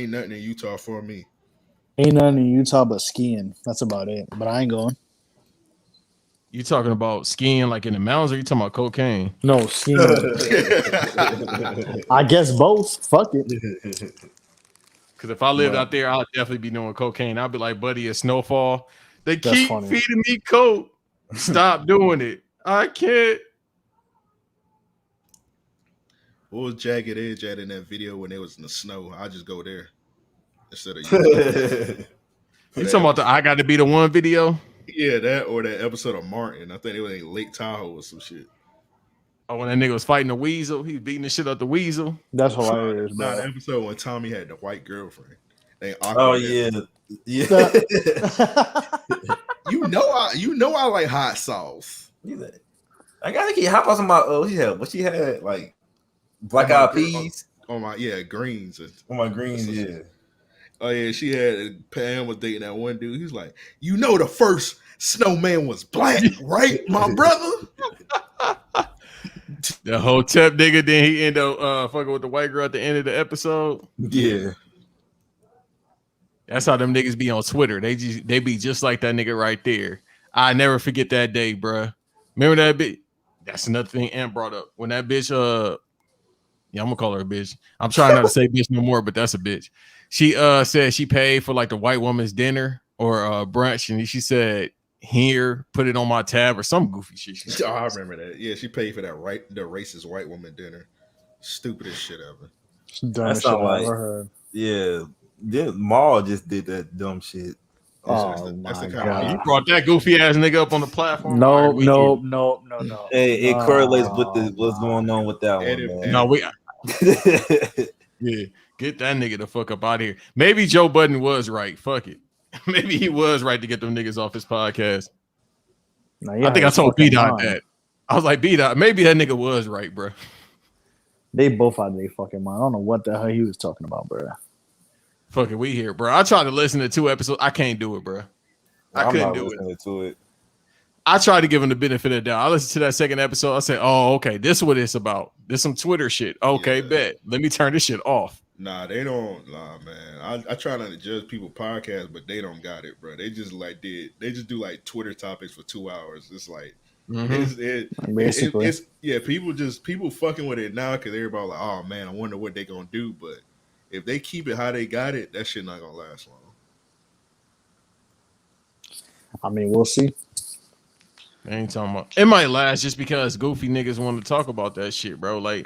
nothing in Utah for me. Ain't nothing in Utah but skiing. That's about it. But I ain't going. You talking about skiing like in the mountains, or you talking about cocaine? No, skiing. I guess both. Fuck it. Because if I lived out there, I'd definitely be doing cocaine. I'd be like, buddy, it's snowfall. They That's keep funny. feeding me coke. Stop doing it. I can't. What was Jagged Edge at in that video when they was in the snow? I just go there instead of Utah. You talking about the I Got to Be the One video? Yeah, that or that episode of Martin. I think it was in Lake Tahoe or some shit. Oh, when that nigga was fighting the weasel, he was beating the shit out the weasel. That's hilarious, Nah, bro. the episode when Tommy had the white girlfriend. Oh yeah. You know I like hot sauce. I gotta keep hot sauce on my she had like black eyed peas on my greens. On my greens, yeah. Oh yeah, she had Pam was dating that one dude. He's like, the first snowman was black, right, my brother? The Hotep nigga, then he end up fucking with the white girl at the end of the episode. Yeah. That's how them niggas be on Twitter. They be just like that nigga right there. I never forget that day, bruh. Remember that bitch? That's another thing Ant brought up. When that bitch, I'm gonna call her a bitch. I'm trying not to say bitch no more, but that's a bitch. She said she paid for like the white woman's dinner or brunch, and she said, "Here, put it on my tab," or some goofy shit. Oh, I remember that. Yeah, she paid for that the racist white woman dinner. Stupidest shit ever. That's not like, yeah. Then Maul just did that dumb shit. Oh my god! You brought that goofy ass nigga up on the platform. No. Hey, it correlates with what's going on with that one. Man. No, yeah. Get that nigga the fuck up out of here. Maybe Joe Budden was right. Fuck it. Maybe he was right to get them niggas off his podcast. Nah, I think I told B-Dot that. I was like, B-Dot, maybe that nigga was right, bro. They both out of their fucking mind. I don't know what the hell he was talking about, bro. Fucking we here, bro. I tried to listen to 2 episodes. I can't do it, bro. I couldn't do it. To it. I tried to give him the benefit of the doubt. I listened to that second episode. I said, oh, okay, this is what it's about. This some Twitter shit. Okay, bet. Let me turn this shit off. Nah, they don't. Nah, man. I try not to judge people podcasts, but they don't got it, bro. They just they just do like Twitter topics for 2 hours. It's like people fucking with it now because everybody like, oh man, I wonder what they gonna do. But if they keep it how they got it, that shit not gonna last long. I mean, we'll see. I ain't talking about it might last just because goofy niggas want to talk about that shit, bro. Like,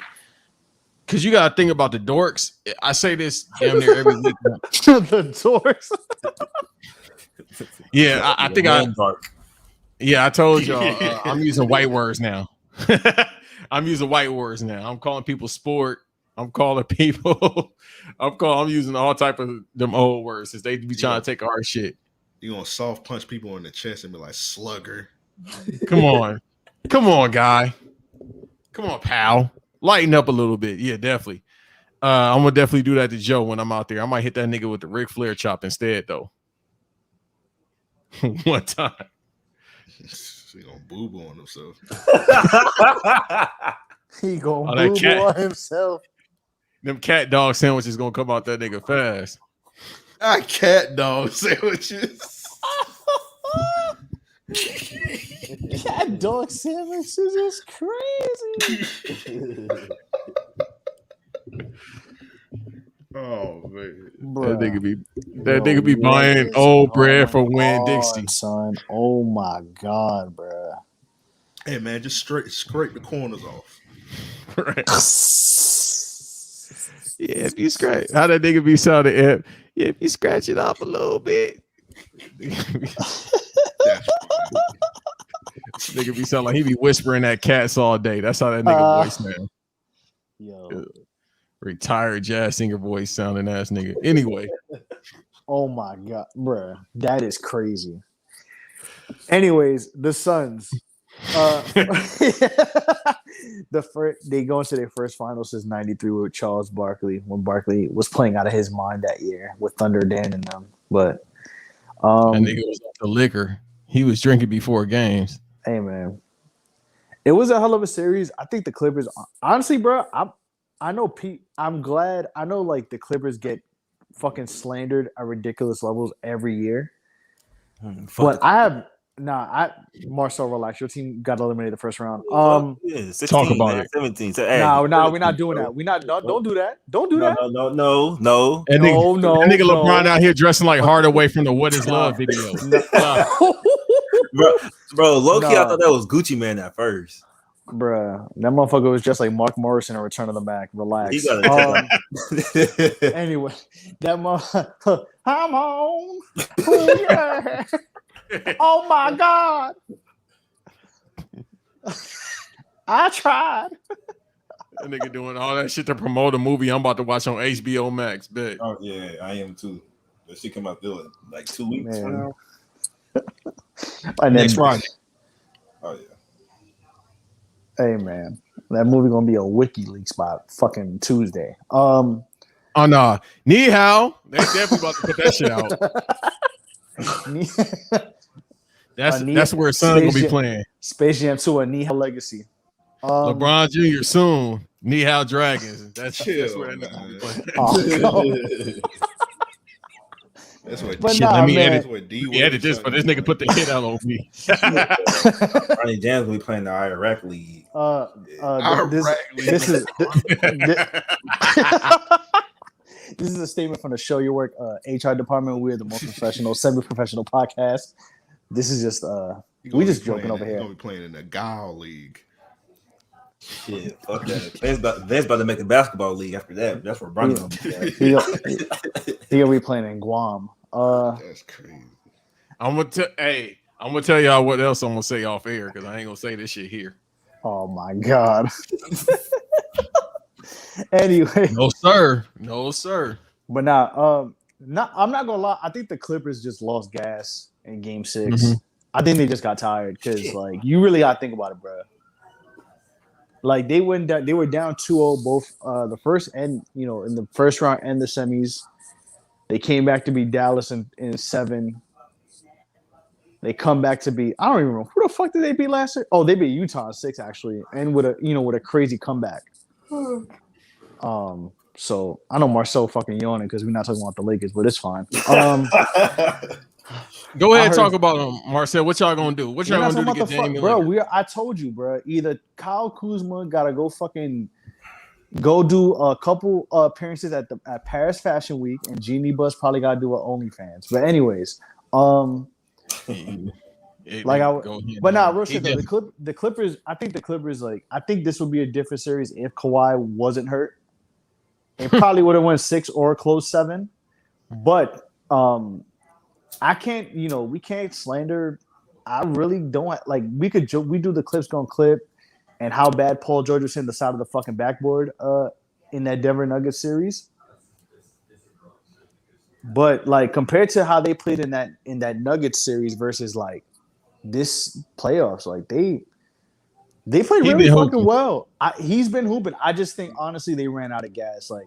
cause you gotta think about the dorks. I say this damn near every week. The dorks. Yeah, I think I told y'all I'm using white words now. I'm using white words now. I'm calling people sport. I'm calling people. I'm using all type of them old words since they be trying to take our shit. You gonna soft punch people in the chest and be like slugger. Come on, guy. Come on, pal. Lighten up a little bit. Yeah, definitely. I'm gonna definitely do that to Joe when I'm out there. I might hit that nigga with the Ric Flair chop instead, though. One time. He gonna boo-boo on himself. He gonna boo-boo on himself. Them cat dog sandwiches gonna come out that nigga fast. Cat dog sandwiches. Cat dog sandwiches is crazy. Oh man, that nigga be buying old bread for Winn-Dixie, son. Oh my god, bro. Hey man, just scrape the corners off. Right. Yeah, if you scratch, how that nigga be sounding? Yeah, if you scratch it off a little bit. Nigga be sounding like he be whispering at cats all day. That's how that nigga voice now. Yo. Retired jazz singer voice sounding ass nigga. Anyway. Oh my god, bruh. That is crazy. Anyways, the Suns. They go into their first final since '93 with Charles Barkley when Barkley was playing out of his mind that year with Thunder Dan and them. But that nigga was off the liquor. He was drinking before games. Hey man, it was a hell of a series. I think the Clippers, honestly, bro. I know Pete. I'm glad. I know like the Clippers get fucking slandered at ridiculous levels every year. But Marcel, relax. Your team got eliminated the first round. 16, talk about it. 17. So, no, we're not doing that. Don't do that. Don't do that. No. That nigga LeBron out here dressing like Hardaway from the What Is Love video. Bro, low-key, I thought that was Gucci Man at first. Bruh, that motherfucker was just like Mark Morrison in Return of the Mac. Relax. Anyway, that motherfucker, I'm home. Oh, yeah. Oh my God. I tried. That nigga doing all that shit to promote a movie I'm about to watch on HBO Max. Bet. Oh, yeah, I am too. That shit come out there like 2 weeks from now. Next Friday. Oh, yeah. Hey man, that movie gonna be a WikiLeaks by fucking Tuesday. Oh no, Ni Hao. They definitely about to put that shit out. That's where Son gonna be playing. Space Jam 2: A Ni Hao Legacy. LeBron Jr. soon. Ni Hao Dragons. That's where that nigga be playing. Oh, no. That's what. But shit, nah, let me man. edit this, but this nigga put the hit out on me. Ronnie James will be playing the Iraq League. This is a statement from the Show Your Work HR department. We're the most professional, semi-professional podcast. This is just we just joking over here. You're gonna be playing in the Gal League. Shit, fuck that. Vince about to make a basketball league after that. That's where Bronny's gonna be. He'll be playing in Guam. That's crazy. I'm gonna tell y'all what else I'm gonna say off air because I ain't gonna say this shit here. Oh my God. Anyway, No sir, no sir. but now, I'm not gonna lie. I think the Clippers just lost gas in Game 6. Mhm. I think they just got tired because, like, you really gotta think about it, bro. Like they went down, they were down 2-0 both the first and in the first round and the semis. They came back to beat Dallas in 7. They come back to beat I don't even remember who the fuck did they beat last year. Oh, they beat Utah in 6 actually, and with a crazy comeback. So I know Marcel fucking yawning because we're not talking about the Lakers, but it's fine. Go ahead and talk about them, Marcel. What y'all gonna do? What y'all We're not gonna do to talking get about Damian bro. Lillard? I told you, bro. Either Kyle Kuzma gotta go fucking go do a couple appearances at Paris Fashion Week, and Jeannie Buzz probably gotta do an OnlyFans. But anyways, Go ahead, but now man. real shit though, the Clippers. I think the Clippers I think this would be a different series if Kawhi wasn't hurt. It probably would have won 6 or close 7, but I can't. We can't slander. I really don't like. We do the Clips Gonna Clip, and how bad Paul George was hitting the side of the fucking backboard in that Denver Nuggets series. But like compared to how they played in that Nuggets series versus like this playoffs, like they played really fucking well. He's been hooping. I just think honestly they ran out of gas. Like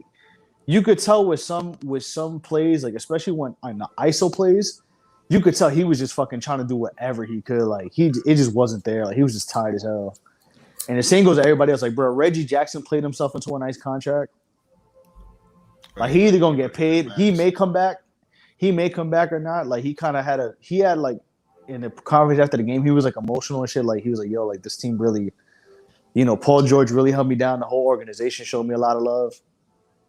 you could tell with some plays, like especially when on the ISO plays, you could tell he was just fucking trying to do whatever he could. Like it just wasn't there. Like he was just tired as hell. And the same goes to everybody else. Like, bro, Reggie Jackson played himself into a nice contract. Like he either gonna get paid. He may come back. He may come back or not. Like he kind of had like in the conference after the game, he was like emotional and shit. Like he was like, yo, like this team really, Paul George really held me down. The whole organization showed me a lot of love.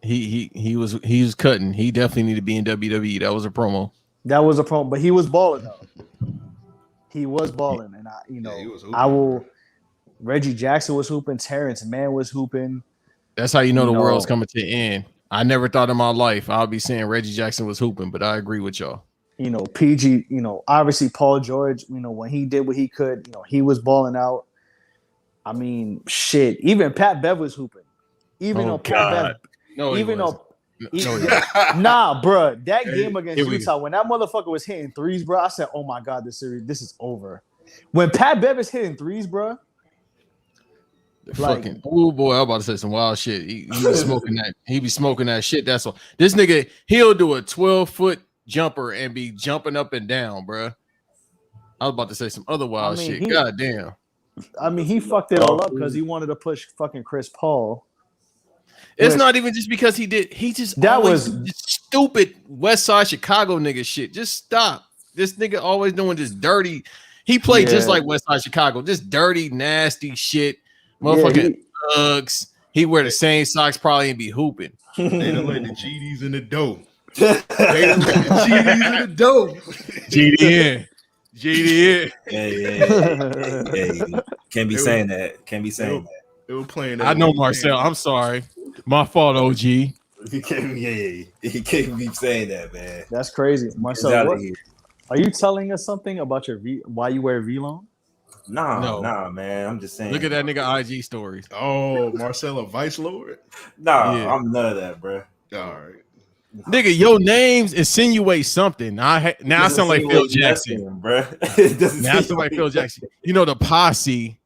He was cutting. He definitely needed to be in WWE. That was a promo. That was a promo, but he was balling though. He was balling, and I will. Reggie Jackson was hooping. Terrence Mann was hooping. That's how the world's coming to an end. I never thought in my life I'll be saying Reggie Jackson was hooping, but I agree with y'all. PG, obviously Paul George, when he did what he could, he was balling out. I mean, shit. Even Pat Bev was hooping. Even though Pat Bev, nah, bro. That game against Utah, when that motherfucker was hitting threes, bro, I said, "Oh my god, this is over." When Pat Bev is hitting threes, bro. Fucking boy, I'm about to say some wild shit. He be smoking that. He be smoking that shit. That's all. This nigga, he'll do a 12-foot jumper and be jumping up and down, bro. I was about to say some other wild shit. God damn. I mean, he fucked it all up because he wanted to push fucking Chris Paul. It's not even just because he did. He just was stupid West Side Chicago nigga shit. Just stop. This nigga always doing this dirty. He played just like West Side Chicago. Just dirty, nasty shit. Motherfucking thugs. He wear the same socks probably and be hooping. They don't let the GDs in the dough. They don't let the GDs in the dough. GD in. Yeah. Can't be saying that. They were playing that. I know, Marcel. I'm sorry. My fault, OG. He can't be saying that, man. That's crazy. Marcel, are you telling us something about why you wear V-Long? Nah, man. I'm just saying. Look at that nigga IG stories. Oh, Marcel, a Vice Lord? I'm none of that, bro. All right. Nigga, your names insinuate something. Now I sound like Phil Jackson, bro. Now I sound like Phil Jackson. The posse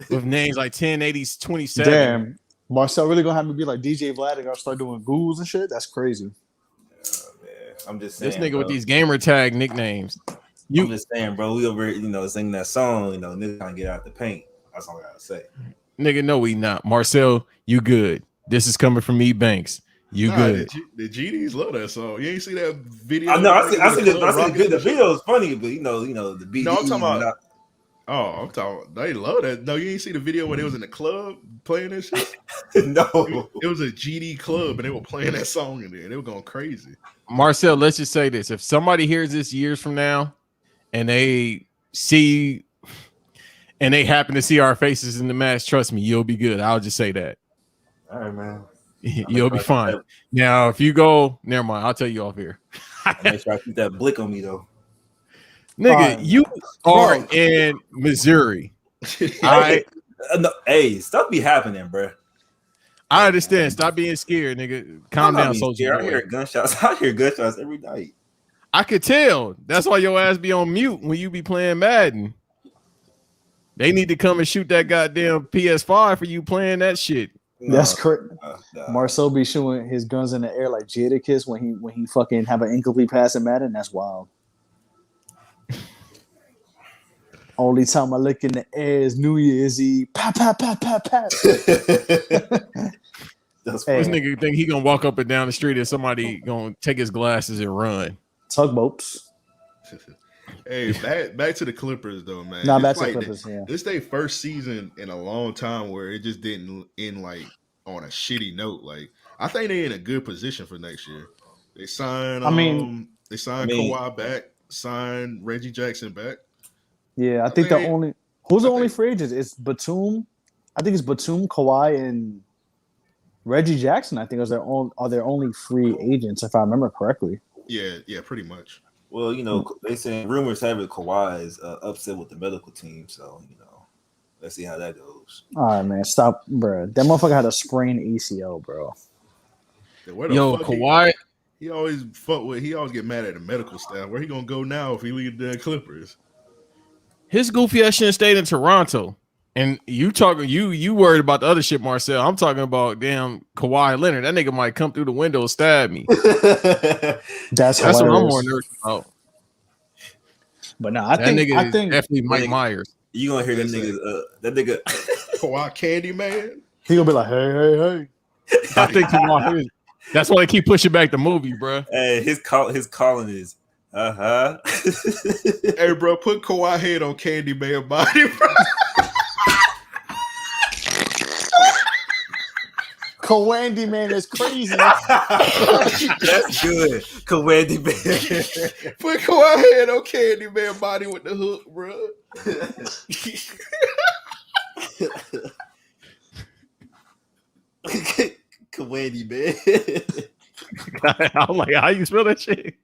with names like 1080s 27. Damn, Marcel really gonna have me be like DJ Vlad and I'll start doing ghouls and shit? That's crazy. Man. I'm just saying. This nigga with these gamer tag nicknames. I'm just saying, bro. We over, singing that song. Nigga trying to get out the paint. That's all I gotta say. Nigga, no, we not. Marcel, you good. This is coming from me, Banks. You good. The GDs love that song. You ain't see that video? I know. I see the video is funny, but the beat. No, I'm talking about. They love that. No, you ain't see the video when they was in the club playing that shit. No, it was a GD club and they were playing that song in there. They were going crazy. Marcel, let's just say this: if somebody hears this years from now, and they happen to see our faces in the match, trust me, you'll be good. I'll just say that. All right, man. You'll be fine. Now, if you go, never mind. I'll tell you off here. Make sure I keep that blick on me, though. Nigga, you are in Missouri. All right. Hey, stuff be happening, bro. I understand. Stop being scared, nigga. Calm down, Soldier I Boy. hear gunshots. I hear gunshots every night. I could tell. That's why your ass be on mute when you be playing Madden. They need to come and shoot that goddamn PS5 for you playing that shit. That's correct. Nah. Marcel be shooting his guns in the air like Jadakiss when he fucking have an incomplete pass in Madden. That's wild. Only time I look in the air is New Year's Eve. Pop, pop, pop, pop, pop. That's This nigga think he gonna walk up and down the street and somebody gonna take his glasses and run. Tugboats. Hey, back to the Clippers though, man. Nah, back to the Clippers. Yeah. This their first season in a long time where it just didn't end like on a shitty note. Like I think they're in a good position for next year. They signed. They signed Kawhi back. Signed Reggie Jackson back. Yeah, I think the only free agents is Batum. I think it's Batum, Kawhi, and Reggie Jackson. I think are their only free agents, if I remember correctly. Yeah, pretty much. Well, they say rumors have it Kawhi is upset with the medical team, so let's see how that goes. All right, man, stop, bro. That motherfucker had a sprained ACL, bro. Yo, Kawhi. He always get mad at the medical staff. Where he gonna go now if he leave the Clippers? His goofy ass shit stayed in Toronto. And you worried about the other shit, Marcel. I'm talking about damn Kawhi Leonard. That nigga might come through the window and stab me. That's what I'm more nervous about. But no, I think definitely Mike Myers. You gonna hear that nigga Kawhi Candyman? He gonna be like, hey. I think Kawhi. That's why they keep pushing back the movie, bro. Hey, his calling is Hey, bro, put Kawhi head on Candyman body, bro. Kawhandyman is crazy. That's good. Kawhandyman. Put Kawhi head on Candyman body with the hook, bro. Kawhandyman. I'm like, how you spell that shit?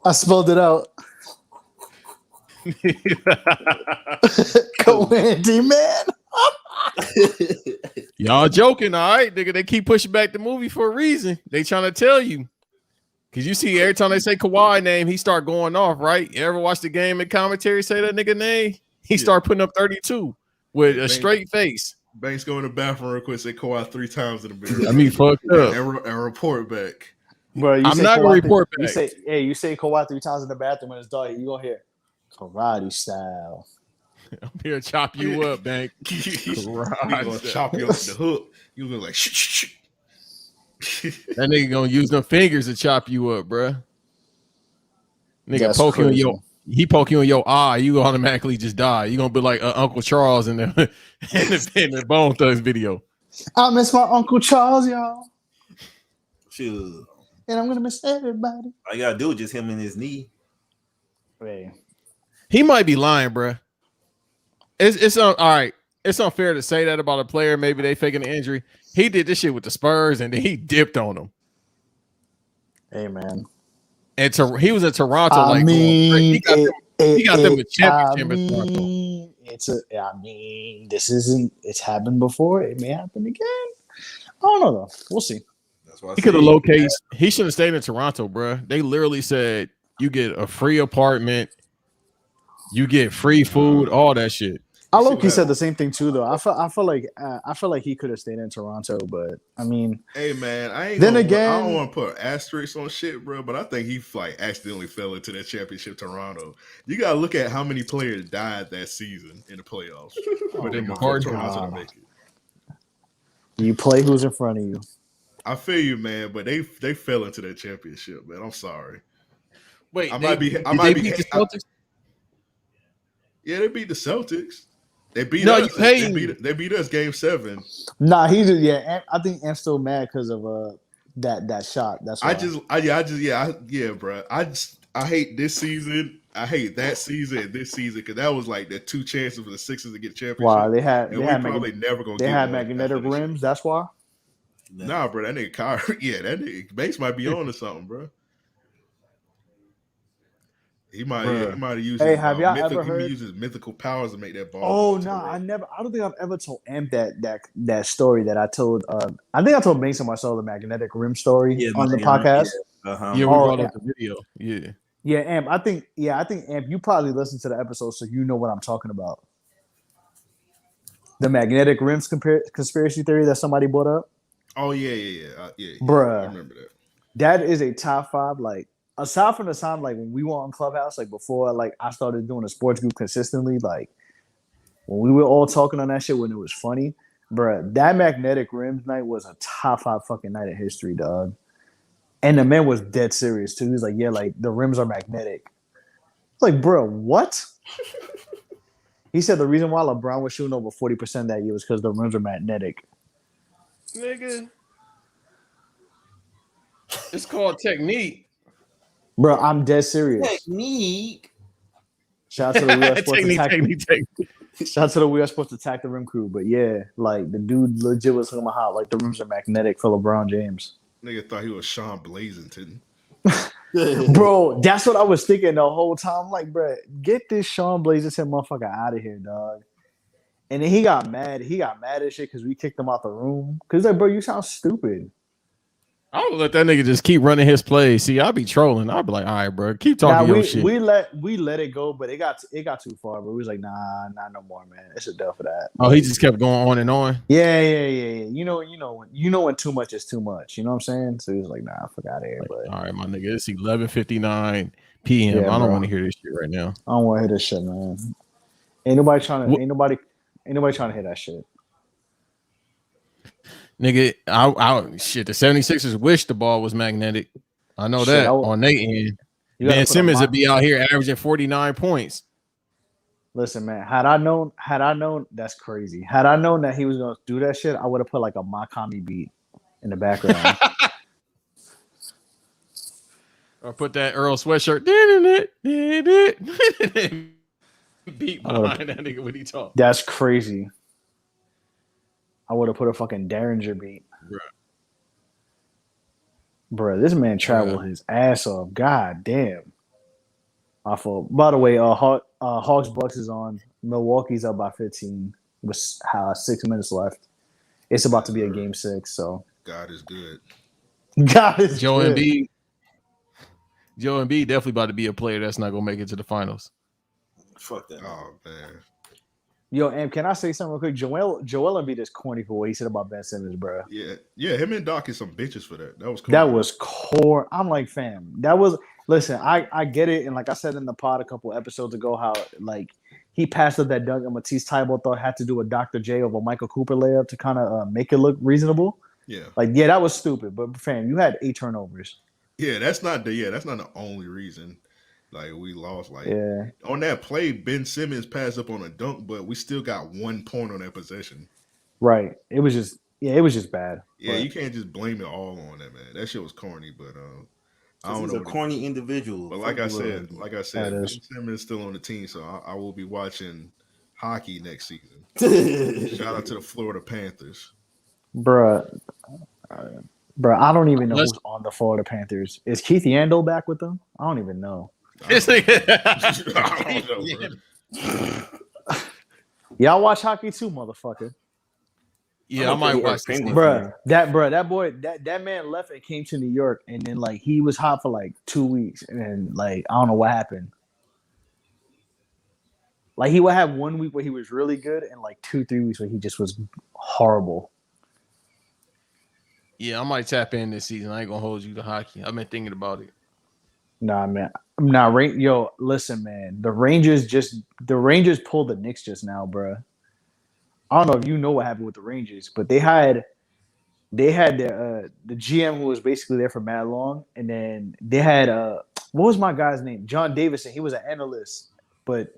I spelled it out. Kawhandyman. Y'all joking, all right, nigga. They keep pushing back the movie for a reason. They trying to tell you. Cause you see every time they say Kawhi name, he start going off, right? You ever watch the game and commentary say that nigga name? He start putting up 32 with a straight face. Banks go in the bathroom real quick, say Kawhi 3 times in the mirror. I mean, fucked up. And report back. Bro, I'm not gonna report back. You say Kawhi 3 times in the bathroom when it's dark, you gonna hear karate style. I'm here to chop you up, Bank. He's gonna chop you up with the hook. You gonna like shh. That nigga gonna use them fingers to chop you up, bro. Nigga That's poke crazy. you in he poke you in your eye, you automatically just die. You gonna be like Uncle Charles in the in the Bone Thugs video. I miss my Uncle Charles, y'all. Shoot. And I'm gonna miss everybody. All you gotta do is just him in his knee. Hey. He might be lying, bro. It's all right. It's unfair to say that about a player. Maybe they faking an injury. He did this shit with the Spurs, and then he dipped on them. Hey, man. And he was in Toronto. He got them a championship in Toronto. It's happened before. It may happen again. I don't know though. We'll see. That's why He could have located. He should have stayed in Toronto, bro. They literally said you get a free apartment, you get free food, all that shit. I low-key said the same thing too, though. I feel like he could have stayed in Toronto, but I mean, hey man, I don't want to put asterisks on shit, bro. But I think he like accidentally fell into that championship Toronto. You gotta look at how many players died that season in the playoffs for Toronto to make it. You play who's in front of you. I feel you, man, but they fell into that championship, man. I'm sorry. Wait, they beat the Celtics. Yeah, they beat the Celtics. They beat us. They beat us game 7. Nah, he just I think Am's still mad because of that shot. That's why. Bro. I hate this season. I hate that season and this season because that was like the 2 chances for the Sixers to get championship. Wow, they had probably never gonna. They had magnetic rims. That's why. Nah, bro, that nigga Kyrie, that nigga Banks might be on to something, bro. He might have used Hey, his have y'all mythical. ever heard? Use his mythical powers to make that ball. Oh go to no, the I right. never. I don't think I've ever told Amp that story that I told. I think I told Mason Marcel the magnetic rim story on the podcast. Yeah, we brought up the video. Yeah. Yeah, Amp. I think Amp. You probably listened to the episode, so you know what I'm talking about. The magnetic rims conspiracy theory that somebody brought up. Oh yeah. Bruh. I remember that. That is a top 5. Like aside from the time, like when we were on Clubhouse, like before, like I started doing a sports group consistently, like when we were all talking on that shit when it was funny, bruh. That magnetic rims night was a top 5 fucking night in history, dog. And the man was dead serious too. He was like, "Yeah, like the rims are magnetic." Like, bro, what? He said the reason why LeBron was shooting over 40% that year was because the rims are magnetic. Nigga. It's called technique. Bro, I'm dead serious. Technique. Shout out to the We Are Sports Attack. Technique. Shout out to the We Are Sports Attack the Rim crew. But yeah, like the dude legit was talking about how like the rims are magnetic for LeBron James. Nigga thought he was Sean Blazington. Bro, that's what I was thinking the whole time. Like, bro, get this Sean Blazington motherfucker out of here, dog. And then he got mad. He got mad as shit because we kicked him out the room. Because like, bro, you sound stupid. I would let that nigga just keep running his plays. See, I'll be trolling. I'll be like, all right, bro, keep talking your shit. We let it go, but it got too far. But we was like, nah, no more, man. It's a dub for that. Oh, he just kept going on and on. Yeah. You know when too much is too much. You know what I'm saying? So he was like, nah, fuck out of here. Like, but all right, my nigga, it's 11:59 p.m. Yeah, I don't want to hear this shit right now. I don't want to hear this shit, man. Ain't nobody trying to hear that shit. Nigga, the 76ers wish the ball was magnetic. I know that on their end. Ben Simmons would be out here averaging 49 points. Listen, man, had I known, that's crazy. Had I known that he was gonna do that shit, I would have put like a Makami beat in the background. Or put that Earl sweatshirt. Beat behind that nigga when he talked. That's crazy. I would have put a fucking Derringer beat. Bruh, this man traveled his ass off. God damn. My fault. By the way, Hawks Bucks is on. Milwaukee's up by 15 with 6 minutes left. It's about to be a game 6, so God is good. God is Joe good. Embiid definitely about to be a player that's not gonna make it to the finals. Fuck that. Oh man. Yo, Am, can I say something real quick? Joel Embiid is corny for what he said about Ben Simmons, bro. Yeah. Him and Doc is some bitches for that. That was cool. That was core. I'm like, fam. That was. Listen, I get it, and like I said in the pod a couple episodes ago, how like he passed up that dunk and Matisse Thybulle thought had to do a Dr. J over Michael Cooper layup to kind of make it look reasonable. Yeah. Like, yeah, that was stupid. But fam, you had 8 turnovers. Yeah, that's not the only reason. Like we lost. Like on that play, Ben Simmons passed up on a dunk, but we still got 1 point on that possession. Right. It was just bad. Yeah, you can't just blame it all on that, man. That shit was corny, but I don't know. He's a corny individual. But like I said, Ben is. Simmons is still on the team, so I will be watching hockey next season. Shout out to the Florida Panthers. Bruh, I don't even know who's on the Florida Panthers. Is Keith Yandel back with them? I don't even know. I don't know, bro. Y'all watch hockey too, motherfucker. Yeah, I might watch this. That man left and came to New York, and then like he was hot for like 2 weeks, and then like I don't know what happened. Like he would have 1 week where he was really good, and like 2-3 weeks where he just was horrible. Yeah, I might tap in this season. I ain't gonna hold you to hockey. I've been thinking about it. Nah, man. Yo, listen, man. The Rangers pulled the Knicks just now, bro. I don't know if you know what happened with the Rangers, but they had the GM who was basically there for mad long, and then they had what was my guy's name? John Davison. He was an analyst, but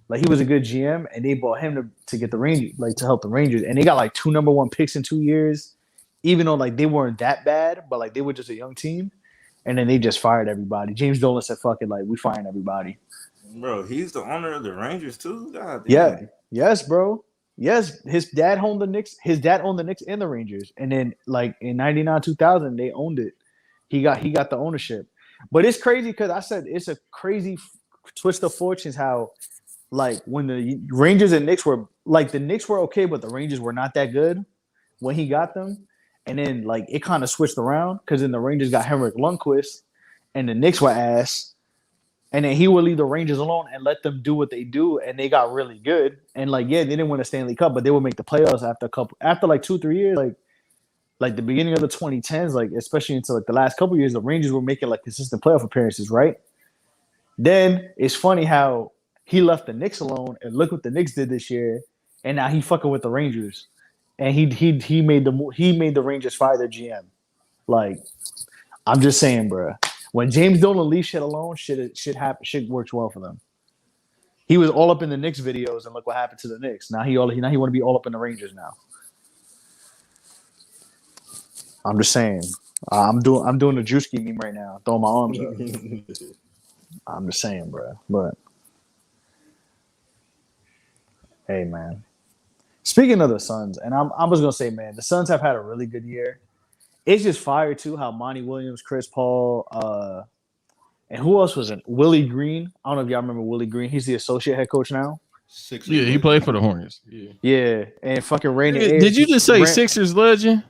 like he was a good GM, and they bought him to get the Rangers, like to help the Rangers, and they got like 2 number 1 picks in 2 years, even though like they weren't that bad, but like they were just a young team, and then they just fired everybody. James Dolan said, "Fuck it, like we firing everybody." Bro, he's the owner of the Rangers too. God damn. Yeah, yes, bro. Yes, his dad owned the Knicks. His dad owned the Knicks and the Rangers, and then like in '99, 2000, they owned it. He got the ownership. But it's crazy because I said it's a crazy twist of fortunes how like when the Rangers and Knicks were like the Knicks were okay, but the Rangers were not that good when he got them. And then like it kind of switched around because then the Rangers got Henrik Lundqvist and the Knicks were ass. And then he would leave the Rangers alone and let them do what they do, and they got really good. And like, yeah, they didn't win a Stanley Cup, but they would make the playoffs after like 2-3 years, like the beginning of the 2010s, like especially into like the last couple of years, the Rangers were making like consistent playoff appearances, right? Then it's funny how he left the Knicks alone, and look what the Knicks did this year, and now he fucking with the Rangers, and he made the Rangers fire their GM. Like, I'm just saying, bro. When James Dolan leaves shit alone, shit happen. Shit works well for them. He was all up in the Knicks videos, and look what happened to the Knicks. Now he want to be all up in the Rangers now. I'm just saying. I'm doing the Drewski meme right now. Throwing my arms up. I'm just saying, bro. But hey, man. Speaking of the Suns, and I was gonna say, man, the Suns have had a really good year. It's just fire too how Monty Williams, Chris Paul, and who else was it? Willie Green. I don't know if y'all remember Willie Green. He's the associate head coach now. Sixers. Yeah, he played for the Hornets. Yeah, and fucking Randy. Did you just say Sixers legend?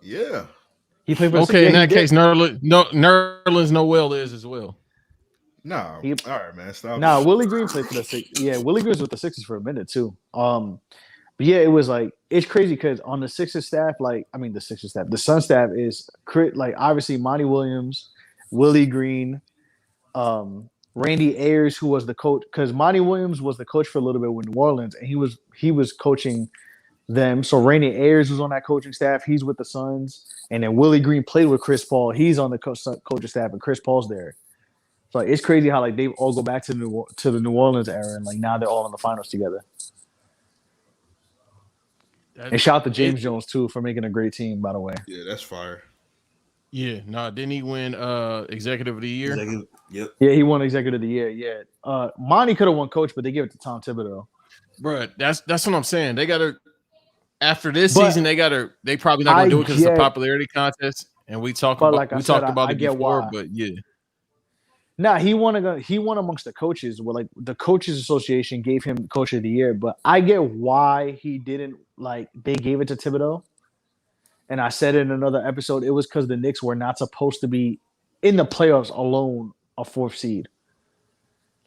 Yeah. He played for. Okay, in that case, Nerlens Noel is as well. Nah. All right, man. Stop. Nah, Willie Green played for the Sixers. Yeah, Willie Green was with the Sixers for a minute too. But yeah, it was like it's crazy because on the Sixers staff, the Sun staff is like obviously Monty Williams, Willie Green, Randy Ayers, who was the coach, because Monty Williams was the coach for a little bit with New Orleans, and he was coaching them. So Randy Ayers was on that coaching staff. He's with the Suns, and then Willie Green played with Chris Paul. He's on the coaching staff, and Chris Paul's there. So like, it's crazy how like they all go back to the New Orleans era, and like now they're all in the finals together. And shout out to James Jones too for making a great team, by the way. Yeah, that's fire. Yeah, didn't he win executive of the year? Yep. Yeah, he won executive of the year. Yeah. Monty could have won coach, but they gave it to Tom Thibodeau. Bro, that's what I'm saying. They gotta after this season, they probably not gonna do it because it's a popularity contest. And we talked about it before, but yeah. Nah, he won amongst the coaches. Well, like the coaches association gave him coach of the year, but I get why he didn't like they gave it to Thibodeau. And I said in another episode, it was because the Knicks were not supposed to be in the playoffs alone a 4th seed.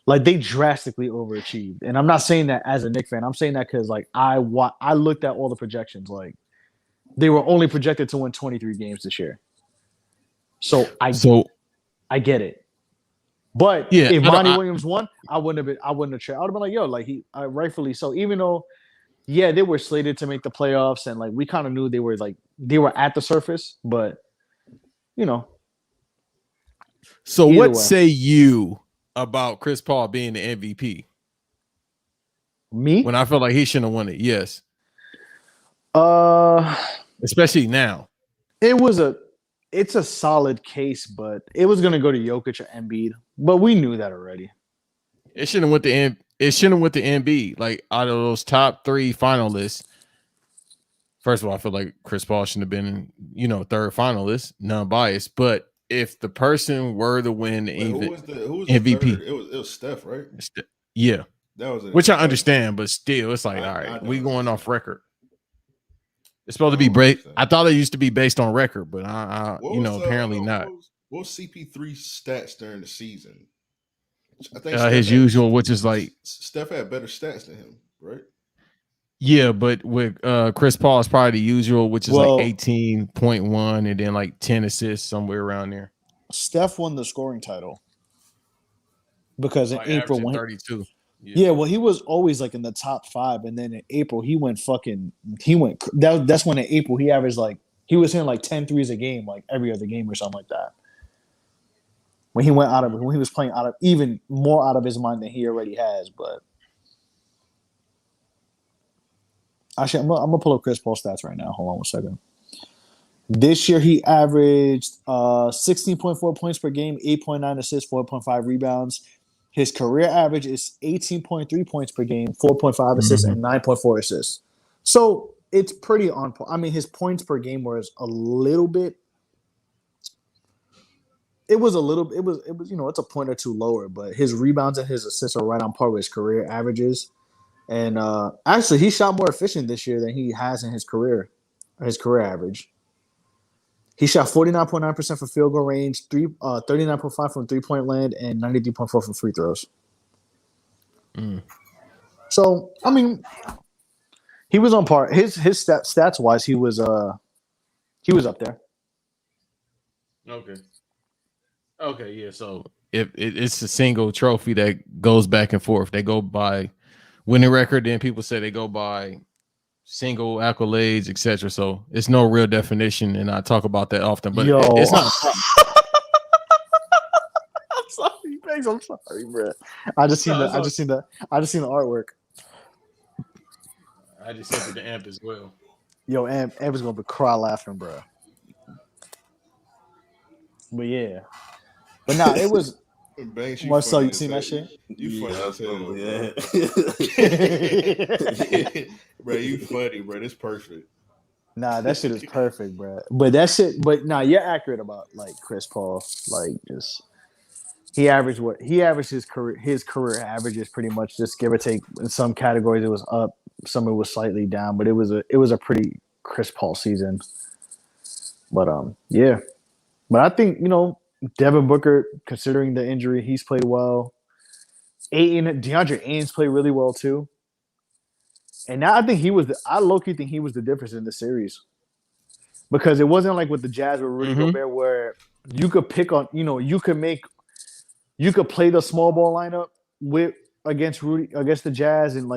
Like they drastically overachieved. And I'm not saying that as a Knicks fan. I'm saying that because like I looked at all the projections. Like they were only projected to win 23 games this year. So I get it. But yeah, if Monty Williams won, I wouldn't have tried. I would have been like, yo, like rightfully so. Even though, yeah, they were slated to make the playoffs, and like we kind of knew they were at the surface, but you know. So what say you about Chris Paul being the MVP? Me? When I feel like he shouldn't have won it, yes. Especially now. It's a solid case, but it was gonna go to Jokic or Embiid. But we knew that already. It shouldn't have went to Embiid. Like out of those top 3 finalists, first of all, I feel like Chris Paul shouldn't have been, third finalist, non-biased. But if the person were to win who was the MVP, it was Steph, right? Yeah, that was which I understand, but still, it's like all right, we going off record. It's supposed to be I thought it used to be based on record, but apparently not. What was CP3's stats during the season? I think his usual, which is like Steph had better stats than him, right? Yeah, but with Chris Paul is probably the usual, which is like 18.1 and then like 10 assists somewhere around there. Steph won the scoring title because in April when 32. Yeah, well, he was always like in the top 5, and then in April that's when in April he averaged like he was hitting like 10 threes a game, like every other game or something like that. When he was playing even more out of his mind than he already has, but actually, I'm gonna pull up Chris Paul's stats right now. Hold on one second. This year he averaged 16.4 points per game, 8.9 assists, 4.5 rebounds. His career average is 18.3 points per game, 4.5 assists, and 9.4 assists. So it's pretty on point. I mean, his points per game was a little bit. it was a little. It was it's a point or two lower, but his rebounds and his assists are right on par with his career averages. And actually, he shot more efficient this year than he has in his career average. He shot 49.9% from field goal range, 39.5 from 3-point land, and 93.4 from free throws. So, I mean, he was on par. His stats wise, he was up there. Okay, yeah. So if it's a single trophy that goes back and forth, they go by winning record. Then people say they go by single accolades, etc. So it's no real definition, and I talk about that often. But it's not. I'm sorry, Banks. I'm sorry, bro. I just seen the artwork. I just sent it to Amp as well. Yo, Amp is gonna be cry laughing, bro. But yeah, but nah, it was. Banks, Marcel, you seen that shit? You funny as hell, bro. You funny, bro. It's perfect. Nah, that shit is perfect, bro. But that shit, but nah, you're accurate about like Chris Paul. Like just he averaged his career averages pretty much, just give or take. In some categories it was up, some it was slightly down, but it was a pretty Chris Paul season. But yeah. But I think, Devin Booker, considering the injury, he's played well. DeAndre Ayton's played really well too. And now I think I low-key think he was the difference in the series. Because it wasn't like with the Jazz with Rudy Gobert where you could pick on, you could play the small ball lineup against the Jazz and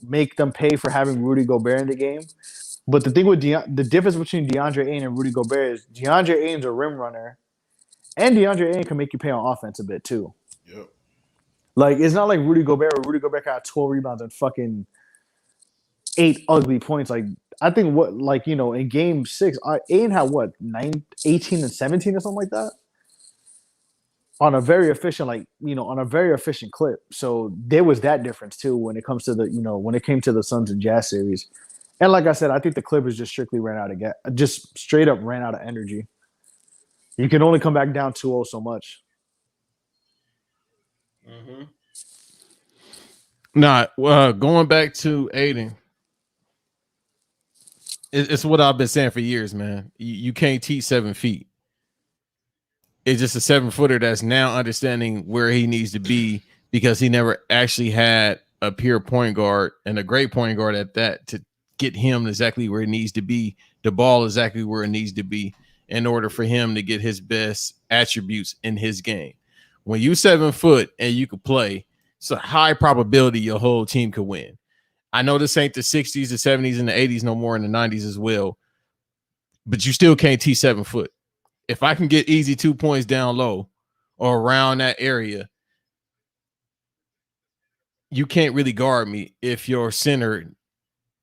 make them pay for having Rudy Gobert in the game. But the thing with the difference between DeAndre Ayton and Rudy Gobert is DeAndre Ayton's a rim runner. And DeAndre Ayton can make you pay on offense a bit too. Yep. Like it's not like Rudy Gobert, where Rudy Gobert got 12 rebounds and fucking 8 ugly points. Like I think in game 6, Ayton had 18 and 17 or something like that. On a very efficient, clip. So there was that difference too when it comes to when it came to the Suns and Jazz series. And like I said, I think the Clippers just strictly just straight up ran out of energy. You can only come back down 2-0 so much. Going back to Aiden, it's what I've been saying for years, man. You can't teach 7 feet. It's just a 7-footer that's now understanding where he needs to be because he never actually had a pure point guard and a great point guard at that to get him exactly where it needs to be, the ball exactly where it needs to be, in order for him to get his best attributes in his game. When you 7 foot and you can play, it's a high probability your whole team could win. I know this ain't the 60s, the 70s, and the 80s no more, in the 90s as well, but you still can't teach 7 foot. If I can get easy 2 points down low or around that area, you can't really guard me if your center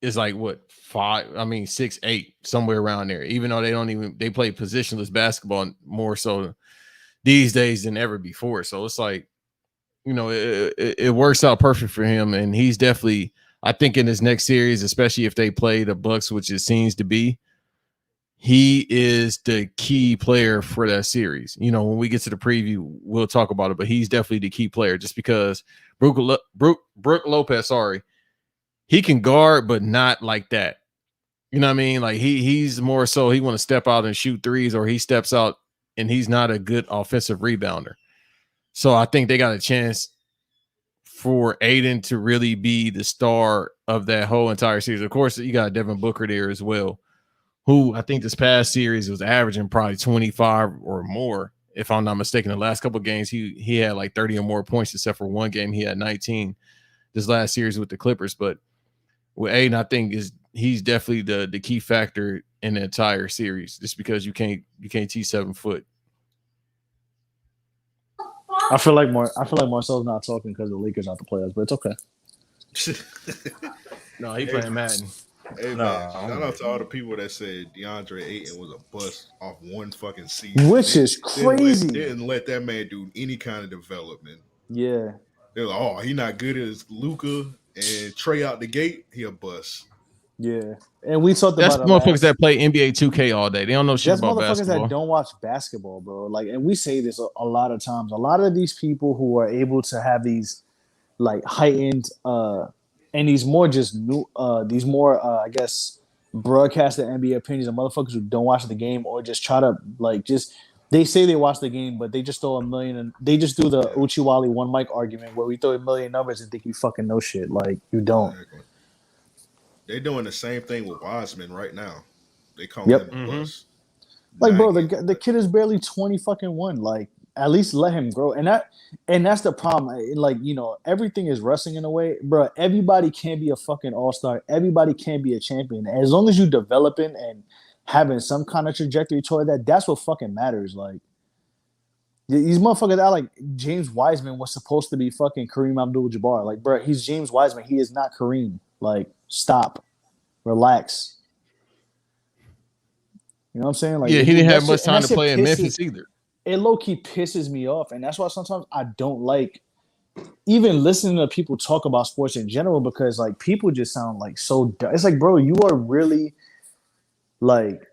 is like 6'8", somewhere around there. Even though they play positionless basketball more so these days than ever before. So it's like, it works out perfect for him, and he's definitely, I think, in his next series, especially if they play the Bucks, which it seems to be, he is the key player for that series. When we get to the preview, we'll talk about it, but he's definitely the key player just because Brook Lopez, he can guard, but not like that. You know what I mean? Like he's more so he want to step out and shoot threes, or he steps out and he's not a good offensive rebounder. So I think they got a chance for Aiden to really be the star of that whole entire series. Of course, you got Devin Booker there as well, who I think this past series was averaging probably 25 or more, if I'm not mistaken. The last couple of games, he had like 30 or more points, except for one game he had 19 this last series with the Clippers. But with Aiden, I think he's definitely the key factor in the entire series, just because you can't teach 7 foot. I feel like Marcel's not talking because the Lakers not the playoffs, but it's okay. No, he playing Madden. Hey, man, shout out to all the people that said DeAndre Ayton was a bust off one fucking season. Which is crazy. Didn't let that man do any kind of development. Yeah. They're like, he not good as Luka and Trey out the gate. He a bust. Yeah, and we talked That's about it motherfuckers last. that play NBA 2K all day. They don't know shit That's about motherfuckers basketball. that don't watch basketball, bro. Like, and we say this a lot of times. A lot of these people who are able to have these like heightened and these more just new these more I guess broadcasted NBA opinions of motherfuckers who don't watch the game or just try to like just they say they watch the game, but they just throw a million and they just do the Uchiwali one mic argument where we throw a million numbers and think you fucking know shit. Like you don't. Exactly. They're doing the same thing with Wiseman right now. They calling Yep. him a bust. Like, bro, Nagging. the kid is barely 20 fucking one. Like, at least let him grow. And that's the problem. Like, you know, everything is wrestling in a way, bro. Everybody can be a fucking all-star. Everybody can be a champion. As long as you developing and having some kind of trajectory toward that, that's what fucking matters. Like, these motherfuckers out like James Wiseman was supposed to be fucking Kareem Abdul-Jabbar. Like, bro, he's James Wiseman. He is not Kareem. Like, stop. Relax. You know what I'm saying? Like, Yeah, he didn't have that much shit- and time that to shit play in pisses- Memphis either. It low key pisses me off, and that's why sometimes I don't like even listening to people talk about sports in general because like people just sound like so dumb. It's like, bro, you are really like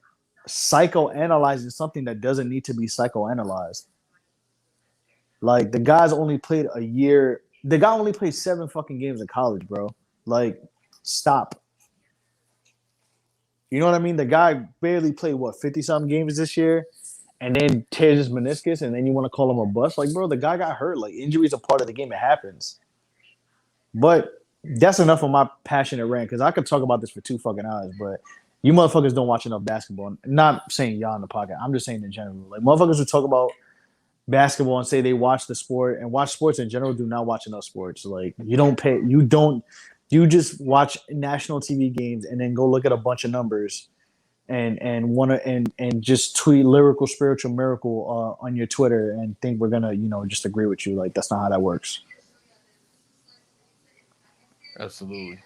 psychoanalyzing something that doesn't need to be psychoanalyzed. Like the guy's only played a year. The guy only played 7 fucking games in college, bro. Like, stop. You know what I mean? The guy barely played 50-something games this year, and then tears his meniscus, and then you want to call him a bust? Like, bro, the guy got hurt. Like, injuries are part of the game. It happens. But that's enough of my passionate rant because I could talk about this for 2 fucking hours. But you motherfuckers don't watch enough basketball. Not saying y'all in the pocket. I'm just saying in general. Like, motherfuckers who talk about basketball and say they watch the sport and watch sports in general do not watch enough sports. Like, you just watch national TV games and then go look at a bunch of numbers and just tweet lyrical spiritual miracle on your Twitter and think we're gonna just agree with you. Like, that's not how that works. Absolutely.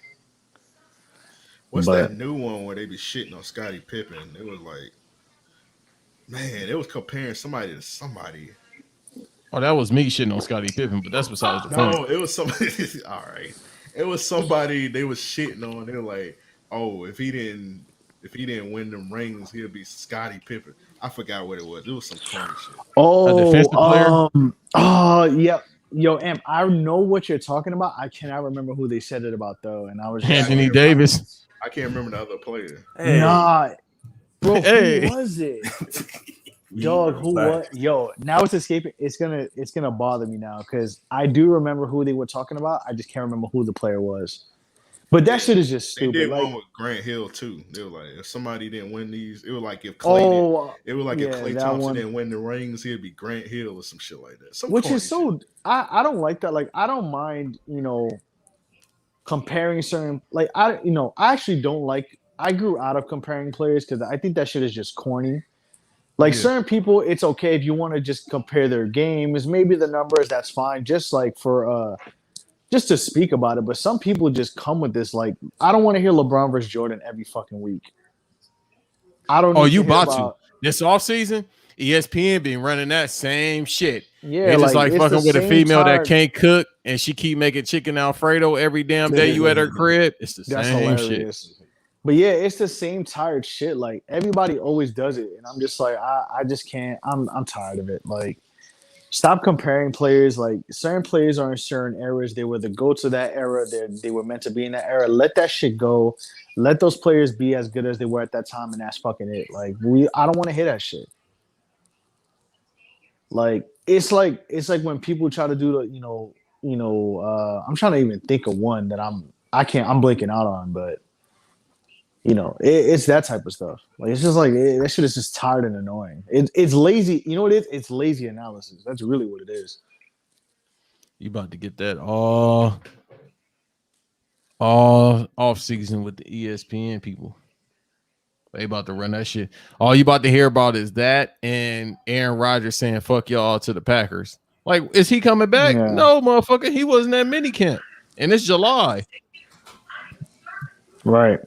What's that new one where they be shitting on Scottie Pippen? It was like, man, it was comparing somebody to somebody. Oh, that was me shitting on Scottie Pippen, but that's besides the point. No, it was somebody. All right, it was somebody they was shitting on. They were like, oh, if he didn't win them rings, he'll be Scottie Pippen. I forgot what it was. It was some corny shit. A defensive player? Yep. Yo, Am, I know what you're talking about. I cannot remember who they said it about though, and I was just Anthony Davis. I can't remember the other player. Hey. Nah, bro, Hey. who was it? Dog, who was? Yo, now it's escaping. It's gonna bother me now because I do remember who they were talking about. I just can't remember who the player was. But that shit is just stupid. They did like, one with Grant Hill too. They were like, if somebody didn't win these, it was like if Clay if Klay Thompson didn't win the rings, he'd be Grant Hill or some shit like that. Which is so shit. I don't like that. Like, I don't mind, comparing certain I actually don't like. I grew out of comparing players because I think that shit is just corny. Like, certain people, it's okay if you want to just compare their games, maybe the numbers, that's fine. Just like for just to speak about it. But some people just come with this, like, I don't want to hear LeBron versus Jordan every fucking week. I don't. Oh, you about to this offseason? ESPN been running that same shit. Yeah, it's just like fucking with a female that can't cook and she keep making chicken Alfredo every damn day you at her crib. It's the same shit. But yeah, it's the same tired shit. Like, everybody always does it, and I'm just like, I just can't. I'm tired of it. Like, stop comparing players. Like, certain players are in certain eras. They were the GOATs of that era. They were meant to be in that era. Let that shit go. Let those players be as good as they were at that time, and that's fucking it. Like, I don't want to hear that shit. Like, it's like when people try to do the, I'm trying to even think of one that I'm blanking out on, but. It's that type of stuff. Like, it's just like that shit is just tired and annoying. It's lazy. You know what it is? It's lazy analysis. That's really what it is. You about to get that all off season with the ESPN people. They about to run that shit. All you about to hear about is that and Aaron Rodgers saying "fuck y'all" to the Packers. Like, is he coming back? Yeah. No, motherfucker. He wasn't at minicamp, and it's July. Right.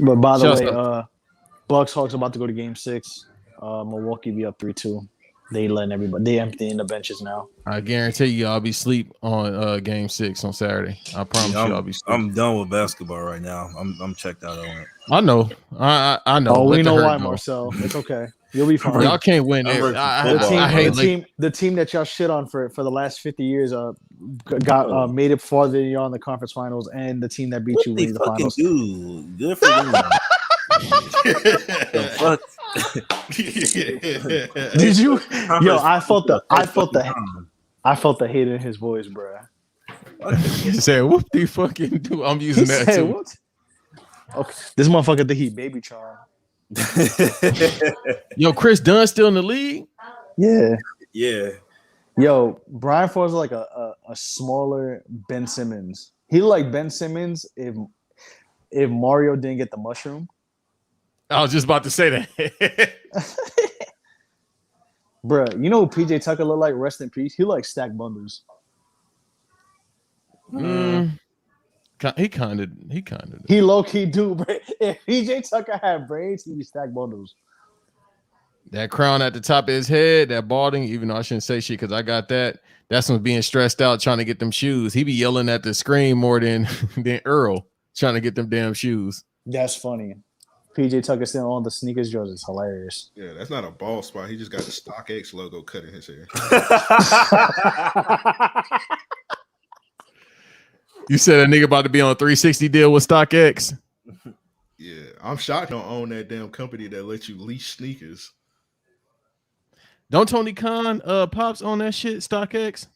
But by the way, Bucks Hawks about to go to Game 6. Milwaukee be up 3-2. They letting everybody. They emptying the benches now. I guarantee you, I'll be sleep on Game 6 on Saturday. I promise you, I'll be sleep. I'm done with basketball right now. I'm checked out on it. I know. I know. Oh, Let we the know hurt why, go. Marcel. It's okay. You'll be fine. Y'all can't win I'm it. ready for I football. hate the team that y'all shit on for the last 50 years got made it farther than y'all in the conference finals, and the team that beat What you they made the fucking finals. do? Good for them. The fuck? Did you? Yo, Conference I felt the hate in his voice, bro. He said, "Whoop the fucking do." I'm using He that said, too. "What?" Okay, this motherfucker think he baby Tron. Yo, Chris Dunn still in the league? Yeah. Yeah. Yo, Brian Ford's like a smaller Ben Simmons. He like Ben Simmons if Mario didn't get the mushroom. I was just about to say that. Bruh, you know who PJ Tucker look like? Rest in peace. He like stack bundles. He kind of. He low key do, bro. If PJ Tucker had braids, he'd be stack bundles. That crown at the top of his head, that balding, even though I shouldn't say shit because I got that. That's when being stressed out trying to get them shoes. He be yelling at the screen more than Earl trying to get them damn shoes. That's funny. PJ Tucker still on the sneakers jerseys. It's hilarious. Yeah, that's not a ball spot. He just got the StockX logo cut in his hair. You said a nigga about to be on a 360 deal with StockX? Yeah, I'm shocked he don't own that damn company that lets you lease sneakers. Don't Tony Khan pops on that shit, StockX?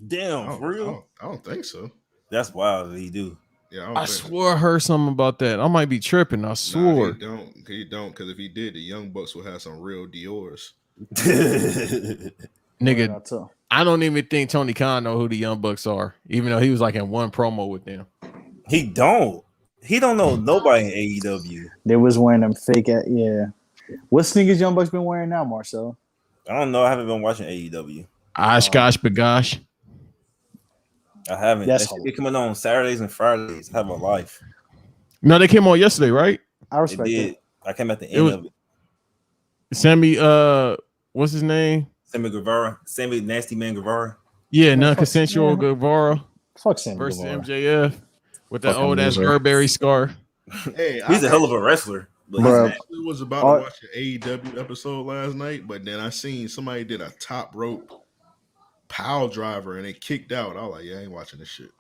Damn, for real? I don't think so. That's wild that he do. Yeah, I swore I heard something about that. I might be tripping. I swore. Nah, he don't, because if he did, the Young Bucks will have some real Dior's. Nigga, I don't even think Tony Khan know who the Young Bucks are, even though he was like in one promo with them. He don't know nobody in AEW. They was wearing them fake yeah. What sneakers Young Bucks been wearing now, Marcel? I don't know. I haven't been watching AEW. Oshkosh bagosh. I haven't. That's They're coming on Saturdays and Fridays. I have a life. No, they came on yesterday, right? I respect it. I came at the end of it. Sammy, what's his name? Sammy Guevara. Sammy Nasty Man Guevara. Yeah, non-consensual Guevara. Fuck Sammy versus Guevara. MJF with that old ass Burberry scar. Hey, he's a hell of a wrestler. I actually was about to watch an AEW episode last night, but then I seen somebody did a top rope pile driver and it kicked out. I was like, yeah, I ain't watching this shit.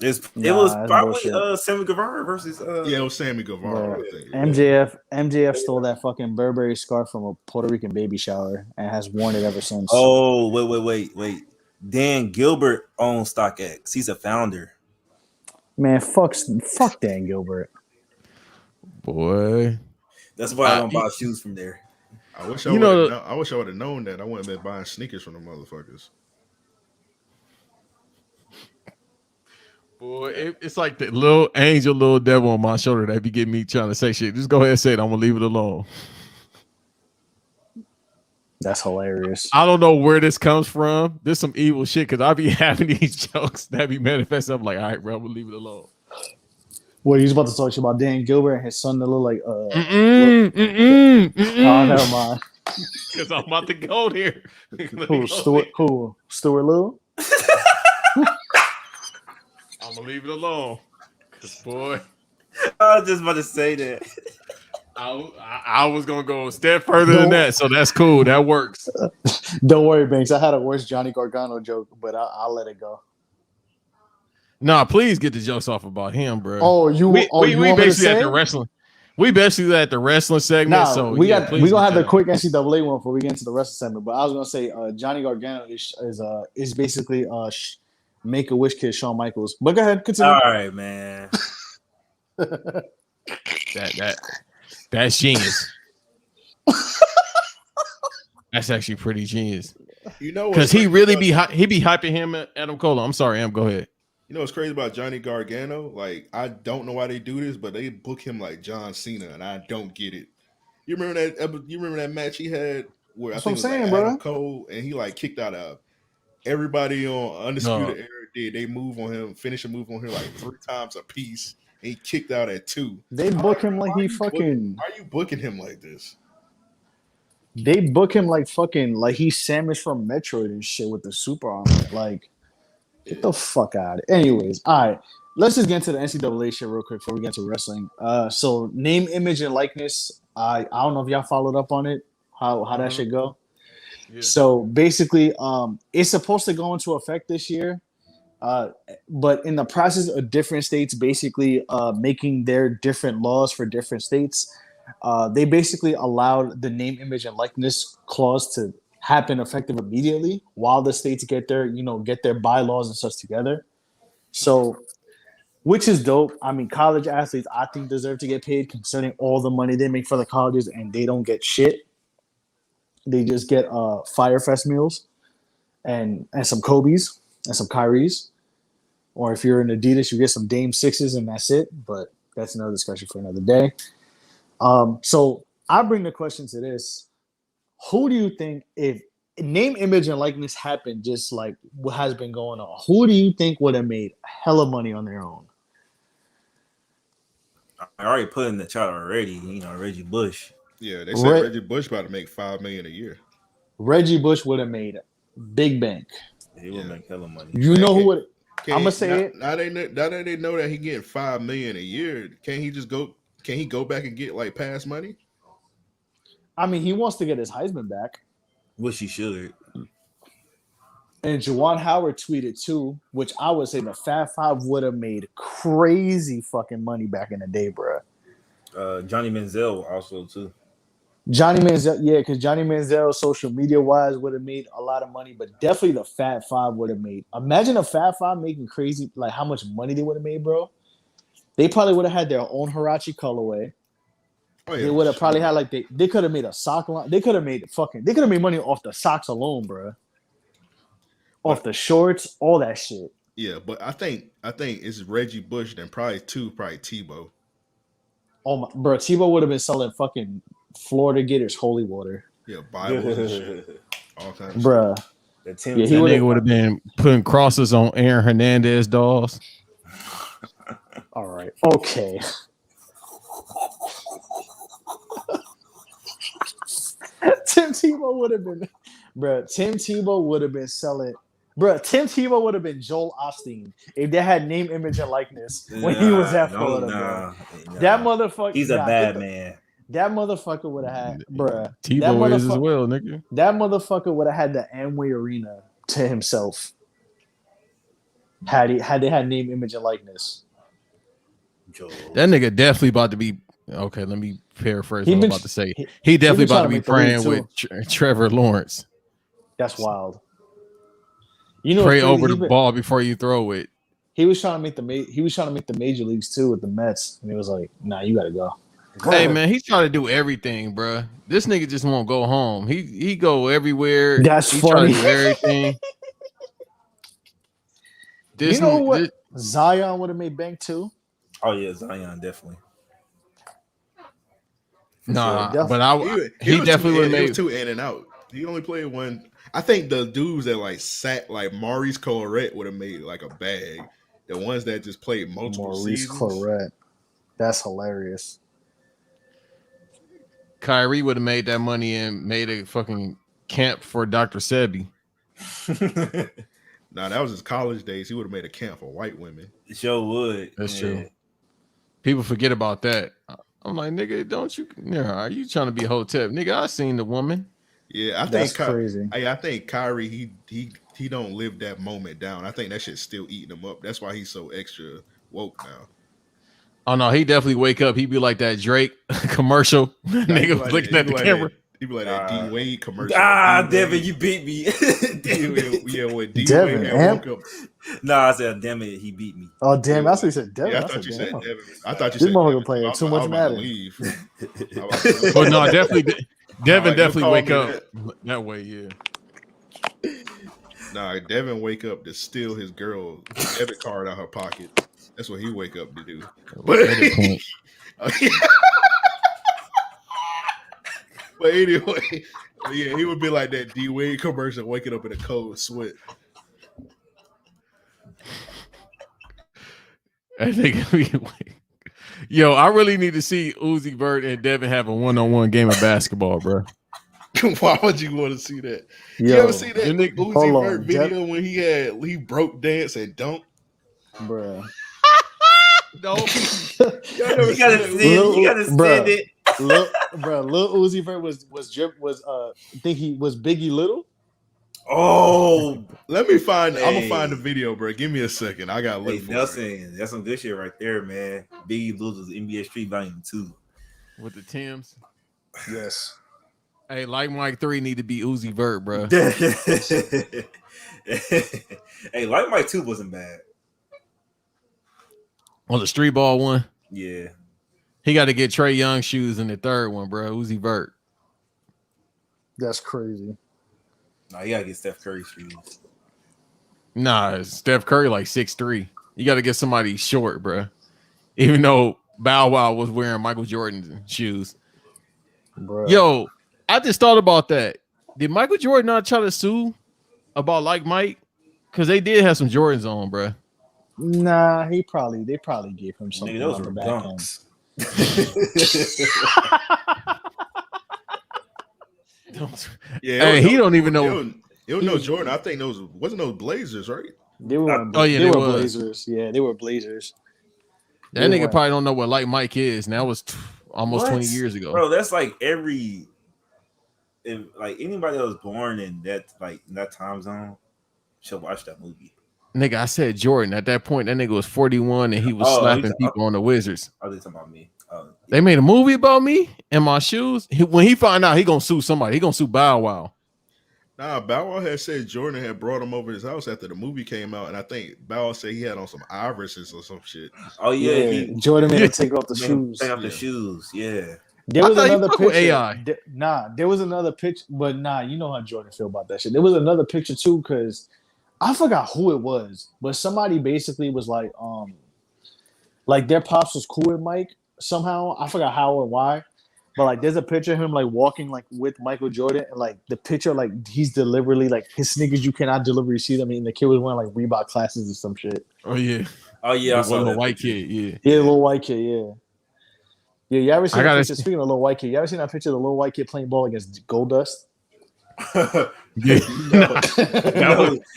It was probably Sammy Guevara versus yeah, it was Sammy Guevara. I think. MJF stole that fucking Burberry scarf from a Puerto Rican baby shower and has worn it ever since. Oh, wait. Dan Gilbert owns StockX. He's a founder. Man, fuck Dan Gilbert. Boy. That's why I don't buy shoes from there. I wish I would have known that. I wouldn't have been buying sneakers from the motherfuckers. Boy, it's like the little angel, little devil on my shoulder that be getting me trying to say shit. Just go ahead and say it. I'm gonna leave it alone. That's hilarious. I don't know where this comes from. There's some evil shit because I be having these jokes that be manifesting. I'm like, all right, bro, I'm gonna leave it alone. What he's about to talk to you about Dan Gilbert and his son that look like Oh, never mind. Because I'm about to go there. Stuart Little? I'm gonna leave it alone. Cause boy, I was just about to say that. I was gonna go a step further than that, so that's cool. That works. Don't worry, Banks. I had a worse Johnny Gargano joke, but I'll let it go. Nah, please get the jokes off about him, bro. Oh, we basically at the wrestling. We basically at the wrestling segment. Nah, so we gonna have the quick NCAA one before we get into the wrestling segment. But I was gonna say Johnny Gargano is basically Make-A-Wish kid Shawn Michaels. But go ahead, continue. All right, man. That's genius. That's actually pretty genius. You know, because he really be hyping him at Adam Cole. I'm sorry, Am. Go ahead. You know what's crazy about Johnny Gargano? Like, I don't know why they do this, but they book him like John Cena, and I don't get it. You remember that match he had where That's I think what I'm it was saying, like bro. Adam Cole, and he like kicked out of everybody on Undisputed Era. Did they move on him? Finish a move on him like 3 times a piece, and he kicked out at 2. They book him like he fucking. Why are you booking him like this? They book him like fucking like he's Samus from Metroid and shit with the super armor. Like, get the fuck out. Anyways, all right. Let's just get into the NCAA shit real quick before we get to wrestling. So name, image, and likeness. I don't know if y'all followed up on it. How that should go. Yeah. So basically, it's supposed to go into effect this year. But in the process of different states basically making their different laws for different states, they basically allowed the name, image, and likeness clause to happen effective immediately while the states get their bylaws and such together. So, which is dope. I mean, college athletes, I think, deserve to get paid concerning all the money they make for the colleges, and they don't get shit. They just get Firefest meals and some Kobe's and some Kyries. Or if you're in Adidas, you get some Dame Sixes and that's it. But that's another discussion for another day. So I bring the question to this. Who do you think, if name, image, and likeness happened just like what has been going on, who do you think would have made hella money on their own? I already put in the chat already. You know, Reggie Bush. Yeah, they said Reggie Bush about to make $5 million a year. Reggie Bush would have made big bank. He would make hella money. You know who would? I'm gonna say it. Now they know that he getting $5 million a year. Can't he just go? Can he go back and get like past money? I mean, he wants to get his Heisman back. Which he should. And Juwan Howard tweeted too, which I would say the Fab Five would have made crazy fucking money back in the day, bro. Johnny Manziel also too. Johnny Manziel, yeah, because Johnny Manziel, social media wise, would have made a lot of money, but definitely the Fab Five would have made. Imagine a Fab Five making crazy, like how much money they would have made, bro. They probably would have had their own Hirachi colorway. Oh, yeah, they would have probably had like they could have made a sock line. They could have made money off the socks alone, bro. Off the shorts, all that shit. Yeah, but I think it's Reggie Bush, then probably Tebow. Oh my, bro, Tebow would have been selling fucking Florida Gators holy water. Yeah, Bibles and shit. All kinds of bruh. stuff. Yeah, he would have been putting crosses on Aaron Hernandez dolls. All right. Okay. Tim Tebow would have been, bruh. Tim Tebow would have been selling. Bro, Tim Tebow would have been Joel Osteen if they had name, image, and likeness when he was at Florida, bro. That motherfucker. He's a bad man. That motherfucker would have had, bro. Tebow is as well, nigga. That motherfucker would have had the Amway Arena to himself. Had they had name, image, and likeness. That nigga definitely about to be. Okay, let me paraphrase what I'm about to say. He definitely about to be praying with Trevor Lawrence. That's wild. You know, pray over the ball before you throw it. He was trying to make the major leagues too with the Mets, and he was like, "Nah, you gotta go." Hey man, he's trying to do everything, bro. This nigga just won't go home. He go everywhere. That's funny. Trying to do everything. You know what? Zion would have made bank too. Oh yeah, Zion definitely. Nah, sure. But he definitely would have made two in and out. He only played one. I think the dudes that like sat like Maurice Clarett would have made like a bag. The ones that just played multiple seasons. Maurice Clarett. That's hilarious. Kyrie would have made that money and made a fucking camp for Dr. Sebi. Nah, that was his college days. He would have made a camp for white women. Sure would. That's true. People forget about that. I'm like, nigga, don't you? Are you trying to be Hotep? Nigga, I seen the woman. Yeah, I think crazy. I think Kyrie, he don't live that moment down. I think that shit's still eating him up. That's why he's so extra woke now. Oh no, he definitely wake up. He be like that Drake commercial. Nigga like looking at the camera. He be like that D Wade commercial. Devin, you beat me. Yeah, when D Wade woke up. Nah, I said, damn it, he beat me. Oh damn, that's what he said. Devin. Yeah, I thought you said Devin. I thought you this said motherfucker playing too much Madden. But no, definitely. Devin definitely wake up that way, yeah. Nah, Devin wake up to steal his girl debit card out her pocket. That's what he wake up to do. But anyway, yeah, he would be like that D Wade commercial, waking up in a cold sweat. I think yo, I really need to see Uzi Vert and Devin have a one-on-one game of basketball, bro. Why would you want to see that? Yo, You ever see that Hold Uzi on, Vert video when he broke dance and dunked? bruh. No, Y'all never You gotta seen that? send. You gotta send it. Lil Uzi Vert was I think he was Biggie Little. Oh, Let me find. I'm gonna Hey. find the video, bro. Give me a second. I gotta look hey for it. Nelson, that's some good shit right there, man. Biggie loses NBA Street Volume 2. with the Tims. Yes. Hey, like Mike 3 need to be Uzi Vert, bro. Hey, Like Mike 2 wasn't bad. On the street ball one, Yeah. he got to get Trey Young shoes in the third one, bro. Uzi Vert. That's crazy. Nah, you gotta get Steph Curry shoes. Nah, Steph Curry like 6'3". You got to get somebody short, bro. Even though Bow Wow was wearing Michael Jordan shoes. Bruh. Yo, I just thought about that. Did Michael Jordan not try to sue about Like Mike? Because they did have some Jordans on, bro. Nah, they probably gave him something Nigga, those on were the back end. dunks. Yeah, Hey, he don't even know. You don't know Jordan. I think those wasn't those Blazers, right? They were. Oh, yeah, they they were was. Blazers. Yeah, they were Blazers. That They nigga weren't. probably don't know what Like Mike is. And that was almost What? 20 years ago. Bro, that's like if anybody that was born in that time zone should watch that movie. Nigga, I said Jordan. At that point, that nigga was 41 and he was Oh, slapping people on the Wizards. Oh, they talking about me. Oh, They made a movie about me and my shoes. When he find out, he gonna sue somebody. He gonna sue Bow Wow. Nah, Bow Wow had said Jordan had brought him over his house after the movie came out, and I think Bow Wow said he had on some irises or some shit. Oh yeah, Jordan made him take off the shoes. Take off the shoes. Yeah. There I was thought he another fuck with picture. AI. There was another picture, but you know how Jordan feel about that shit. There was another picture too, because I forgot who it was, but somebody basically was like their pops was cool with Mike somehow. I forgot how and why, but like there's a picture of him like walking like with Michael Jordan, and like the picture like he's deliberately like his sneakers you cannot deliberately see them. I mean, the kid was wearing like Reebok classes or some shit. Oh yeah. Oh yeah, I The saw little that white picture. kid. Yeah. Yeah, little white kid. Yeah. Yeah, you ever seen I that gotta picture? Speaking of little white kid, you ever seen that picture of the little white kid playing ball against Goldust? Yeah. No.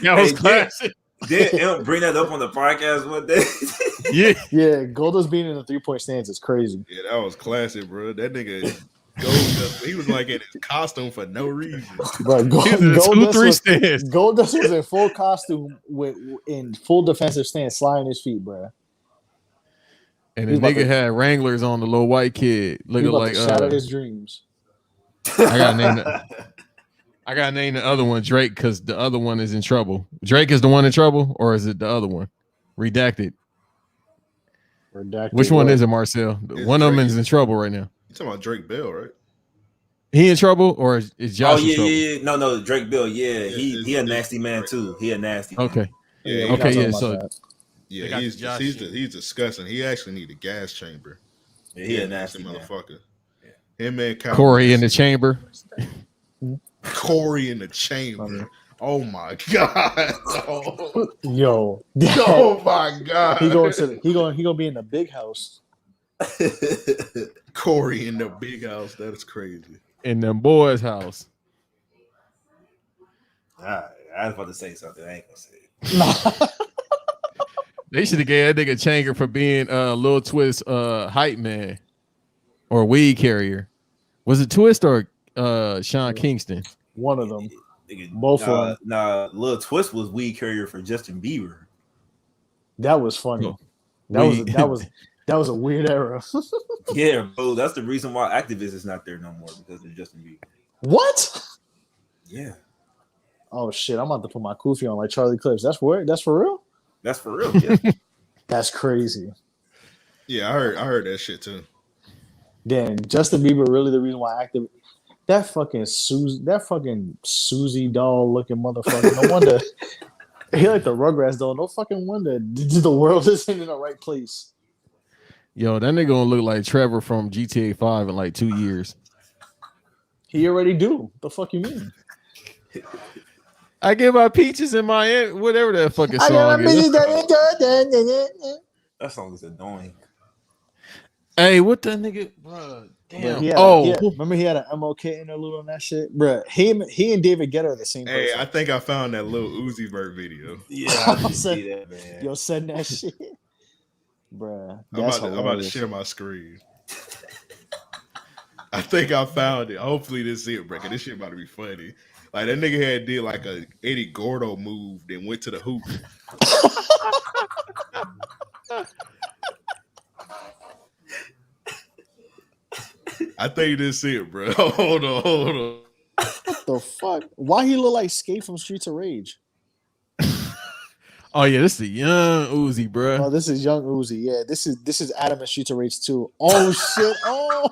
That was classic. Did Imp bring that up on the podcast one day? Yeah. Yeah, Goldust being in the 3-point stance is crazy. Yeah, that was classic, bro. That nigga he was like in his costume for no reason. Bro, He's in a 2-3 stance. Goldust was in full costume in full defensive stance, sliding his feet, bro. And the He's about nigga to- had Wranglers on the little white kid. He's Looking about like to shatter his dreams. I gotta name the other one Drake because the other one is in trouble. Drake is the one in trouble, or is it the other one? Redacted. Redacted Which one what? is it, Marcel? It's One of them Drake. is in trouble right now. You talking about Drake Bell, right? He in trouble, or is Josh Oh in yeah, trouble? yeah. No, Drake Bill. Yeah, he it's a nasty man too. He a nasty. Man. Okay. Yeah, we're not Okay, talking yeah, about so- that. Yeah, They got he's Josh he's disgusting. He actually need a gas chamber. Yeah, he a nasty man. motherfucker. Him and Kyle Corey in the chamber. Corey in the chamber. Oh my god. Oh, Yo, oh my god. he gonna be in the big house. Corey in the big house. That is crazy. In them boys' house. I was about to say something. I ain't gonna say it. They should have gave that nigga Changer for being Lil Twist hype man or weed carrier. Was it Twist or Sean Kingston? One of them. Nigga, Both of them. Nah, Lil Twist was weed carrier for Justin Bieber. That was funny. Oh, That was a weird era. Yeah, bro. That's the reason why Activist is not there no more because of Justin Bieber. What? Yeah, Oh shit! I'm about to put my kufi on like Charlie Clips. That's for real. that's for real. Yeah. That's crazy. Yeah, I heard that shit too. Damn, Justin Bieber really the reason why active. That fucking Susie doll looking motherfucker. No wonder he like the Rugrats doll. No fucking wonder the world isn't in the right place. Yo, that nigga gonna look like Trevor from GTA 5 in like 2 years. He already do. The fuck you mean? I get my peaches in my whatever that fucking song is. That song is annoying. Hey, what that nigga, bro? Damn. Remember he had an MOK interlude on that shit, bro. He and David Guetta are the same Hey, person. I think I found that little Uzi Vert video. Yeah, I didn't see that, man. Yo, send that shit, bro. I'm about to share my screen. I think I found it. Hopefully this is it, bro. 'Cause this shit about to be funny. Like that nigga had did like a Eddie Gordo move, then went to the hoop. I think this is it, bro. Hold on. What the fuck? Why he look like Skate from Streets of Rage? Oh yeah, this is the young Uzi, bro. Oh, this is young Uzi. Yeah, this is Adam and Streets of Rage 2. Oh shit! Oh.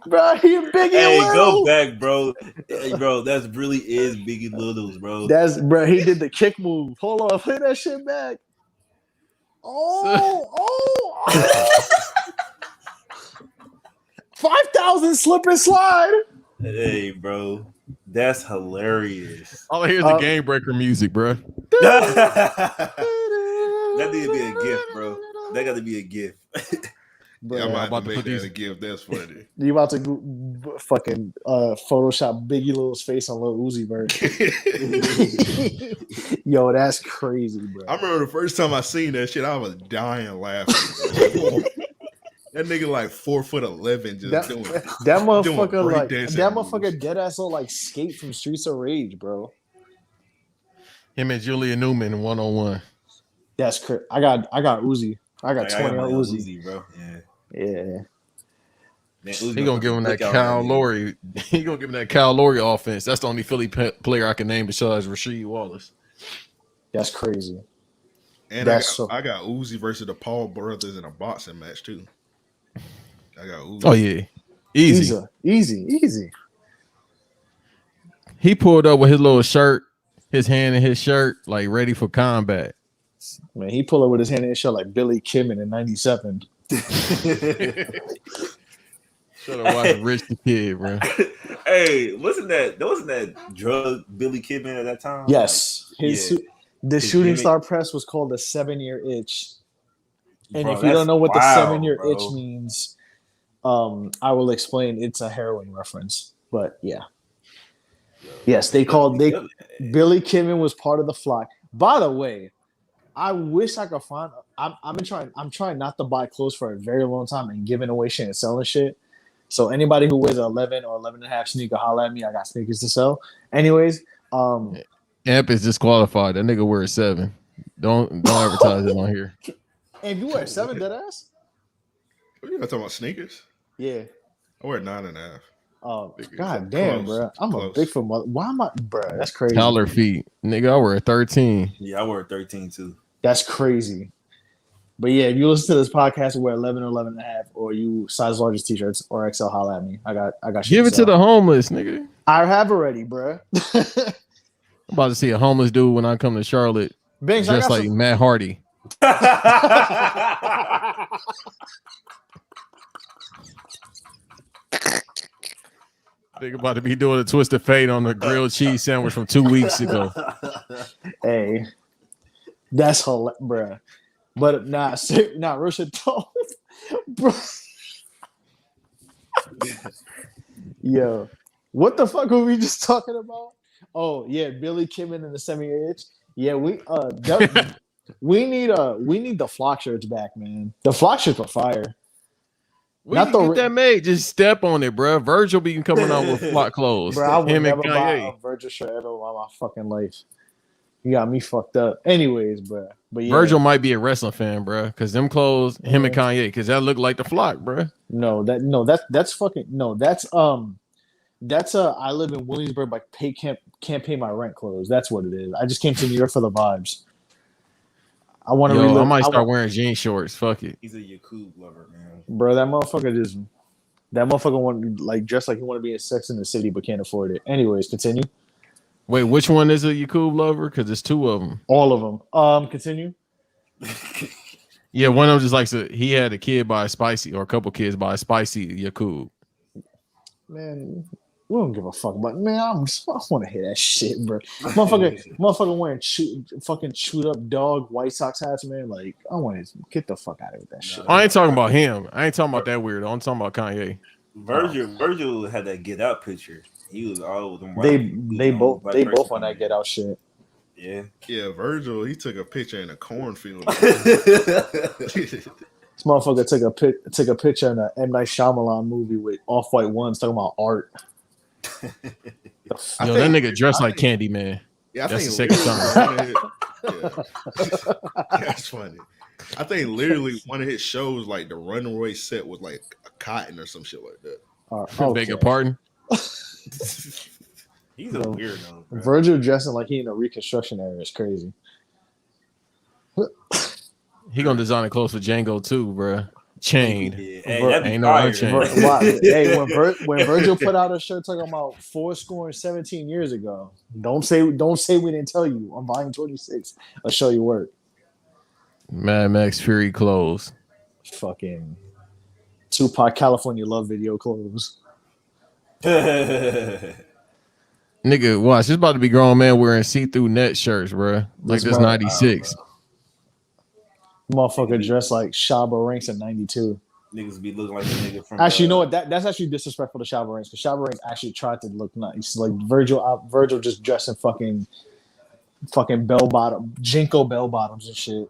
Bro, he a Biggie Hey, Little. go back, bro. Hey, bro, that's really is Biggie Littles, bro. Bro. He did the kick move. Hold on, play that shit back. Oh. 5,000 slip and slide. Hey, bro, that's hilarious. All I hear is the game breaker music, bro. That need to be a gift, bro. That got to be a gift. Yeah, I'm about to make that a gift. That's funny. You about to fucking Photoshop Biggie Little's face on Lil Uzi Vert. Yo, that's crazy, bro. I remember the first time I seen that shit, I was dying laughing. That nigga like 4'11" just doing that motherfucker doing like breakdancing that moves. motherfucker dead ass look like Skate from Streets of Rage, bro. Him and Julia Newman 1-on-1. That's crazy. I got Uzi. I got 20 on Uzi, bro. Yeah. Man, Uzi He gonna give him that Kyle Lowry. He gonna give him that Kyle Lowry offense. That's the only Philly player I can name besides Rasheed Wallace. That's crazy. And I got Uzi versus the Paul brothers in a boxing match too. I got Uzi. Oh yeah, easy. He pulled up with his little shirt, his hand in his shirt, like ready for combat. Man, he pulled up with his hand in his shirt like Billy Kidman in '97. Should have watched Rich the Kid, bro. Hey, wasn't that drug Billy Kidman at that time? Yes, the shooting star press was called the 7-year itch. And bro, if you don't know what the 7-year itch means, I will explain. It's a heroin reference, but yeah. Yes, Billy Kidman was part of the flock. By the way, I wish I could find. I'm trying not to buy clothes for a very long time and giving away shit and selling shit. So anybody who wears 11 or 11.5 sneaker, holla at me. I got sneakers to sell. Anyways, Amp is disqualified. That nigga wears 7. Don't advertise it on here. Hey, if you wear 7, dead ass. What are you talking about, sneakers? Yeah, I wear 9.5. Oh, god damn, bro. I'm a big foot mother. Why am I, bro? That's crazy. Taller feet. Nigga, I wear a 13. Yeah, I wear a 13 too. That's crazy. But yeah, if you listen to this podcast and wear 11 or 11.5, or you size largest t-shirts or XL, holla at me. I got Give it to the homeless, nigga. I have already, bro. I'm about to see a homeless dude when I come to Charlotte. Banks, just like Matt Hardy. Think about to be doing a twist of fate on the grilled cheese sandwich from 2 weeks ago. Hey, that's hilarious, bro. But real shit though, bro. Yo, what the fuck were we just talking about? Oh yeah, Billy Kidman and the 7-year itch. Yeah, we need the flock shirts back, man. The flock shirts are fire. We can get that made. Just step on it, bro. Virgil be coming out with flock clothes. Bro, I would never buy a Virgil shirt ever in my fucking life. You got me fucked up. Anyways, bro. But yeah. Virgil might be a wrestling fan, bro, because them clothes, him and Kanye, because that look like the flock, bro. That's I live in Williamsburg, but can't pay my rent clothes. That's what it is. I just came to New York for the vibes. I want to relive. I might start wearing jean shorts. Fuck it. He's a Yakub lover, man. Bro, that motherfucker want like dress like he want to be in Sex in the City but can't afford it. Anyways, continue. Wait, which one is a Yakub lover? Because there's 2 of them. All of them. Continue. Yeah, one of them just likes he had a kid by a spicy, or a couple kids by a spicy Yakub. Man, We don't give a fuck about man. I want to hear that shit, bro. Motherfucker wearing fucking chewed up dog White Sox hats, man. Like I want to get the fuck out of with that shit. I ain't talking about him. I ain't talking about that weirdo. I'm talking about Kanye. Virgil had that Get Out picture. He was all with them. They both on that Get Out shit. Yeah. Virgil, he took a picture in a cornfield. This motherfucker took a picture in a M. Night Shyamalan movie with off-white ones talking about art. Yo, that nigga dressed like Candyman. Yeah, that's the second time. That's funny. I think literally one of his shows, like the runway set was like a cotton or some shit like that. Beg your pardon? He's a weirdo. Bro. Virgil dressing like he in a reconstruction area is crazy. He gonna design a clothes for Django too, bro. Chained. Hey, ain't no unchained. Hey, when Virgil put out a shirt talking about 17 years ago, don't say we didn't tell you. On volume 26, I'll show you work. Mad Max Fury clothes. Fucking Tupac California Love video clothes. Nigga, watch. It's about to be grown man wearing see-through net shirts, bro. Like this 96. Motherfucker dressed like Shabba Ranks in 92. Niggas be looking like the nigga from. Actually, you know what? That's actually disrespectful to Shabba Ranks because Shabba Ranks actually tried to look nice. Like Virgil just dressed in fucking bell bottom, Jinko bell bottoms and shit.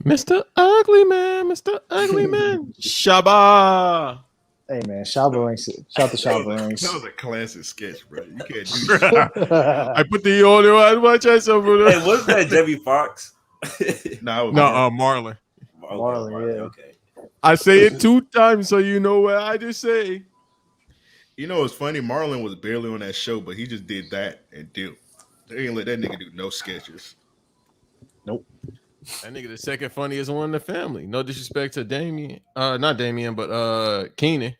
Mr. Ugly Man, Mr. Ugly Man, Shabba. Hey man, Shabba Ranks. Shout to Shabba Ranks. That was a classic sketch, bro. You can't do that. I put the only one my chest over there. Hey, wasn't that Debbie Fox? Marlon. Marlon, yeah. Okay. I say it 2 times, so you know what I just say. You know what's funny? Marlon was barely on that show, but he just did that and dipped. They ain't let that nigga do no sketches. Nope. That nigga the second funniest one in the family. No disrespect to Damien. Not Damien, but Keenan.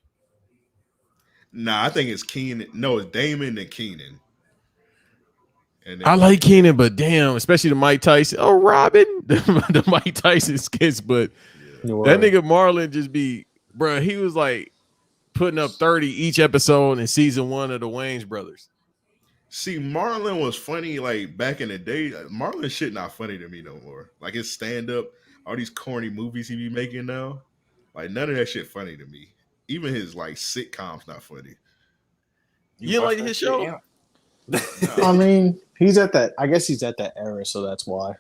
Nah, I think it's Keenan. No, it's Damon and Keenan. And I like Keenan, but damn, especially the Mike Tyson. Oh, Robin, the Mike Tyson skits. But that nigga Marlon just be, bro. He was like putting up 30 each episode in season 1 of the Wayans brothers. See, Marlon was funny like back in the day. Marlon shit not funny to me no more. Like his stand up, all these corny movies he be making now, like none of that shit funny to me. Even his like sitcoms not funny. You didn't like his show? Yeah. No. I mean, he's at that. I guess he's at that era, so that's why.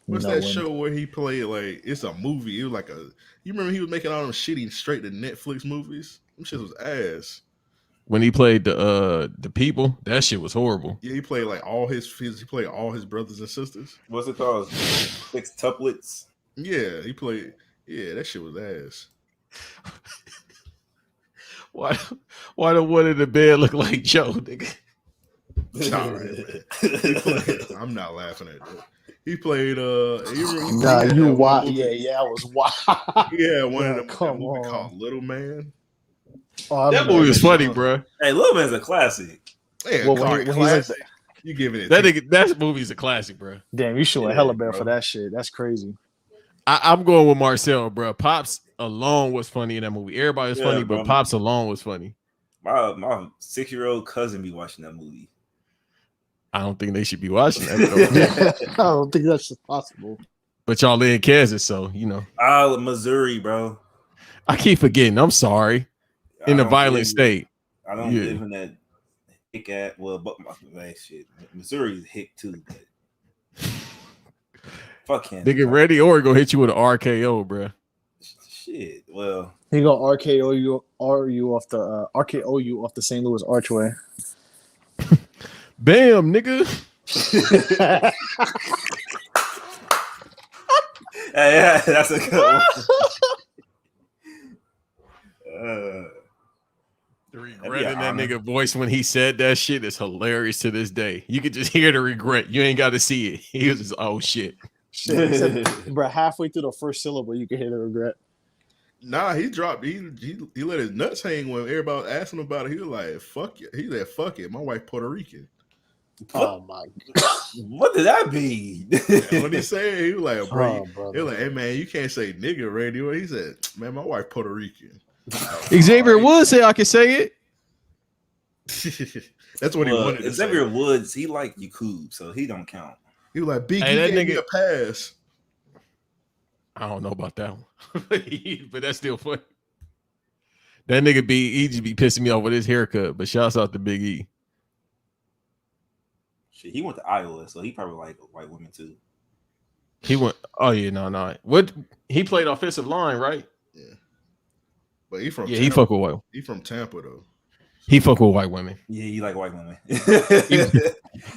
What's that show where he played like it's a movie? It was like you remember he was making all them shitty straight to Netflix movies? Them shit was ass. When he played the people, that shit was horrible. Yeah, he played like he played all his brothers and sisters. What's it called? Sextuplets. Yeah, he played. Yeah, that shit was ass. Why the one in the bed look like Joe, nigga? All right, man. I'm not laughing at that. He played you wild. Yeah, I was wild. Yeah, one of them movie called Little Man. Oh, that movie was funny, bro. Hey, Little Man's a classic. Yeah, classic. You giving it that movie's a classic, bro. Damn, you showing hella bear for that shit. That's crazy. I'm going with Marcel, bro. Pops alone was funny in that movie. Everybody was funny, bro. but Pops alone was funny. My 6-year-old cousin be watching that movie. I don't think they should be watching that. I don't think that's possible. But y'all live in Kansas, so you know. Missouri, bro. I keep forgetting. I'm sorry. In a violent state. I don't live in that hick at but shit. Missouri is hick too, but fuck him. They get ready or go hit you with an RKO, bro. Shit. Well, he gonna RKO you off the St. Louis Archway. Bam, nigga. yeah, that's a good one. The regret in that nigga voice when he said that shit is hilarious to this day. You could just hear the regret. You ain't got to see it. He was just, oh shit. Bro, halfway through the first syllable, you can hear the regret. Nah, he dropped. He let his nuts hang when everybody asked him about it. He was like, "Fuck it." He said, "Fuck it." My wife Puerto Rican. Oh my god, what did that mean? What he said, he was like, "Bro," he was brother. like, "Hey man, you can't say nigga radio." He said, "Man, my wife Puerto Rican." Xavier Woods said I could say it. That's what he wanted to Xavier say. Woods, he like Yakub, so he don't count. He was like, Big, Hey, you that gave me nigga- a pass. I don't know about that one, but that's still funny. That nigga he just be pissing me off with his haircut. But shouts out to Big E. Shit, he went to Iowa, so he probably like white women too. He went. Oh yeah, no. What he played offensive line, right? Yeah. But he from Yeah, Tampa. he fuck with white. He from Tampa though. He fuck with white women. Yeah, he like white women.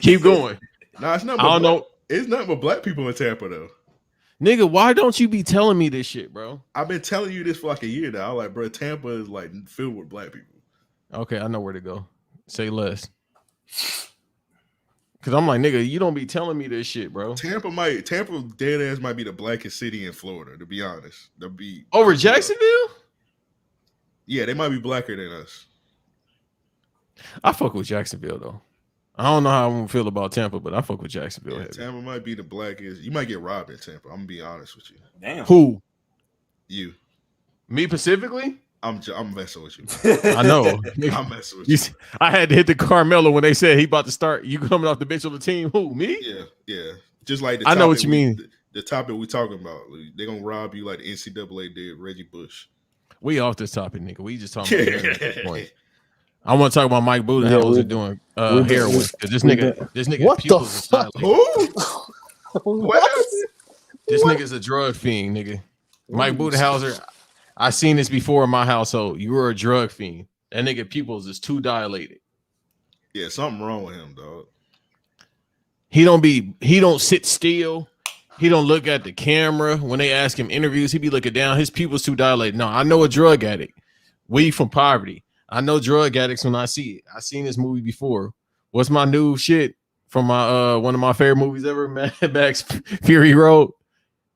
Keep going. Nah, it's not. I don't know, It's not but black people in Tampa though. nigga. Why don't you be telling me this shit, bro? I've been telling you this for like a year now. I'm like, bro, Tampa is like filled with black people. Okay, I know where to go. Say less. Cause I'm like, nigga, you don't be telling me this shit, bro. Tampa dead ass might be the blackest city in Florida, to be honest. Over Jacksonville? Yeah, they might be blacker than us. I fuck with Jacksonville though. I don't know how I'm gonna feel about Tampa, but I fuck with Jacksonville. Yeah, Tampa might be the blackest. You might get robbed in Tampa. I'm gonna be honest with you. Damn. Who? You. Me specifically? I'm messing with you. I know. I'm messing with you. I had to hit the Carmelo when they said he about to start. You coming off the bench on the team? Who? Me? Yeah. Just like the I know what you mean. The topic we talking about. They're gonna rob you like the NCAA did Reggie Bush. We off this topic, nigga. We just talking about at this point. I want to talk about Mike Budenholzer doing heroin. Because this nigga What the pupils is fuck? dilated. Who? What? This nigga's a drug fiend, nigga. Mike Budenholzer, I seen this before in my household. You were a drug fiend. That nigga pupils is too dilated. Yeah, something wrong with him, dog. He don't sit still. He don't look at the camera. When they ask him interviews, he be looking down. His pupils too dilated. No, I know a drug addict. We from poverty. I know drug addicts when I see it. I seen this movie before. What's my new shit from my one of my favorite movies ever, Mad Max Fury Road?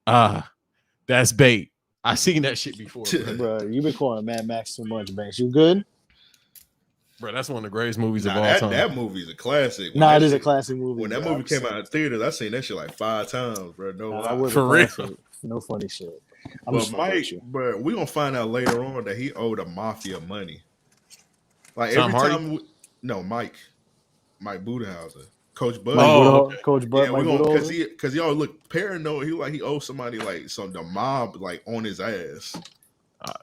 That's bait. I seen that shit before, Bro, you been calling Mad Max too much, Banks. You good? bro. That's one of the greatest movies of all That time. movie's a classic. Nah, it is a classic movie. When that bro. movie came out in theaters, I seen that shit like 5 times, bro. No Nah, lie. that was For a real. classic. No funny shit. I'm But just fucking with Mike, you. bro, we gonna find out later on that he owed a mafia money. Like Tom every Hardy? time, Mike Budenholzer, Coach Bud. Oh, Coach Bud, yeah, Mike we gonna Budenholzer. because he always look paranoid. He owes somebody like the mob like on his ass.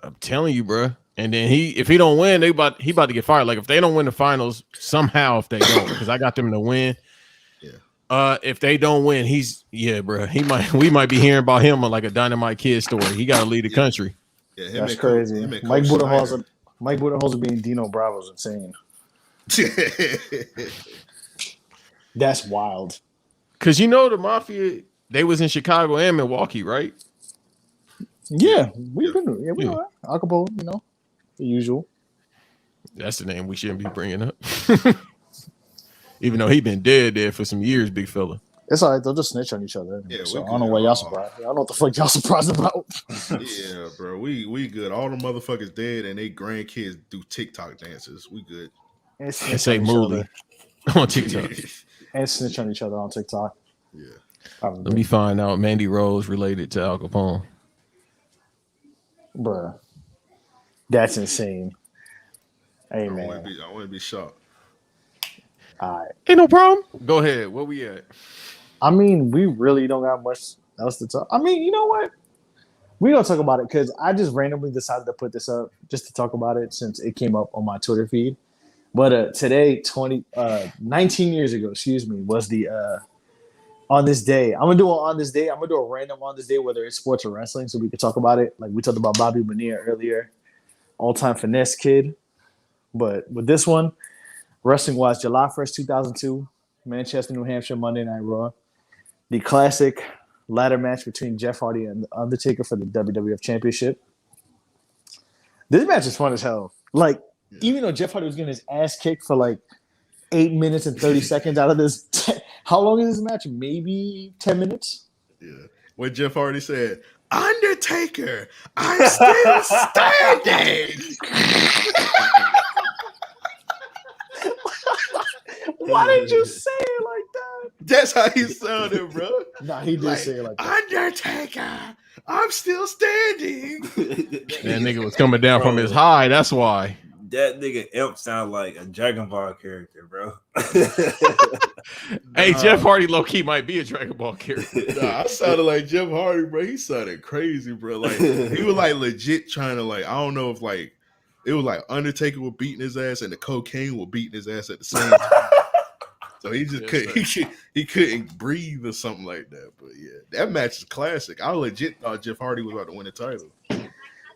I'm telling you, bro. And then if he don't win, he about to get fired. Like if they don't win the finals somehow, if they don't, because I got them to win. Yeah. If they don't win, bro. We might be hearing about him on like a Dynamite Kid story. He got to leave the country. Yeah, That's crazy. him and Mike Coach Budenholzer being Dino Bravo's insane. Snyder. That's wild. Cause you know the Mafia, they was in Chicago and Milwaukee, right? Yeah, we know Al Capone, the usual. That's the name we shouldn't be bringing up. Even though he been dead for some years, big fella. It's all right. They'll just snitch on each other. Yeah, So we I don't know good. why y'all surprised. I don't know what the fuck y'all surprised about. Yeah, bro, we good. All the motherfuckers dead and they grandkids do TikTok dances. We good. And And snitch say on each Mooley other. on TikTok. And snitch on each other on TikTok. Yeah. Probably. Let me find out Mandy Rose related to Al Capone. Bruh. That's insane. Hey, I man. wouldn't be shocked. All right. Ain't no problem. Go ahead. Where we at? I mean, we really don't got much else to talk. I mean, you know what? We're going to talk about it because I just randomly decided to put this up just to talk about it since it came up on my Twitter feed. But today, 19 years ago, was the on this day. I'm going to do it on this day. I'm going to do a random on this day, whether it's sports or wrestling, so we can talk about it. Like we talked about Bobby Bonilla earlier, all-time finesse kid. But with this one, wrestling-wise, July 1st, 2002, Manchester, New Hampshire, Monday Night Raw. The classic ladder match between Jeff Hardy and the Undertaker for the WWF Championship. This match is fun as hell. Like, even though Jeff Hardy was getting his ass kicked for like 8 minutes and 30 seconds out of this, how long is this match? Maybe 10 minutes? Yeah. When Jeff Hardy said, Undertaker, I'm still standing. Why did you say it like that? That's how he sounded, bro. Nah, he did say it like that. Undertaker, I'm still standing. That nigga was coming down from his high. That's why. That nigga Imp sound like a Dragon Ball character, bro. Hey, Jeff Hardy low key might be a Dragon Ball character. Nah, I sounded like Jeff Hardy, bro. He sounded crazy, bro. Like he was like legit trying to like, I don't know if like it was like Undertaker was beating his ass and the cocaine was beating his ass at the same time. So he just he couldn't breathe or something like that. But yeah, that match is classic. I legit thought Jeff Hardy was about to win the title.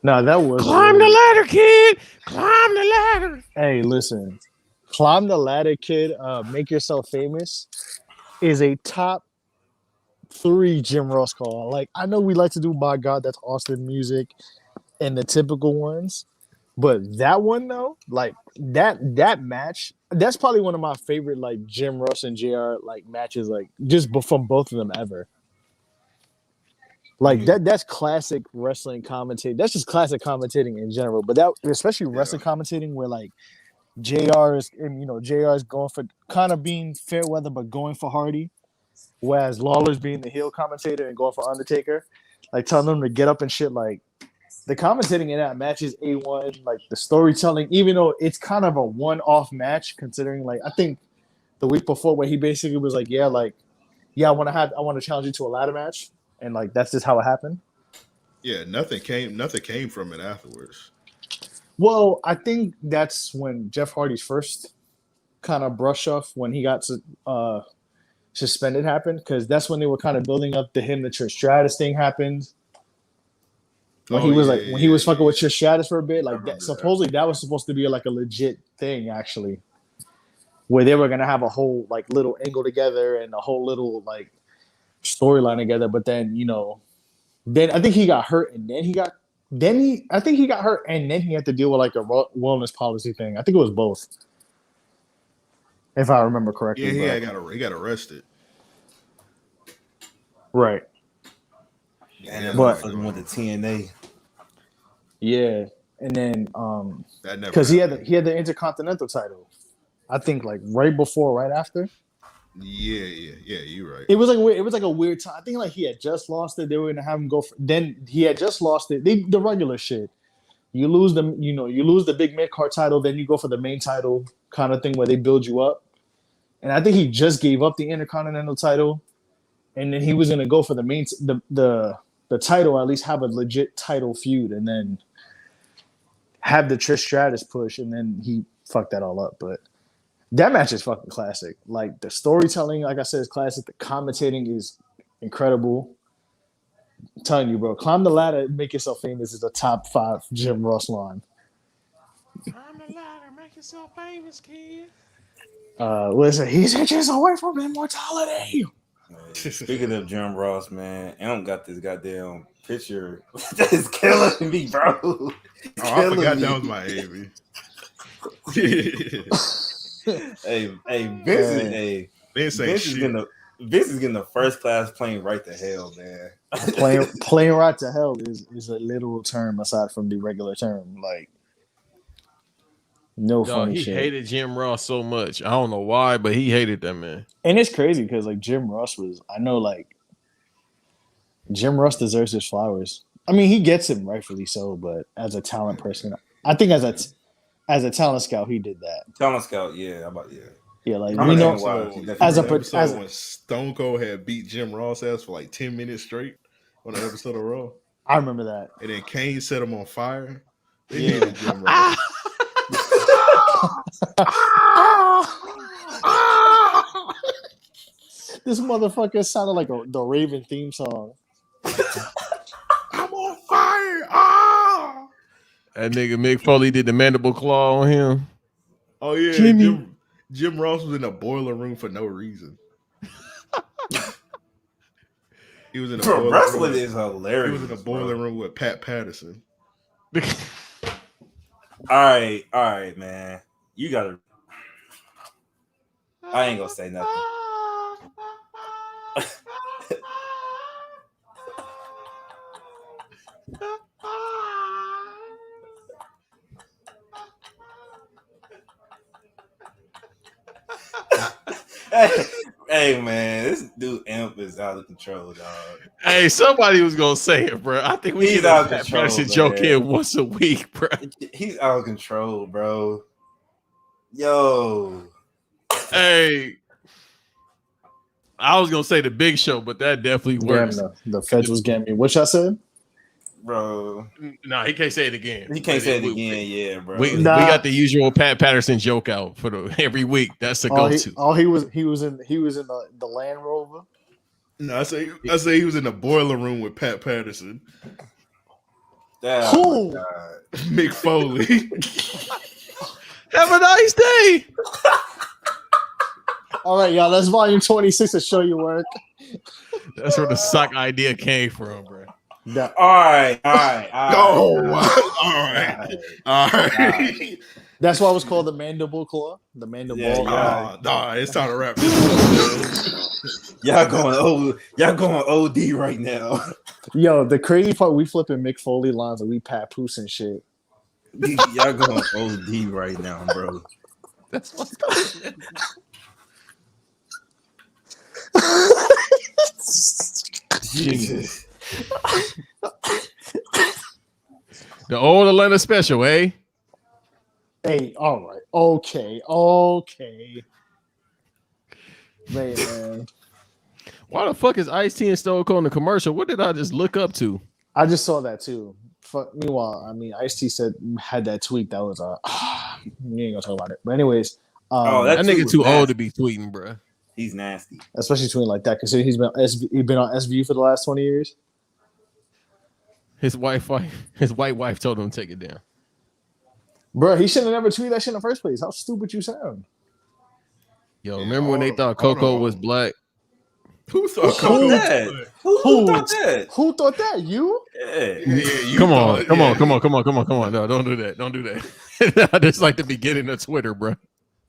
No, that was Climb the ladder, kid. Climb the ladder. Hey, listen. Climb the ladder, kid. Make yourself famous is a top 3 Jim Ross call. Like, I know we like to do My God, That's Austin music and the typical ones. But that one though, like that match, that's probably one of my favorite like Jim Ross and JR like matches, like just from both of them ever. Like that's classic wrestling commentating. That's just classic commentating in general. But that especially wrestling commentating where like JR is going for kind of being fair weather but going for Hardy, whereas Lawler's being the heel commentator and going for Undertaker, like telling them to get up and shit. Like the commentating in that match is A1. Like the storytelling, even though it's kind of a one-off match, considering like I think the week before where he basically was like, I want to challenge you to a ladder match, and like that's just how it happened. Yeah, nothing came from it afterwards. Well, I think that's when Jeff Hardy's first kind of brush off when he got suspended happened, because that's when they were kind of building up to him. The Trish Stratus thing happened. When he was fucking with Trish Stratus for a bit, like that, supposedly that was supposed to be like a legit thing, actually, where they were gonna have a whole like little angle together and a whole little like storyline together. But then then I think he got hurt, and then he got hurt, and then he had to deal with like a wellness policy thing. I think it was both, if I remember correctly. Yeah, he got arrested. Right. And but went to TNA. Yeah, and then because he had the Intercontinental title, I think like right after. Yeah, you're right. It was like a weird time. I think like he had just lost it. They were gonna have him go. Then he had just lost it. The regular shit. You lose the big mid card title, then you go for the main title kind of thing where they build you up. And I think he just gave up the Intercontinental title, and then he was gonna go for the main the title, or at least have a legit title feud, and then have the Trish Stratus push, and then he fucked that all up. But that match is fucking classic. Like the storytelling, like I said, is classic. The commentating is incredible. I'm telling you, bro, Climb the Ladder, Make Yourself Famous is a top 5 Jim Ross line. Climb the ladder, make yourself famous, kid. Listen, he's inches away from immortality. Speaking of Jim Ross, man, I don't got this goddamn picture that is killing me, bro. I forgot that was my Avy. Vince is getting the first class plane right to hell, man. Plane right to hell is a literal term aside from the regular term. Like, no funny he shit. He hated Jim Ross so much. I don't know why, but he hated that man. And it's crazy because like Jim Ross deserves his flowers. I mean, he gets him rightfully so, but as a talent person, I think as a talent scout, he did that. Talent scout, yeah, yeah, like when Stone Cold had beat Jim Ross ass for like 10 minutes straight on an episode of Raw. I remember that. And then Kane set him on fire. They Yeah. hated Jim Ross. This motherfucker sounded like the Raven theme song. I'm on fire. Ah! That nigga Mick Foley did the mandible claw on him. Oh yeah, Jim Ross was in a boiler room for no reason. He was in a boiler wrestling room. is hilarious. He was in a boiler room with Pat Patterson. All right, man. You gotta. I ain't gonna say nothing. Hey man, this dude Imp is out of control, dog. Hey, somebody was gonna say it, bro. I think we He's get a out of Pat control, Patterson joke man. in once a week, bro. He's out of control, bro. Yo. Hey, I was gonna say the Big Show, but that definitely works. Damn, the Feds was getting me. What y'all said? Bro. No, he can't say it again. He can't But say it again, yeah, bro. We Nah. got the usual Pat Patterson joke out for every week. That's the go-to. He was in the Land Rover. No, I say he was in the boiler room with Pat Patterson, Oh my God. Mick Foley. Have a nice day. All right, y'all. That's volume 26 of Show Your Work. That's where the sock idea came from, bro. All right. Oh, all right. That's why it was called the Mandible Claw. The Mandible. Yeah. Nah, it's time to wrap this up, man. Y'all going OD right now. Yo, the crazy part, we flipping Mick Foley lines and we papoose and shit. Y'all going OD right now, bro. That's what's Jesus. the old Atlanta special, eh? Hey, all right. Okay. Wait, man. Why the fuck is Ice-T and Stone Cold in the commercial? What did I just look up to? I just saw that too. Meanwhile, I mean, Ice-T had that tweet that was we ain't gonna talk about it. But anyways, that nigga too old to be tweeting, bro. He's nasty, especially tweeting like that. Considering he's been on SVU for the last 20 years. His white wife told him to take it down. Bro, he shouldn't have never tweeted that shit in the first place. How stupid you sound. Yo, remember when they thought Coco was black? Who thought Coco was black? Who thought that? Who thought that? You? Yeah. You Come thought- on. No, don't do that. That's like the beginning of Twitter, bro.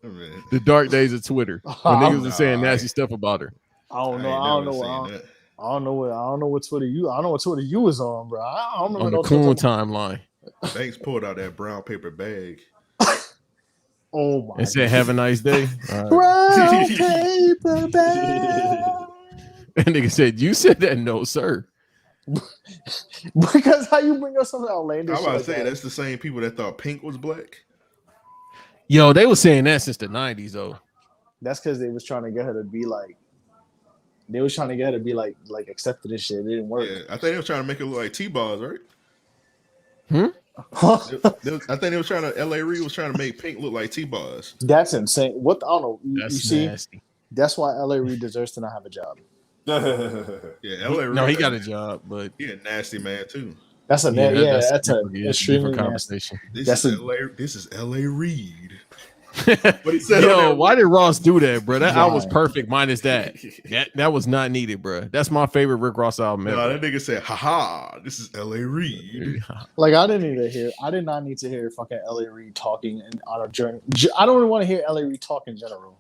Man, The dark days of Twitter. When niggas was saying nasty stuff about her. I don't know. ain't I don't never know. seen that. I don't know what Twitter you. I don't know what Twitter you was on, bro. I don't remember On the no coon Twitter. timeline. Banks pulled out that brown paper bag. Oh my! And said, "Have a nice day." All right. Brown paper bag. And nigga said, "You said that, no, sir." Because how you bring up something outlandish? I was about to like say that? that's the same people that thought Pink was black. Yo, they was saying that since the 90s, though. That's because they was trying to get her to be like. They was trying to get her to be like accepted this shit. It didn't work. Yeah, I think they were trying to make it look like T-Bars, right? Huh? I think they were trying to. L.A. Reid was trying to make Pink look like T-Bars. That's insane. What I don't know. You That's see, nasty. that's why L.A. Reid deserves to not have a job. Yeah, L.A. Reid. No, he got a job, but He a nasty man too. That's a that's a extremely different nasty. conversation. This is L.A. Reid. But he said, Yo, why did Ross do that, bro? That album was Why? perfect, minus that. That was not needed, bro. That's my favorite Rick Ross album No, ever. that nigga said, "Ha, this is L.A. Reid." Like I did not need to hear fucking L.A. Reid talking and on a journey. I don't even want to hear L.A. Reid talk in general.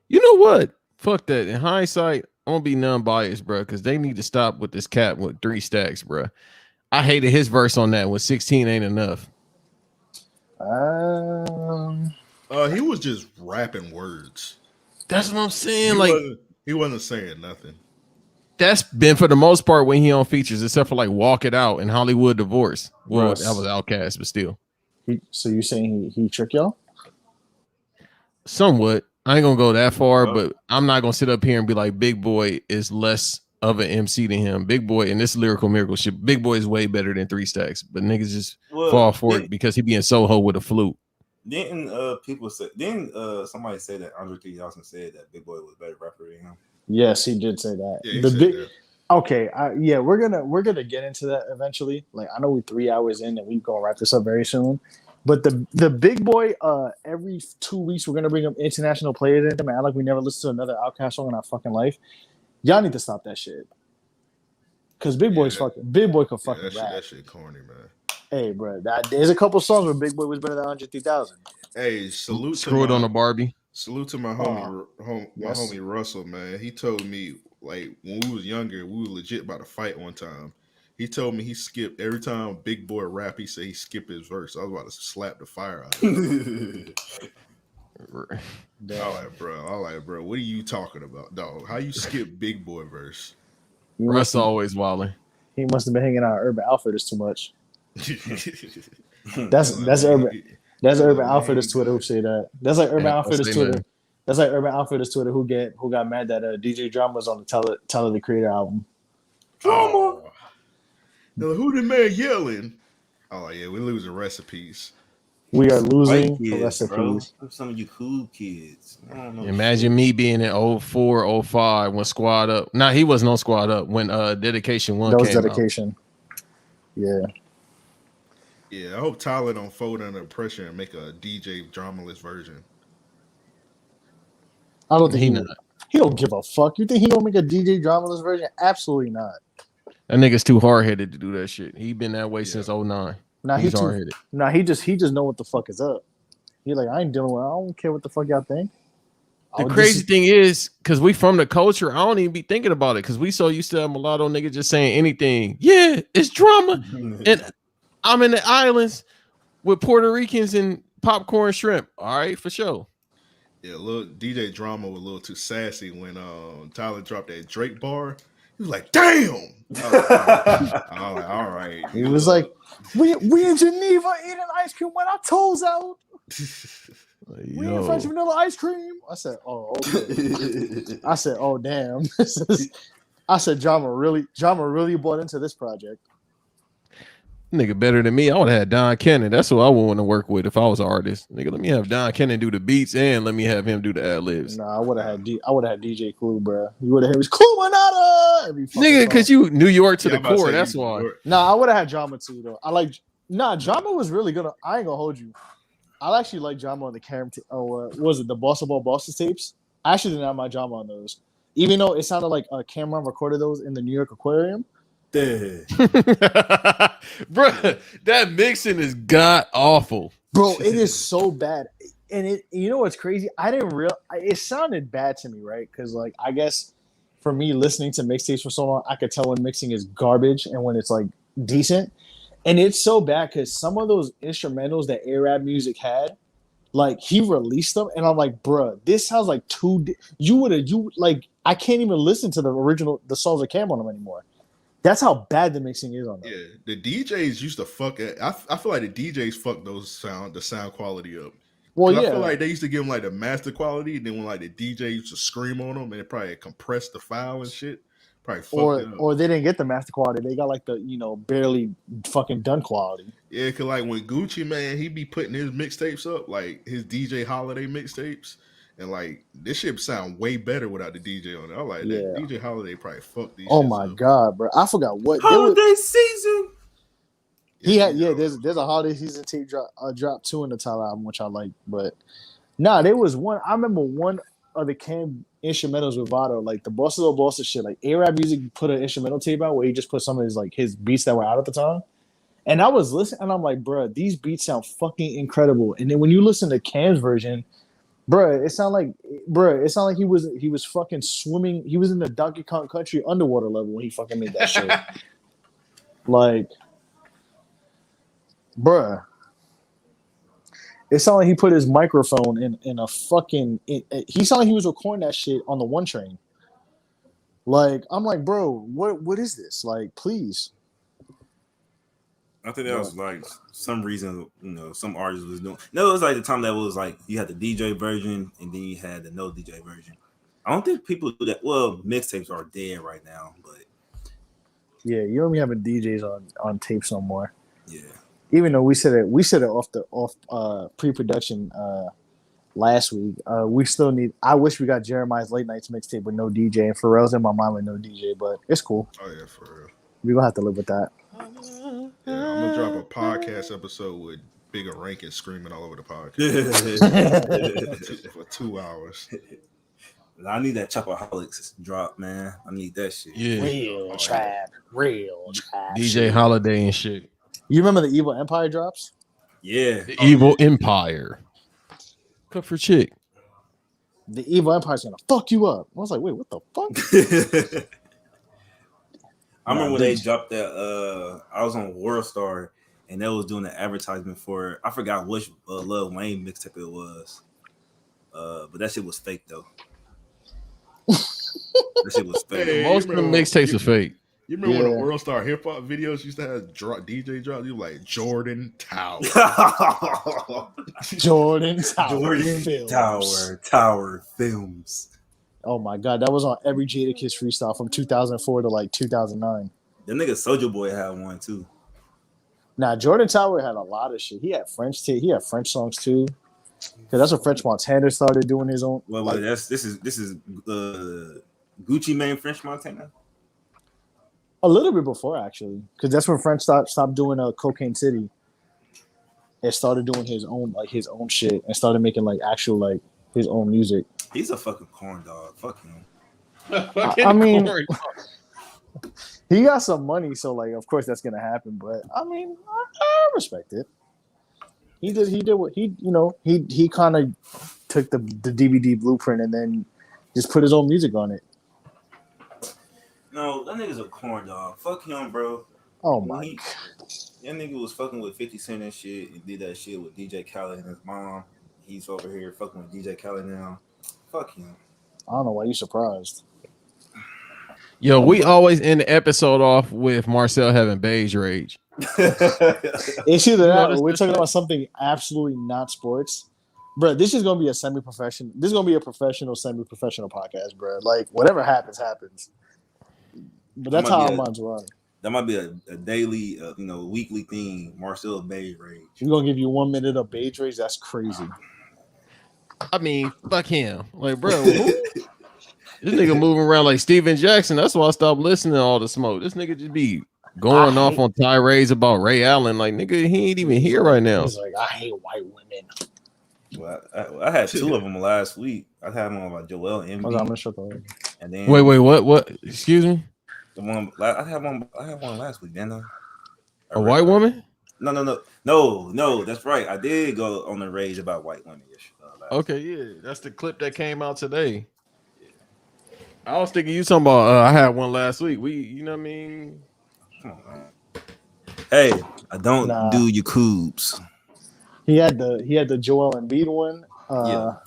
You know what? Fuck that. In hindsight, I'm gonna be non-biased, bro, because they need to stop with this cat with 3 stacks, bro. I hated his verse on that when 16 ain't enough. He was just rapping words. That's what I'm saying. He wasn't saying nothing. That's been for the most part when he on features, except for like Walk It Out and Hollywood Divorce. Well, Russ. that was Outkast, but still. So you saying he tricked y'all? Somewhat. I ain't gonna go that far, but I'm not gonna sit up here and be like Big Boy is less of an MC than him. Big Boy and this lyrical miracle shit, Big Boy is way better than 3 stacks, but niggas just fall for it because he be in Soho with a flute. Didn't somebody say that Andre 3000 said that Big Boy was a better rapper than him? Yes, he did say that. Yeah, he said that. Okay, we're gonna get into that eventually. Like I know we're 3 hours in and we gonna wrap this up very soon. But the Big Boy, every 2 weeks we're gonna bring up international players in them and act like we never listened to another Outkast song in our fucking life. Y'all need to stop that shit. Cause Big Boy can fucking rap. That shit corny, man. Hey, bro, there's a couple songs where Big Boy was better than Andre 3000. Hey, salute Screw it on the Barbie. Salute to my homie, my homie Russell, man. He told me like when we was younger, we was legit about to fight one time. He told me he skipped every time Big Boy rap. He said he skipped his verse. I was about to slap the fire out of him. All right, bro. What are you talking about, dog? How you skip Big Boy verse? Russ always wilding. He must have been hanging out at Urban Outfitters too much. That's Like, Urban. That's like, Urban man, Outfitters Twitter who say that. That's like Urban Yeah, Outfitters say Twitter. nothing. That's like Urban Outfitters Twitter who got mad that DJ Drama's on the Tyler the Creator album. oh. They're like, who the man yelling? Oh yeah, we're losing recipes. We are White losing kids, bro. recipes. Some of you cool kids. I don't know Imagine me being in 04, 05 when Squad Up. Nah, he wasn't on Squad Up when Dedication 1 That was came dedication. Yeah. Yeah, I hope Tyler don't fold under pressure and make a DJ dramaless version. I don't think He not. he don't give a fuck. You think he gonna make a DJ Dramaless version? Absolutely not. That nigga's too hard headed to do that shit. He been that way since 09. Nah, He's hard headed. Nah, he just know what the fuck is up. He like, I ain't dealing with. I don't care what the fuck y'all think. The crazy thing is, because we from the culture, I don't even be thinking about it because we so used to have mulatto nigga just saying anything. Yeah, it's drama. And I'm in the islands with Puerto Ricans and popcorn shrimp. All right, for sure. Yeah, little DJ Drama was a little too sassy when Tyler dropped that Drake bar. He was like, "Damn!" I was like, "All right." He was like, "We in Geneva eating ice cream with our toes out. We in French vanilla ice cream." I said, "Oh, okay." I said, "Oh, damn." I said, Drama really bought into this project. Nigga better than me. I would have had Don Cannon. That's who I would want to work with if I was an artist. Nigga, let me have Don Cannon do the beats and let me have him do the ad libs. Nah, I would have had DJ Clue, bro. You would have had his Clue nigga, because you New York to the core. That's why. Nah, I would have had Drama too, though. Drama was really good. I ain't gonna hold you. I actually like Drama on the Cam. Was it the Bossa Ball Bosses tapes? I actually didn't have my Drama on those, even though it sounded like Cameron recorded those in the New York Aquarium. Bro, that mixing is god awful. Bro, it is so bad. And it, you know what's crazy? I didn't real. It sounded bad to me, right? Because like I guess for me listening to mixtapes for so long, I could tell when mixing is garbage and when it's like decent. And it's so bad because some of those instrumentals that Arab music had, like he released them, and I'm like, bruh, this sounds like I can't even listen to the songs that came on them anymore. That's how bad the mixing is on them. Yeah, the DJs used to fuck it. I feel like the DJs fucked the sound quality up. Well, yeah. I feel like they used to give them like the master quality, and then when like the DJ used to scream on them, and it probably compressed the file and shit. Probably fucked it up. Or they didn't get the master quality. They got like the barely fucking done quality. Yeah, cause like when Gucci Man, he be putting his mixtapes up, like his DJ Holiday mixtapes. And like this shit sound way better without the DJ on it. I like that. DJ Holiday probably fucked these. Oh my god, bro! I forgot what holiday season. There's a holiday season tape drop 2 in the Tyler album, which I like. But there was one. I remember one of the Cam instrumentals with Vado, like the Bossa shit. Like Arab Music put an instrumental tape out where he just put some of his beats that were out at the time. And I was listening, and I'm like, bro, these beats sound fucking incredible. And then when you listen to Cam's version. It sounded like he was fucking swimming. He was in the Donkey Kong Country underwater level when he fucking made that shit. Like, it sounded like he put his microphone in a fucking. He sounded like he was recording that shit on the 1 train. Like, I'm like, bro, what is this? Like, please. I think that was like some reason, some artists was doing. No, it was like the time that was like you had the DJ version and then you had the no DJ version. I don't think people do that. Well, mixtapes are dead right now, but yeah, you don't be having DJs on tapes no more. Yeah, even though we said it off pre-production last week. We still need. I wish we got Jeremiah's Late Nights mixtape with no DJ and Pharrell's in my mind with no DJ, but it's cool. Oh yeah, for real. We're gonna have to live with that. Yeah, I'm gonna drop a podcast episode with Bigger Rankin screaming all over the podcast for 2 hours. I need that Chopaholics drop, man. I need that shit. Yeah, real trap. DJ Holiday and shit. You remember the Evil Empire drops? Yeah, the Evil Empire. Cook for chick. The Evil Empire's gonna fuck you up. I was like, wait, what the fuck? I remember when they dropped that. I was on World Star and they was doing an advertisement for. I forgot which Lil Wayne mixtape it was, But that shit was fake though. That shit was fake. Hey, Most of the mixtapes are fake. You remember when the Yeah. World Star Hip Hop videos used to have DJ drops? You were like Jordan Tower. Jordan Tower. Jordan Films. Tower Films. Oh my god, that was on every Jadakiss freestyle from 2004 to like 2009. Them niggas Soulja Boy had one too. Nah, Jordan Tower had a lot of shit. He had French songs too. Cause that's when French Montana started doing his own. Well, like, this is Gucci Mane French Montana. a little bit before actually, because that's when French stopped doing Cocaine City. And started doing his own shit and started making like actual like his own music. He's a fucking corn dog. Fuck him. I mean, he got some money, so like of course that's gonna happen. But I mean, I respect it. He did what he kind of took the DVD blueprint and then just put his own music on it. No, that nigga's a corn dog. Fuck him, bro. Oh my! That nigga was fucking with 50 Cent and shit and did that shit with DJ Khaled and his mom. He's over here fucking with DJ Khaled now. Fuck him. I don't know why you surprised. Yo, we always end the episode off with Marcel having beige rage. It's either that or we're talking about something absolutely not sports. Bro, this is gonna be a semi-professional. This is gonna be a professional, semi-professional podcast, bro. Like whatever happens, happens. But that's how our minds run. That might be a daily, weekly thing. Marcel beige rage. We're gonna give you 1 minute of beige rage. That's crazy. I mean, fuck him. Like, bro, this nigga moving around like Steven Jackson. That's why I stopped listening to all the smoke. This nigga just be going off on tirades about Ray Allen. Like, nigga, he ain't even here right now. He's like, I hate white women. Well, I had two of them last week. I had one about Joel Embiid. I'm gonna shut the And then wait, what? Excuse me? The one I had one last week, didn't I? A white woman? No. That's right. I did go on the rage about white women. Okay, yeah, that's the clip that came out today. I was thinking you talking about. I had one last week. You know what I mean? Come on, man. He don't do your coobs. He had the Joel Embiid one.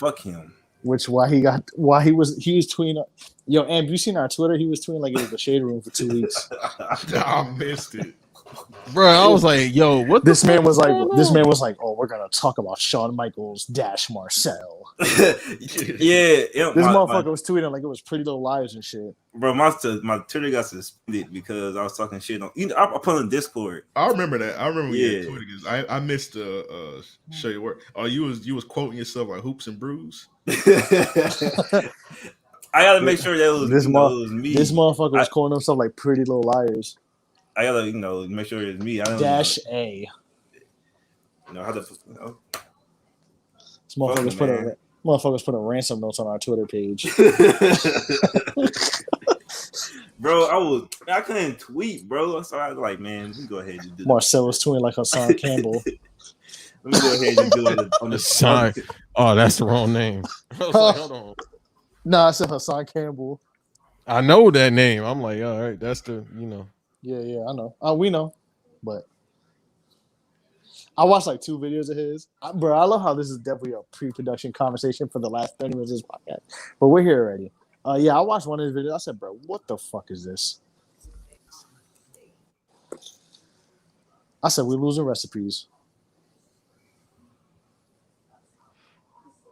Fuck him. Which he was tweeting. Yo, Amp, you seen our Twitter? He was tweeting like it was the shade room for 2 weeks. I missed it. Bro, I was like, yo, what this man was like, oh, we're gonna talk about Shawn Michaels - Marcel. This motherfucker was tweeting like it was Pretty Little Liars and shit. Bro, my Twitter got suspended because I was talking shit on. I put on Discord. I remember that. I remember when you had Twitter because I missed the show your work. Oh, you was quoting yourself like Hoops and Brews. I gotta make sure that it was me. This motherfucker was calling himself like Pretty Little Liars. I gotta, make sure it's me. I don't Dash A. How to, This motherfuckers put a ransom notes on our Twitter page. Bro, I couldn't tweet, bro. So I was like, man, let me go ahead and do that. Marcel was tweeting like Hassan Campbell. Let me go ahead and do it on the side. Oh, that's the wrong name. I was like, hold on. Nah, I said Hassan Campbell. I know that name. I'm like, all right, that's the, Yeah, I know. We know. But I watched like 2 videos of his. Bro, I love how this is definitely a pre-production conversation for the last 30 minutes of this podcast. But we're here already. I watched one of his videos. I said, bro, what the fuck is this? I said, we're losing recipes.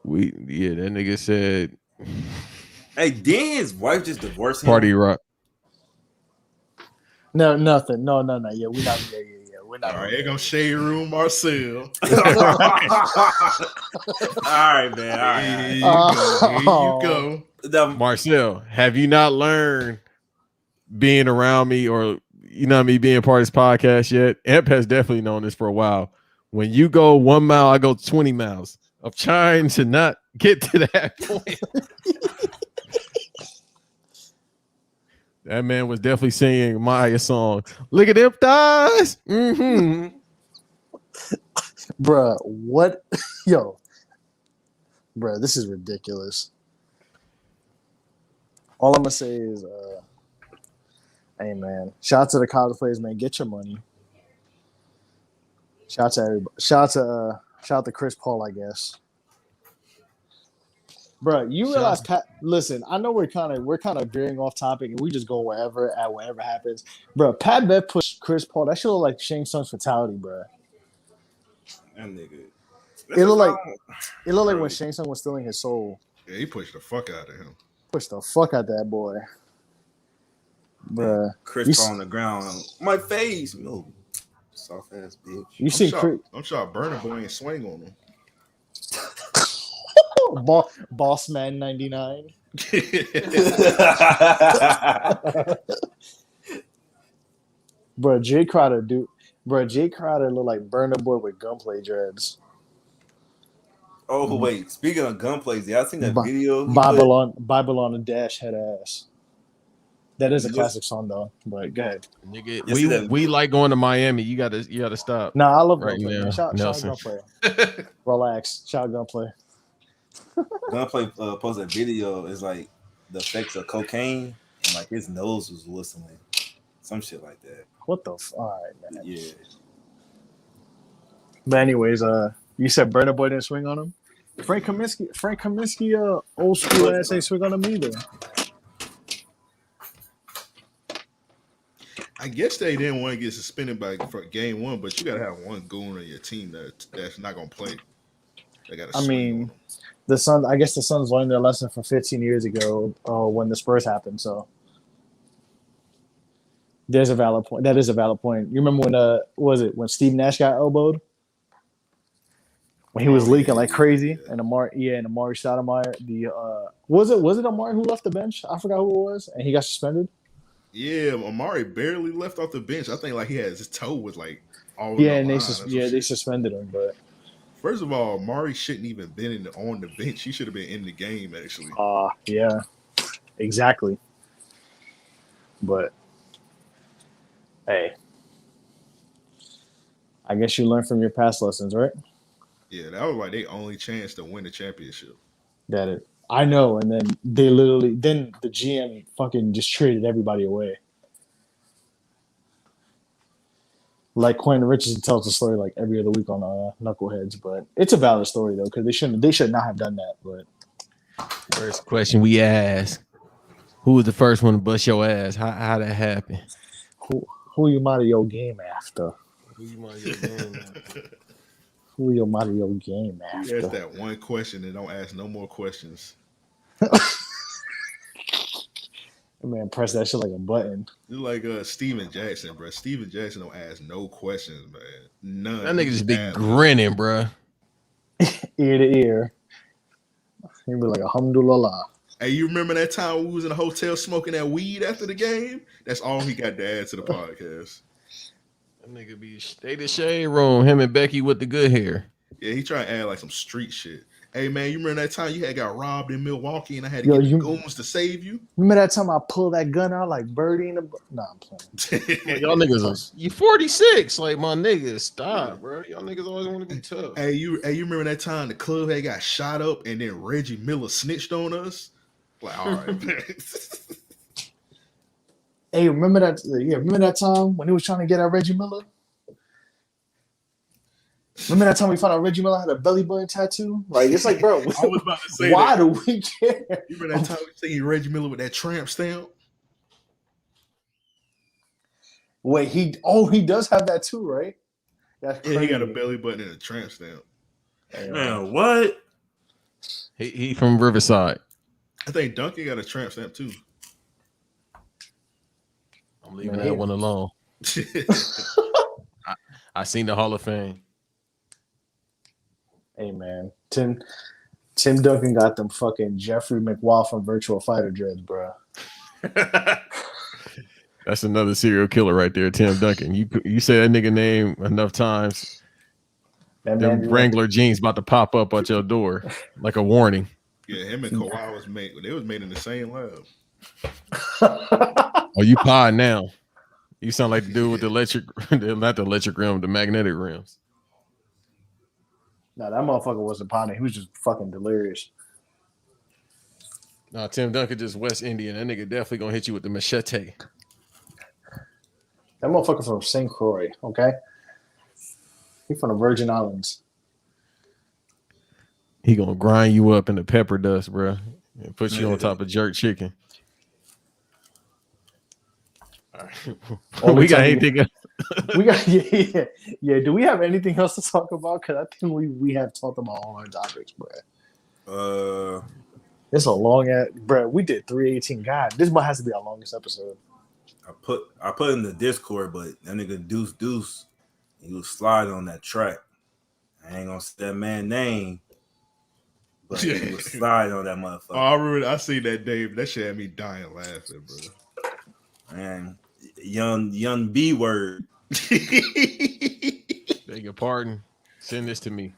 That nigga said. Hey, then his wife just divorced him. Party rock. No, nothing. No. Yeah, we're not. Yeah. We're not. All right, here goes Shade Room Marcel. All right, man. All right. Here you go. Marcel, have you not learned being around me or me being part of this podcast yet? Amp has definitely known this for a while. When you go 1 mile, I go 20 miles. I'm trying to not get to that point. That man was definitely singing Maya song. Look at them thighs. Mm-hmm. Bruh, what? Yo. Bruh, this is ridiculous. All I'm going to say is, hey, man. Shout out to the college players, man. Get your money. Shout out to everybody. Shout out to Chris Paul, I guess. Bro, you Shout- realize Pat? Listen, I know we're kind of veering off topic, and we just go wherever at whatever happens. Bro, Pat Bev pushed Chris Paul. That shit look like Shane Sung's fatality, bro. That nigga. It looked like Bro. when Shane Sung was stealing his soul. Yeah, he pushed the fuck out of him. Pushed the fuck out that boy, bro. Chris Paul on the ground. My face. No. Soft ass bitch. You seen Chris? I'm shocked Burner Boy ain't swing on him. Boss Man 99. Bro, Jay Crowder look like Burner Boy with gunplay dreads. Oh wait, speaking of gunplays, y'all seen that video? Bible on a dash head ass. That is a classic song though. But go ahead. Nigga, we like going to Miami. You gotta stop. Nah, I love right gunplay. now, Shout Nelson. gunplay. Relax. Shout gunplay. Gunplay posted a video is like the effects of cocaine and like his nose was whistling, some shit like that. What the? All right, man. Yeah. But anyways, you said Burner Boy didn't swing on him. Frank Kaminsky, old school ass ain't swing on him either. I guess they didn't want to get suspended for game one, but you gotta have one goon on your team that's not gonna play. They gotta. I mean, the Suns. I guess the Suns learned their lesson from 15 years ago when the Spurs happened. So there's a valid point. That is a valid point. You remember when Steve Nash got elbowed? When he was leaking like crazy, and Amari Stoudemire, was it Amari who left the bench? I forgot who it was, and he got suspended. Yeah, Amari barely left off the bench. I think like he had his toe was like all. Yeah, and they suspended him. But first of all, Amari shouldn't even been on the bench. He should have been in the game actually. Yeah, exactly. But hey, I guess you learn from your past lessons, right? Yeah, that was like their only chance to win the championship. I know, and then then the GM fucking just traded everybody away. Like Quentin Richardson tells the story like every other week on Knuckleheads, but it's a valid story though because they should not have done that. But First question we ask: who was the first one to bust your ass? How that happened? who you Mario game after? Who you Mario game after? Who your Mario game after? You ask that one question and don't ask no more questions. Man, press that shit like a button. You're like Steven Jackson, bro. Steven Jackson don't ask no questions, man. None. That nigga just be grinning, bro. Ear to ear. He be like, alhamdulillah. Hey, you remember that time we was in a hotel smoking that weed after the game? That's all he got to add to the podcast. That nigga be the shade room. Him and Becky with the good hair. Yeah, he trying to add like some street shit. Hey man, you remember that time you had got robbed in Milwaukee and I had to get the goons to save you? Remember that time I pulled that gun out like Birdie in the... Nah, I'm playing. Y'all niggas, you 46. Like, my niggas, stop, bro. Y'all niggas always want to be tough. Hey, you remember that time the club had got shot up and then Reggie Miller snitched on us? Like, all right, man. Hey, remember that time when he was trying to get at Reggie Miller? Remember that time we found out Reggie Miller had a belly button tattoo? Like, it's like, bro, I was about to say why do we care? You remember that time we seen Reggie Miller with that tramp stamp? Wait, he does have that too, right? That's crazy. Yeah, he got a belly button and a tramp stamp. Man, what? He from Riverside. I think Duncan got a tramp stamp too. I'm leaving that one alone. I seen the Hall of Fame. Hey man, Tim Duncan got them fucking Jeffrey McWall from Virtual Fighter dreads, bro. That's another serial killer right there, Tim Duncan. You say that nigga name enough times, them Wrangler jeans about to pop up at your door like a warning. Yeah, him and Kawhi was made in the same lab. Oh, you pod now. You sound like the dude with the electric, not the electric rim, the magnetic rims. Nah, that motherfucker wasn't potting. He was just fucking delirious. Nah, Tim Duncan just West Indian. That nigga definitely gonna hit you with the machete. That motherfucker from St. Croix, okay? He from the Virgin Islands. He gonna grind you up in the pepper dust, bro, and put you on top of jerk chicken. All right. We got anything else? We got yeah. Do we have anything else to talk about? Because I think we have talked about all our topics, bro. It's a long ass, bro. We did 318. God, this might has to be our longest episode. I put in the Discord, but that nigga Deuce, he was sliding on that track. I ain't gonna say that man's name, but he was sliding on that motherfucker. Oh, I remember. I seen that, Dave. That shit had me dying laughing, bro. And young B word. Beg your pardon. Send this to me.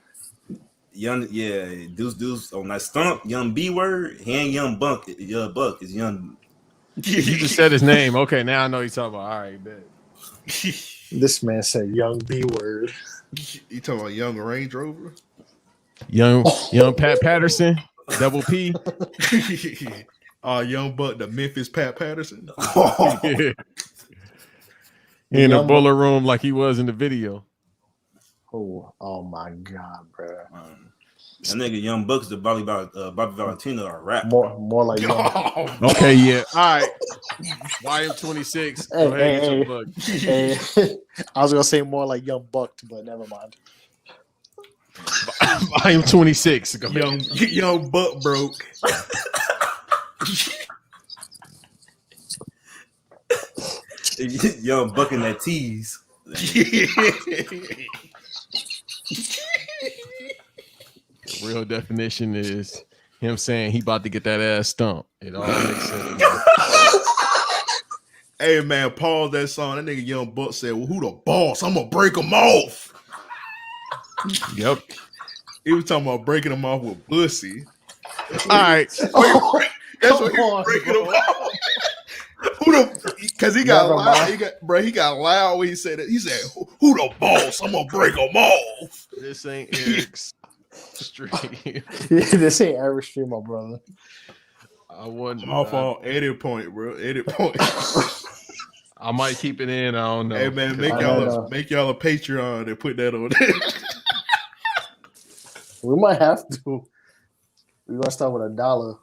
Deuce on that stump. Young B word. He ain't young Buck. Young Buck is young. You just said his name. Okay, now I know you're talking about. All right, bet. This man said young B word. You talking about young Range Rover? Young Pat Patterson, double P. Young Buck, the Memphis Pat Patterson. In a bullet room like he was in the video. Oh my God, bro. That nigga Young Buck's the Bobby Valentino or rap. More like young. Okay, yeah. All right. YM26. Go ahead, get your plug. I was gonna say more like Young Bucked, but never mind. YM26. Go ahead. Young Buck broke. Young Buck in that tease. The real definition is him saying he about to get that ass stumped. It all makes sense. Hey man, pause that song. That nigga Young Buck said, "Well, who the boss? I'm gonna break him off." Yep. He was talking about breaking him off with pussy. All right. That's what he was breaking him off. Because he got loud. He got loud when he said it. He said, "Who the boss? I'm gonna break him off." This ain't Eric's stream. This ain't Eric stream, my brother. I wasn't. My fault. Edit point, bro. Edit point. I might keep it in. I don't know. Hey man, make y'all a Patreon and put that on there. We might have to. We're gonna start with $1.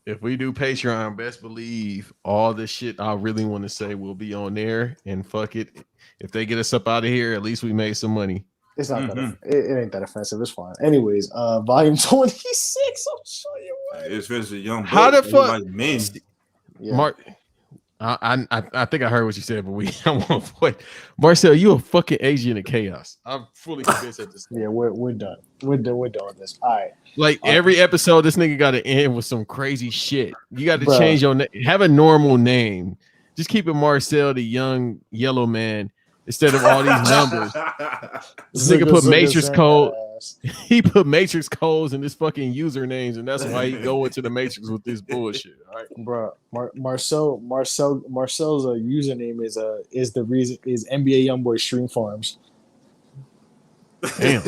If we do Patreon, best believe all the shit I really want to say will be on there. And fuck it. If they get us up out of here, at least we made some money. It's not that it ain't that offensive. It's fine. Anyways, volume 26. I'll show you what. It's just a Young Buck. How the fuck? Like men. Yeah. Mark, I think I heard what you said, but I want to point. Marcel, you a fucking agent of chaos. I'm fully convinced at this point. Yeah, we're done. We're done with this. All right. Like every episode, this nigga got to end with some crazy shit. You got to change your name. Have a normal name. Just keep it Marcel, the young yellow man, instead of all these numbers. This nigga put Matrix code. He put Matrix codes in his fucking usernames, and that's why he go into the Matrix with this bullshit. All right, bro. Marcel's username is the reason is NBA YoungBoy Stream Farms. Damn,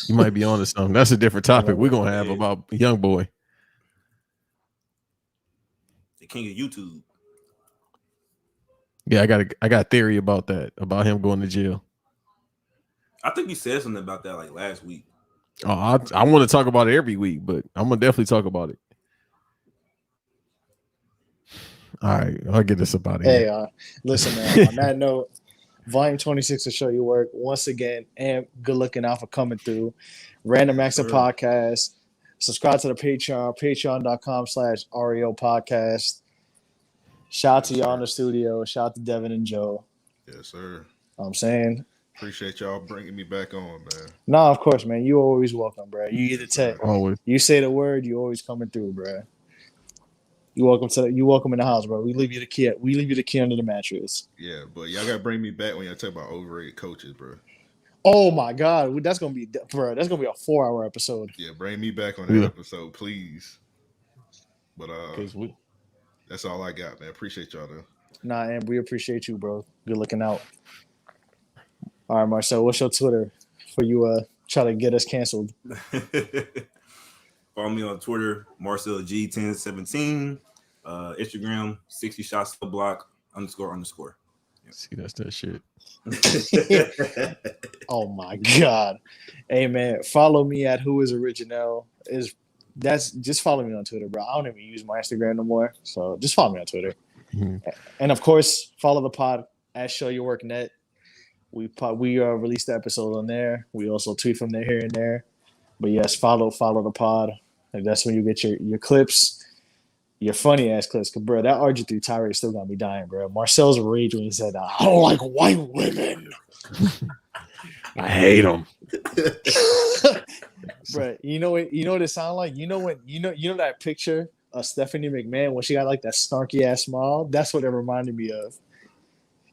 you might be on to something. That's a different topic we're gonna have about YoungBoy. The king of YouTube. Yeah, I got a theory about that, about him going to jail. I think you said something about that like last week. Oh, I want to talk about it every week, but I'm gonna definitely talk about it. All right, I'll get this about it. Hey, listen, man. On that note, volume 26 will show you work once again. And good looking out for coming through. Random Acts of Podcast. Subscribe to the Patreon, patreon.com/REO Podcast. Shout out to y'all in the studio. Shout out to Devin and Joe. Yes, sir. I'm saying. Appreciate y'all bringing me back on, man. No, of course, man. You always welcome, bro. You either take, you say the word, you always coming through, bro. You welcome in the house, bro. We leave you the key. We leave you the key under the mattress. Yeah, but y'all gotta bring me back when y'all talk about overrated coaches, bro. Oh my God, that's gonna be, bro. That's gonna be a 4-hour episode. Yeah, bring me back on that episode, please. But that's all I got, man. Appreciate y'all though. Nah, and we appreciate you, bro. Good looking out. All right, Marcel, what's your Twitter for you try to get us canceled? Follow me on Twitter, Marcel G1017. Instagram, 60 shots to block __. You know what See, that's that shit. Oh my god. Hey man, follow me at Who Is Original. That's just follow me on Twitter, bro. I don't even use my Instagram no more. So just follow me on Twitter. Mhm. And of course, follow the pod at Show Your Work Net. We release the episode on there. We also tweet from there here and there. But yes, follow the pod. And that's when you get your clips, your funny ass clips. Cause bro, that RG3 tirade still got me dying, bro. Marcel's rage when he said, "I don't like white women." I hate them. Bro, you know what it sound like? You know that picture of Stephanie McMahon when she got like that snarky ass smile? That's what it reminded me of.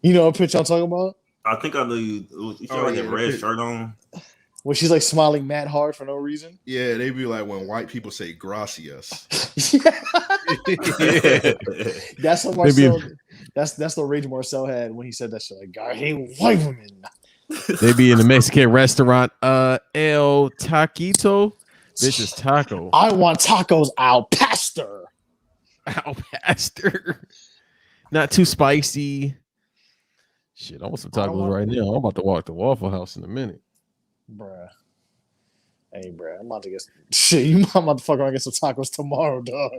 You know what picture I'm talking about? I think I know you. You saw like a red shirt on. When she's like smiling mad hard for no reason. Yeah, they be like when white people say gracias. Yeah. That's what Marcel. That's the rage Marcel had when he said that shit. Like, God, I hate white women. They be in the Mexican restaurant, El Taquito. Bitch is taco. I want tacos al pastor. Al pastor. Not too spicy. Shit, I want some tacos right now. I'm about to walk to Waffle House in a minute. Bruh. Hey, bruh. I'm about to get shit. I'm about to fuck around and get some tacos tomorrow, dog.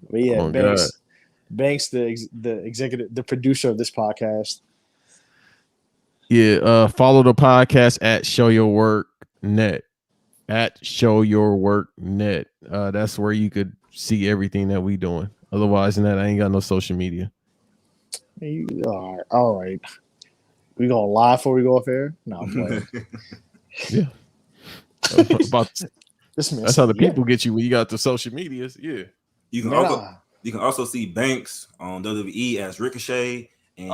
But yeah, Oh, God. Banks, the executive, the producer of this podcast. Yeah, follow the podcast at Show Your Work Net. At Show Your Work Net. That's where you could see everything that we doing. Otherwise than that, I ain't got no social media. All right. We gonna lie before we go off air? No, I'm playing. Yeah. That's how the people get you when you got the social medias. Yeah. You can also see Banks on WWE as Ricochet and